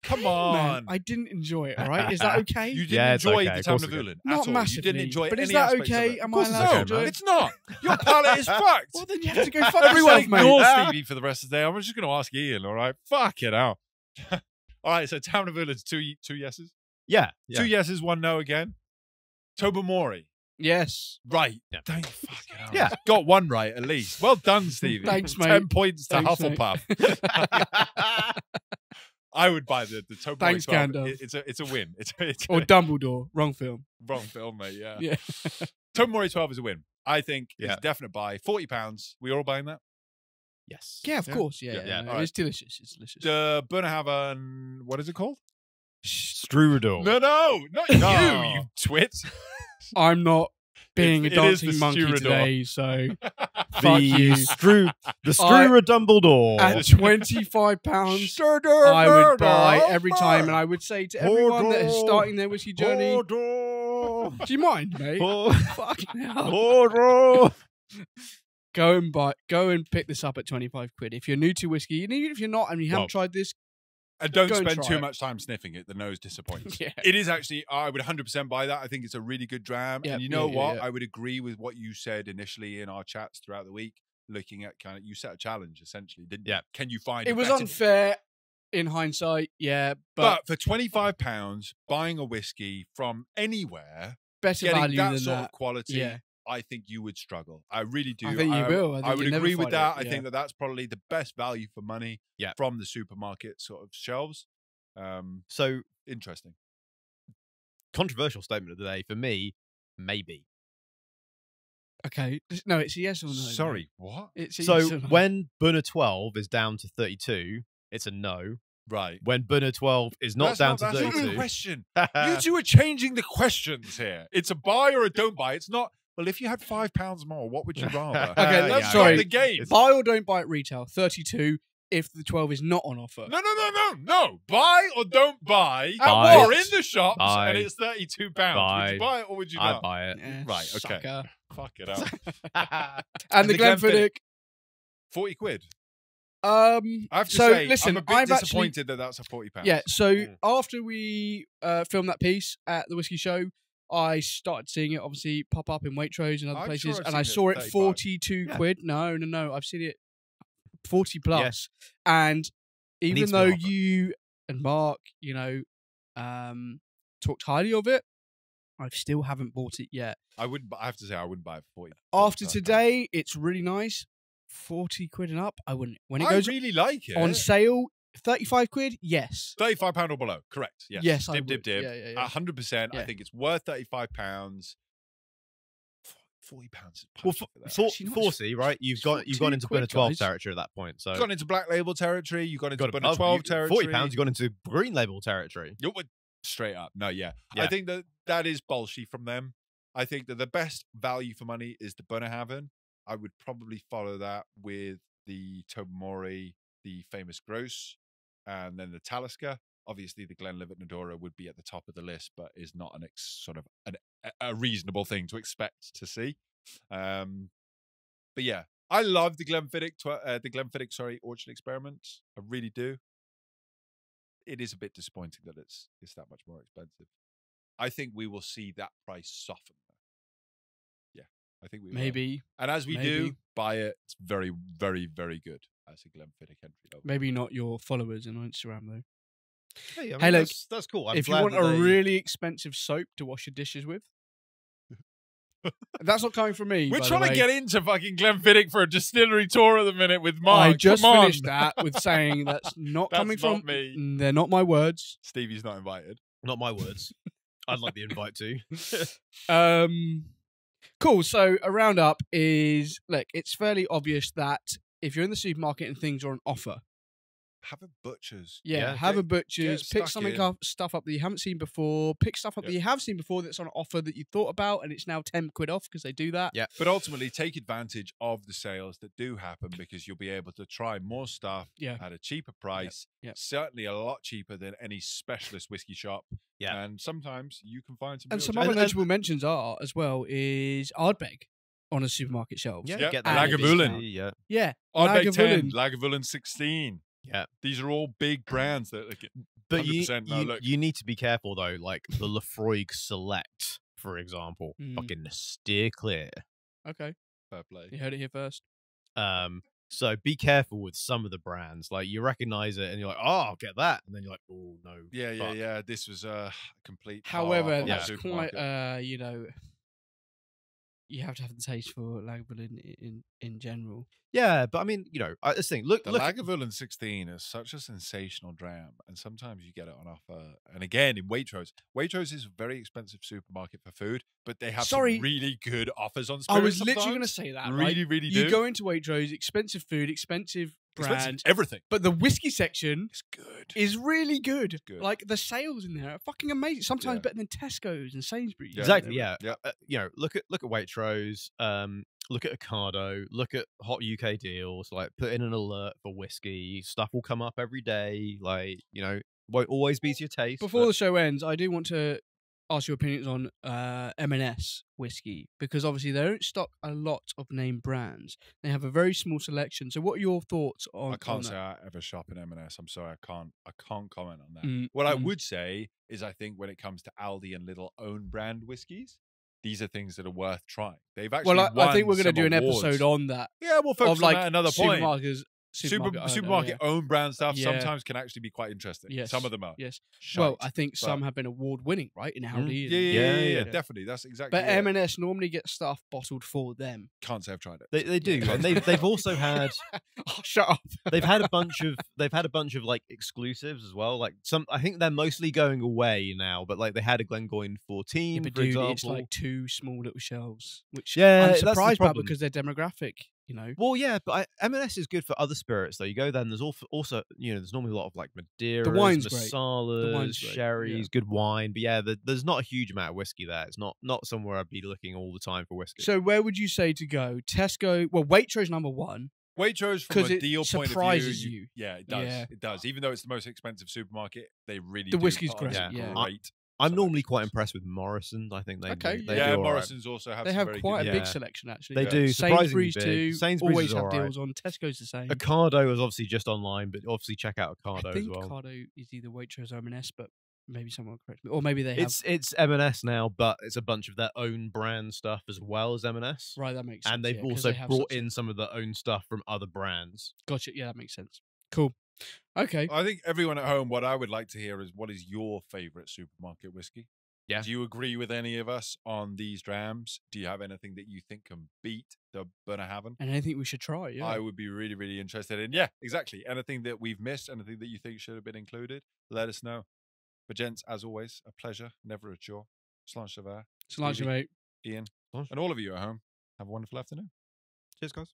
Speaker 1: come
Speaker 3: Man,
Speaker 1: on.
Speaker 3: I didn't enjoy it. All right, is that okay?
Speaker 1: You didn't
Speaker 2: Yeah, it's
Speaker 1: enjoy
Speaker 2: okay,
Speaker 1: the
Speaker 2: of course
Speaker 1: Tamna
Speaker 2: it did.
Speaker 1: Vulan
Speaker 3: Not
Speaker 1: at all.
Speaker 3: massively.
Speaker 1: You didn't enjoy
Speaker 3: but
Speaker 1: any
Speaker 3: is that
Speaker 1: aspects of
Speaker 3: okay?
Speaker 1: it.
Speaker 3: Am
Speaker 1: Of
Speaker 3: I
Speaker 1: course
Speaker 3: allowed
Speaker 1: it's
Speaker 3: to
Speaker 1: not.
Speaker 3: enjoy it?
Speaker 1: It's not. Your palate is fucked.
Speaker 3: Well, then you have to go fuck
Speaker 1: Everyone
Speaker 3: yourself, mate.
Speaker 1: ignore Stevie for the rest of the day. I'm just going to ask Ian, all right? Fuck it out. All right, so Tamna Vulan's two yeses.
Speaker 2: yeah.
Speaker 1: 2 yeses, 1 no again. Tobermory.
Speaker 3: Yes.
Speaker 1: Right.
Speaker 2: Yeah.
Speaker 1: Thank fucking hell.
Speaker 2: Yeah.
Speaker 1: Got one right at least. Well done, Stevie.
Speaker 3: Thanks, mate.
Speaker 1: 10 points to
Speaker 3: Thanks, mate.
Speaker 1: Hufflepuff. I would buy the Toblerone
Speaker 3: Thanks,
Speaker 1: 12.
Speaker 3: Gandalf.
Speaker 1: It's a win. It's
Speaker 3: Or Dumbledore. Wrong film.
Speaker 1: wrong film, mate. Yeah.
Speaker 3: Yeah.
Speaker 1: Toblerone 12 is a win. I think it's
Speaker 2: Yeah.
Speaker 1: a definite buy. £40. We all buying that?
Speaker 2: Yes.
Speaker 3: Yeah, of
Speaker 1: Yeah.
Speaker 3: course. Yeah.
Speaker 2: Yeah,
Speaker 3: yeah.
Speaker 1: alright.
Speaker 3: It's delicious. It's delicious.
Speaker 1: Bunnahabhain, what is it called?
Speaker 2: Strudel.
Speaker 1: No, not
Speaker 2: No.
Speaker 1: you twit.
Speaker 3: I'm not being
Speaker 1: It
Speaker 3: a
Speaker 1: is the
Speaker 3: dancing monkey
Speaker 1: Stewardor.
Speaker 3: today, so fuck
Speaker 2: The
Speaker 3: you.
Speaker 2: the Strudel Dumbledore.
Speaker 3: At £25, I would buy every time, and I would say to everyone that is starting their whiskey journey, do you mind, mate? Fucking hell. Go and pick this up at 25 quid. If you're new to whiskey, and even if you're not and you haven't tried this,
Speaker 1: And don't
Speaker 3: Go and
Speaker 1: spend
Speaker 3: try
Speaker 1: too
Speaker 3: it.
Speaker 1: much time sniffing it. The nose disappoints.
Speaker 3: yeah.
Speaker 1: It is actually, I would 100% buy that. I think it's a really good dram.
Speaker 3: Yep,
Speaker 1: And you know
Speaker 3: yeah,
Speaker 1: what?
Speaker 3: yeah.
Speaker 1: I would agree with what you said initially in our chats throughout the week, looking at kind of, you set a challenge essentially, didn't you?
Speaker 2: Yeah.
Speaker 1: Can you find
Speaker 3: It
Speaker 1: a
Speaker 3: was
Speaker 1: better-
Speaker 3: unfair in hindsight, yeah,
Speaker 1: But for £25, buying a whiskey from anywhere,
Speaker 3: better
Speaker 1: getting
Speaker 3: value
Speaker 1: that
Speaker 3: than
Speaker 1: sort
Speaker 3: that.
Speaker 1: of quality,
Speaker 3: Yeah.
Speaker 1: I think you would struggle. I really do.
Speaker 3: I think you will. I think
Speaker 1: would
Speaker 3: you'll never
Speaker 1: agree with
Speaker 3: find
Speaker 1: that.
Speaker 3: it,
Speaker 1: I
Speaker 3: yeah.
Speaker 1: think that that's probably the best value for money
Speaker 2: Yeah.
Speaker 1: from the supermarket sort of shelves.
Speaker 2: So,
Speaker 1: Interesting.
Speaker 2: controversial statement of the day for me, maybe.
Speaker 3: Okay. No, it's a yes or no.
Speaker 1: Sorry, what?
Speaker 3: It's a
Speaker 2: So
Speaker 3: yes or no.
Speaker 2: when Bunner 12 is down to 32, it's a no.
Speaker 1: Right.
Speaker 2: When Bunner 12 is not
Speaker 1: That's
Speaker 2: down
Speaker 1: that's
Speaker 2: to
Speaker 1: not the
Speaker 2: 32.
Speaker 1: question. You two are changing the questions here. It's a buy or a don't buy. It's not, well, if you had £5 more, what would you rather?
Speaker 3: Okay,
Speaker 1: Let's
Speaker 2: yeah,
Speaker 1: start
Speaker 3: sorry.
Speaker 1: the game.
Speaker 3: Buy or don't buy at retail, 32 if the 12 is not on offer.
Speaker 1: No. Buy or don't buy.
Speaker 2: Buy.
Speaker 1: Or in the shops
Speaker 2: Buy.
Speaker 1: and it's £32.
Speaker 2: Buy.
Speaker 1: Would you buy it or would you
Speaker 2: I
Speaker 1: not?
Speaker 2: buy it.
Speaker 3: Yeah,
Speaker 1: Right, okay.
Speaker 3: sucker.
Speaker 1: Fuck it up.
Speaker 3: And the
Speaker 1: the Glenfiddich.
Speaker 3: Glenfiddich.
Speaker 1: 40 quid.
Speaker 3: I
Speaker 1: I have to
Speaker 3: So,
Speaker 1: say,
Speaker 3: listen,
Speaker 1: I'm a bit
Speaker 3: I've actually-
Speaker 1: disappointed that that's a £40.
Speaker 3: Yeah, so
Speaker 1: Mm.
Speaker 3: after we filmed that piece at the Whiskey Show, I started seeing it obviously pop up in Waitrose and other
Speaker 1: I'm
Speaker 3: places,
Speaker 1: sure I've
Speaker 3: and I
Speaker 1: seen it
Speaker 3: saw
Speaker 1: at
Speaker 3: it
Speaker 1: 35.
Speaker 3: 42
Speaker 2: Yeah.
Speaker 3: quid. No, I've seen it 40 plus.
Speaker 2: Yes.
Speaker 3: And even
Speaker 2: Needs to be
Speaker 3: though
Speaker 2: on offer.
Speaker 3: you and Mark, talked highly of it, I still haven't bought it yet.
Speaker 1: I have to say, I wouldn't buy it for 40.
Speaker 3: After
Speaker 1: £40.
Speaker 3: today, it's really nice. 40 quid and up, I wouldn't. When it
Speaker 1: I
Speaker 3: goes
Speaker 1: really like it.
Speaker 3: on sale, 35 quid, yes.
Speaker 1: £35 or below, correct? Yes.
Speaker 3: Yes, I
Speaker 1: dib, dib,
Speaker 3: would.
Speaker 1: dib.
Speaker 3: Yeah.
Speaker 1: 100%. I
Speaker 3: Yeah.
Speaker 1: think it's worth £35. £40 is
Speaker 2: Well,
Speaker 1: punchy for that.
Speaker 3: Actually, not.
Speaker 2: 40, right? You've
Speaker 3: It's
Speaker 2: gone
Speaker 3: 42
Speaker 2: into Bunner
Speaker 3: quid,
Speaker 2: 12
Speaker 3: guys.
Speaker 2: territory at that point. So
Speaker 1: You've gone into black label territory. You've gone into
Speaker 2: got
Speaker 1: Bunner
Speaker 2: above
Speaker 1: 12
Speaker 2: you-
Speaker 1: territory.
Speaker 2: £40, you've gone into green label territory.
Speaker 1: You would straight up. No, yeah.
Speaker 2: Yeah.
Speaker 1: I think that is bolshy from them. I think that the best value for money is the Bunnahabhain. I would probably follow that with the Tobermory, the famous Gross, and then the Talisker. Obviously, the Glenlivet Nadora would be at the top of the list, but is not a reasonable thing to expect to see. But yeah, I love the Glenfiddich, Orchard Experiment. I really do. It is a bit disappointing that it's that much more expensive. I think we will see that price soften. Yeah, I think we will.
Speaker 3: Maybe.
Speaker 1: And as we
Speaker 3: maybe.
Speaker 1: do, buy it. It's very, very, very good as a Glenfiddich entry level.
Speaker 3: Maybe not your followers on Instagram, though.
Speaker 2: Hey, I
Speaker 3: Hey, look,
Speaker 2: that's cool. I'm
Speaker 3: if you
Speaker 2: glad
Speaker 3: want
Speaker 2: that
Speaker 3: a
Speaker 2: they-
Speaker 3: really expensive soap to wash your dishes with, that's not coming from me.
Speaker 1: We're
Speaker 3: by the
Speaker 1: trying to
Speaker 3: way.
Speaker 1: get into fucking Glenfiddich for a distillery tour at the minute with Mark.
Speaker 3: I just
Speaker 1: Come on.
Speaker 3: finished that with saying that's not
Speaker 1: That's
Speaker 3: coming
Speaker 1: not
Speaker 3: from
Speaker 1: me.
Speaker 3: They're not my words.
Speaker 1: Stevie's not invited.
Speaker 2: Not my words. I'd like the invite to.
Speaker 3: Cool. So a roundup is, look, it's fairly obvious that if you're in the supermarket and things are on offer,
Speaker 1: Have a butcher's.
Speaker 2: Yeah,
Speaker 3: have a
Speaker 1: get
Speaker 3: butcher's, pick
Speaker 1: stuck
Speaker 3: something
Speaker 1: in.
Speaker 3: up, stuff up that you haven't seen before, pick stuff up that
Speaker 1: Yeah.
Speaker 3: you have seen before that's on offer that you thought about, and it's now 10 quid off because they do that.
Speaker 2: Yeah.
Speaker 1: But ultimately, take advantage of the sales that do happen because you'll be able to try more stuff
Speaker 3: Yeah.
Speaker 1: at a cheaper price.
Speaker 3: Yep.
Speaker 1: Certainly a lot cheaper than any specialist whiskey shop.
Speaker 2: Yeah.
Speaker 1: And sometimes you can find some.
Speaker 3: And
Speaker 1: real
Speaker 3: some
Speaker 1: gems.
Speaker 3: other notable mentions are, as well, is Ardbeg on a supermarket shelves.
Speaker 2: Yeah,
Speaker 1: Yep.
Speaker 2: get
Speaker 3: And
Speaker 2: that.
Speaker 1: Lagavulin.
Speaker 2: Yeah.
Speaker 3: Yeah.
Speaker 1: Ardbeg 10,
Speaker 3: Lagavulin.
Speaker 1: Lagavulin 16.
Speaker 2: Yeah.
Speaker 1: These are all big brands that like,
Speaker 2: But you,
Speaker 1: 100% no, look.
Speaker 2: you need to be careful though, like the Lafroig Select, for example.
Speaker 3: Mm.
Speaker 2: Fucking steer clear.
Speaker 3: Okay.
Speaker 1: fair play.
Speaker 3: You heard it here first.
Speaker 2: So be careful with some of the brands. Like you recognize it and you're like, oh, I'll get that. And then you're like, oh no.
Speaker 1: Yeah,
Speaker 2: fuck.
Speaker 1: yeah. This was a complete.
Speaker 3: However,
Speaker 1: half
Speaker 3: that's
Speaker 1: on the
Speaker 3: quite,
Speaker 1: supermarket.
Speaker 3: you have to have the taste for Lagavulin in general.
Speaker 2: Yeah, but I mean, this thing. Look,
Speaker 1: The Lagavulin 16 is such a sensational dram, and sometimes you get it on offer. And again, in Waitrose. Waitrose is a very expensive supermarket for food, but they have some really good offers on spirits.
Speaker 3: I was literally going to
Speaker 1: sometimes.
Speaker 3: say that.
Speaker 1: Really,
Speaker 3: right?
Speaker 1: really
Speaker 3: You
Speaker 1: do.
Speaker 3: go into Waitrose, expensive food, expensive brand,
Speaker 1: Expensive everything.
Speaker 3: but the whiskey section
Speaker 1: It's good.
Speaker 3: is really good.
Speaker 1: good.
Speaker 3: Like the sales in there are fucking amazing. Sometimes
Speaker 1: Yeah.
Speaker 3: better than Tesco's and Sainsbury's.
Speaker 1: Yeah.
Speaker 2: exactly. Yeah.
Speaker 1: Yeah.
Speaker 2: Look at Waitrose. Look at Ocado. Look at hot UK deals. Like, put in an alert for whiskey. Stuff will come up every day. Like, won't always be to your taste.
Speaker 3: Before the show ends, I do want to ask your opinions on M&S whiskey, because obviously they don't stock a lot of name brands. They have a very small selection. So what are your thoughts on
Speaker 1: I can't
Speaker 3: on
Speaker 1: say
Speaker 3: that?
Speaker 1: I ever shop in M&S. I'm sorry, I can't comment on that. What I would say is, I think when it comes to Aldi and little own brand whiskies, these are things that are worth trying. They've actually
Speaker 3: I think we're
Speaker 1: going to
Speaker 3: do an episode on that.
Speaker 1: Yeah, we'll focus
Speaker 3: of like
Speaker 1: on that another point.
Speaker 3: Supermarket
Speaker 1: Own brand stuff
Speaker 3: Yeah.
Speaker 1: sometimes can actually be quite interesting.
Speaker 3: Yes.
Speaker 1: Some of them are.
Speaker 3: Yes.
Speaker 1: Shite,
Speaker 3: Well, I think
Speaker 1: but-
Speaker 3: some have been award winning, right? In Aldi. and-
Speaker 1: Yeah, definitely. That's exactly.
Speaker 3: But
Speaker 1: it.
Speaker 3: M&S normally get stuff bottled for them.
Speaker 1: Can't say I've tried it.
Speaker 2: They do, and they've also had
Speaker 3: Oh, shut up.
Speaker 2: they've had a bunch of like exclusives as well. Like, I think they're mostly going away now, but like they had a Glengoyne 14,
Speaker 3: Yeah, but
Speaker 2: for
Speaker 3: dude,
Speaker 2: example.
Speaker 3: it's like two small little shelves, which
Speaker 2: Yeah,
Speaker 3: I'm
Speaker 2: that's the
Speaker 3: surprised about
Speaker 2: problem.
Speaker 3: because they're demographic.
Speaker 2: Well, yeah, but M&S is good for other spirits though. You go there, and there's also there's normally a lot of like Madeira,
Speaker 3: wine's great.
Speaker 2: Masalas,
Speaker 3: wine's great,
Speaker 2: sherries,
Speaker 3: yeah.
Speaker 2: good wine. But yeah, there's not a huge amount of whiskey there. It's not somewhere I'd be looking all the time for whiskey.
Speaker 3: So where would you say to go? Tesco. Well, Waitrose number one.
Speaker 1: Waitrose, from
Speaker 3: 'Cause
Speaker 1: a
Speaker 3: it
Speaker 1: deal point of view,
Speaker 3: surprises you.
Speaker 1: Yeah, it does.
Speaker 3: Yeah.
Speaker 1: It does. Even though it's the most expensive supermarket, they really
Speaker 3: The
Speaker 1: do
Speaker 3: whiskey's
Speaker 1: put on
Speaker 3: great,
Speaker 1: some
Speaker 3: yeah.
Speaker 1: great.
Speaker 2: I'm normally
Speaker 1: selections.
Speaker 2: quite impressed with Morrison's. I think they
Speaker 3: Okay,
Speaker 2: do, they
Speaker 1: Yeah,
Speaker 2: do all right.
Speaker 1: Morrison's also have.
Speaker 3: They
Speaker 1: some
Speaker 3: have
Speaker 1: very
Speaker 3: quite
Speaker 1: good
Speaker 3: a big
Speaker 2: Yeah.
Speaker 3: selection actually.
Speaker 2: They
Speaker 1: Yeah.
Speaker 2: do, surprisingly
Speaker 3: Sainsbury's
Speaker 2: big.
Speaker 3: too.
Speaker 2: Sainsbury's
Speaker 3: Always
Speaker 2: is
Speaker 3: have
Speaker 2: all right.
Speaker 3: deals on. Tesco's the same.
Speaker 2: Ocado is obviously just online, but obviously check out
Speaker 3: I
Speaker 2: Ocado as
Speaker 3: think
Speaker 2: well.
Speaker 3: Ocado is either Waitrose or M&S, but maybe someone will correct me. Or maybe they have.
Speaker 2: It's M&S now, but it's a bunch of their own brand stuff as well as M&S.
Speaker 3: Right, that makes sense.
Speaker 2: And they've
Speaker 3: yeah, 'cause
Speaker 2: also
Speaker 3: they have
Speaker 2: brought
Speaker 3: such a-
Speaker 2: in some of their own stuff from other brands.
Speaker 3: Gotcha. Yeah, that makes sense. Cool. Okay.
Speaker 1: I think everyone at home, what I would like to hear is, what is your favorite supermarket whiskey?
Speaker 2: Yeah.
Speaker 1: Do you agree with any of us on these drams? Do you have anything that you think can beat the Bunnahabhain?
Speaker 3: And anything we should try. Yeah.
Speaker 1: I would be really, really interested in. Yeah, exactly. Anything that we've missed, anything that you think should have been included, let us know. But gents, as always, a pleasure, never a chore. Sláinte mhath,
Speaker 3: Cilantro,
Speaker 1: Stevie,
Speaker 3: mate.
Speaker 1: Ian,
Speaker 2: Sláinte.
Speaker 1: and all of you at home. Have a wonderful afternoon.
Speaker 2: Cheers, guys.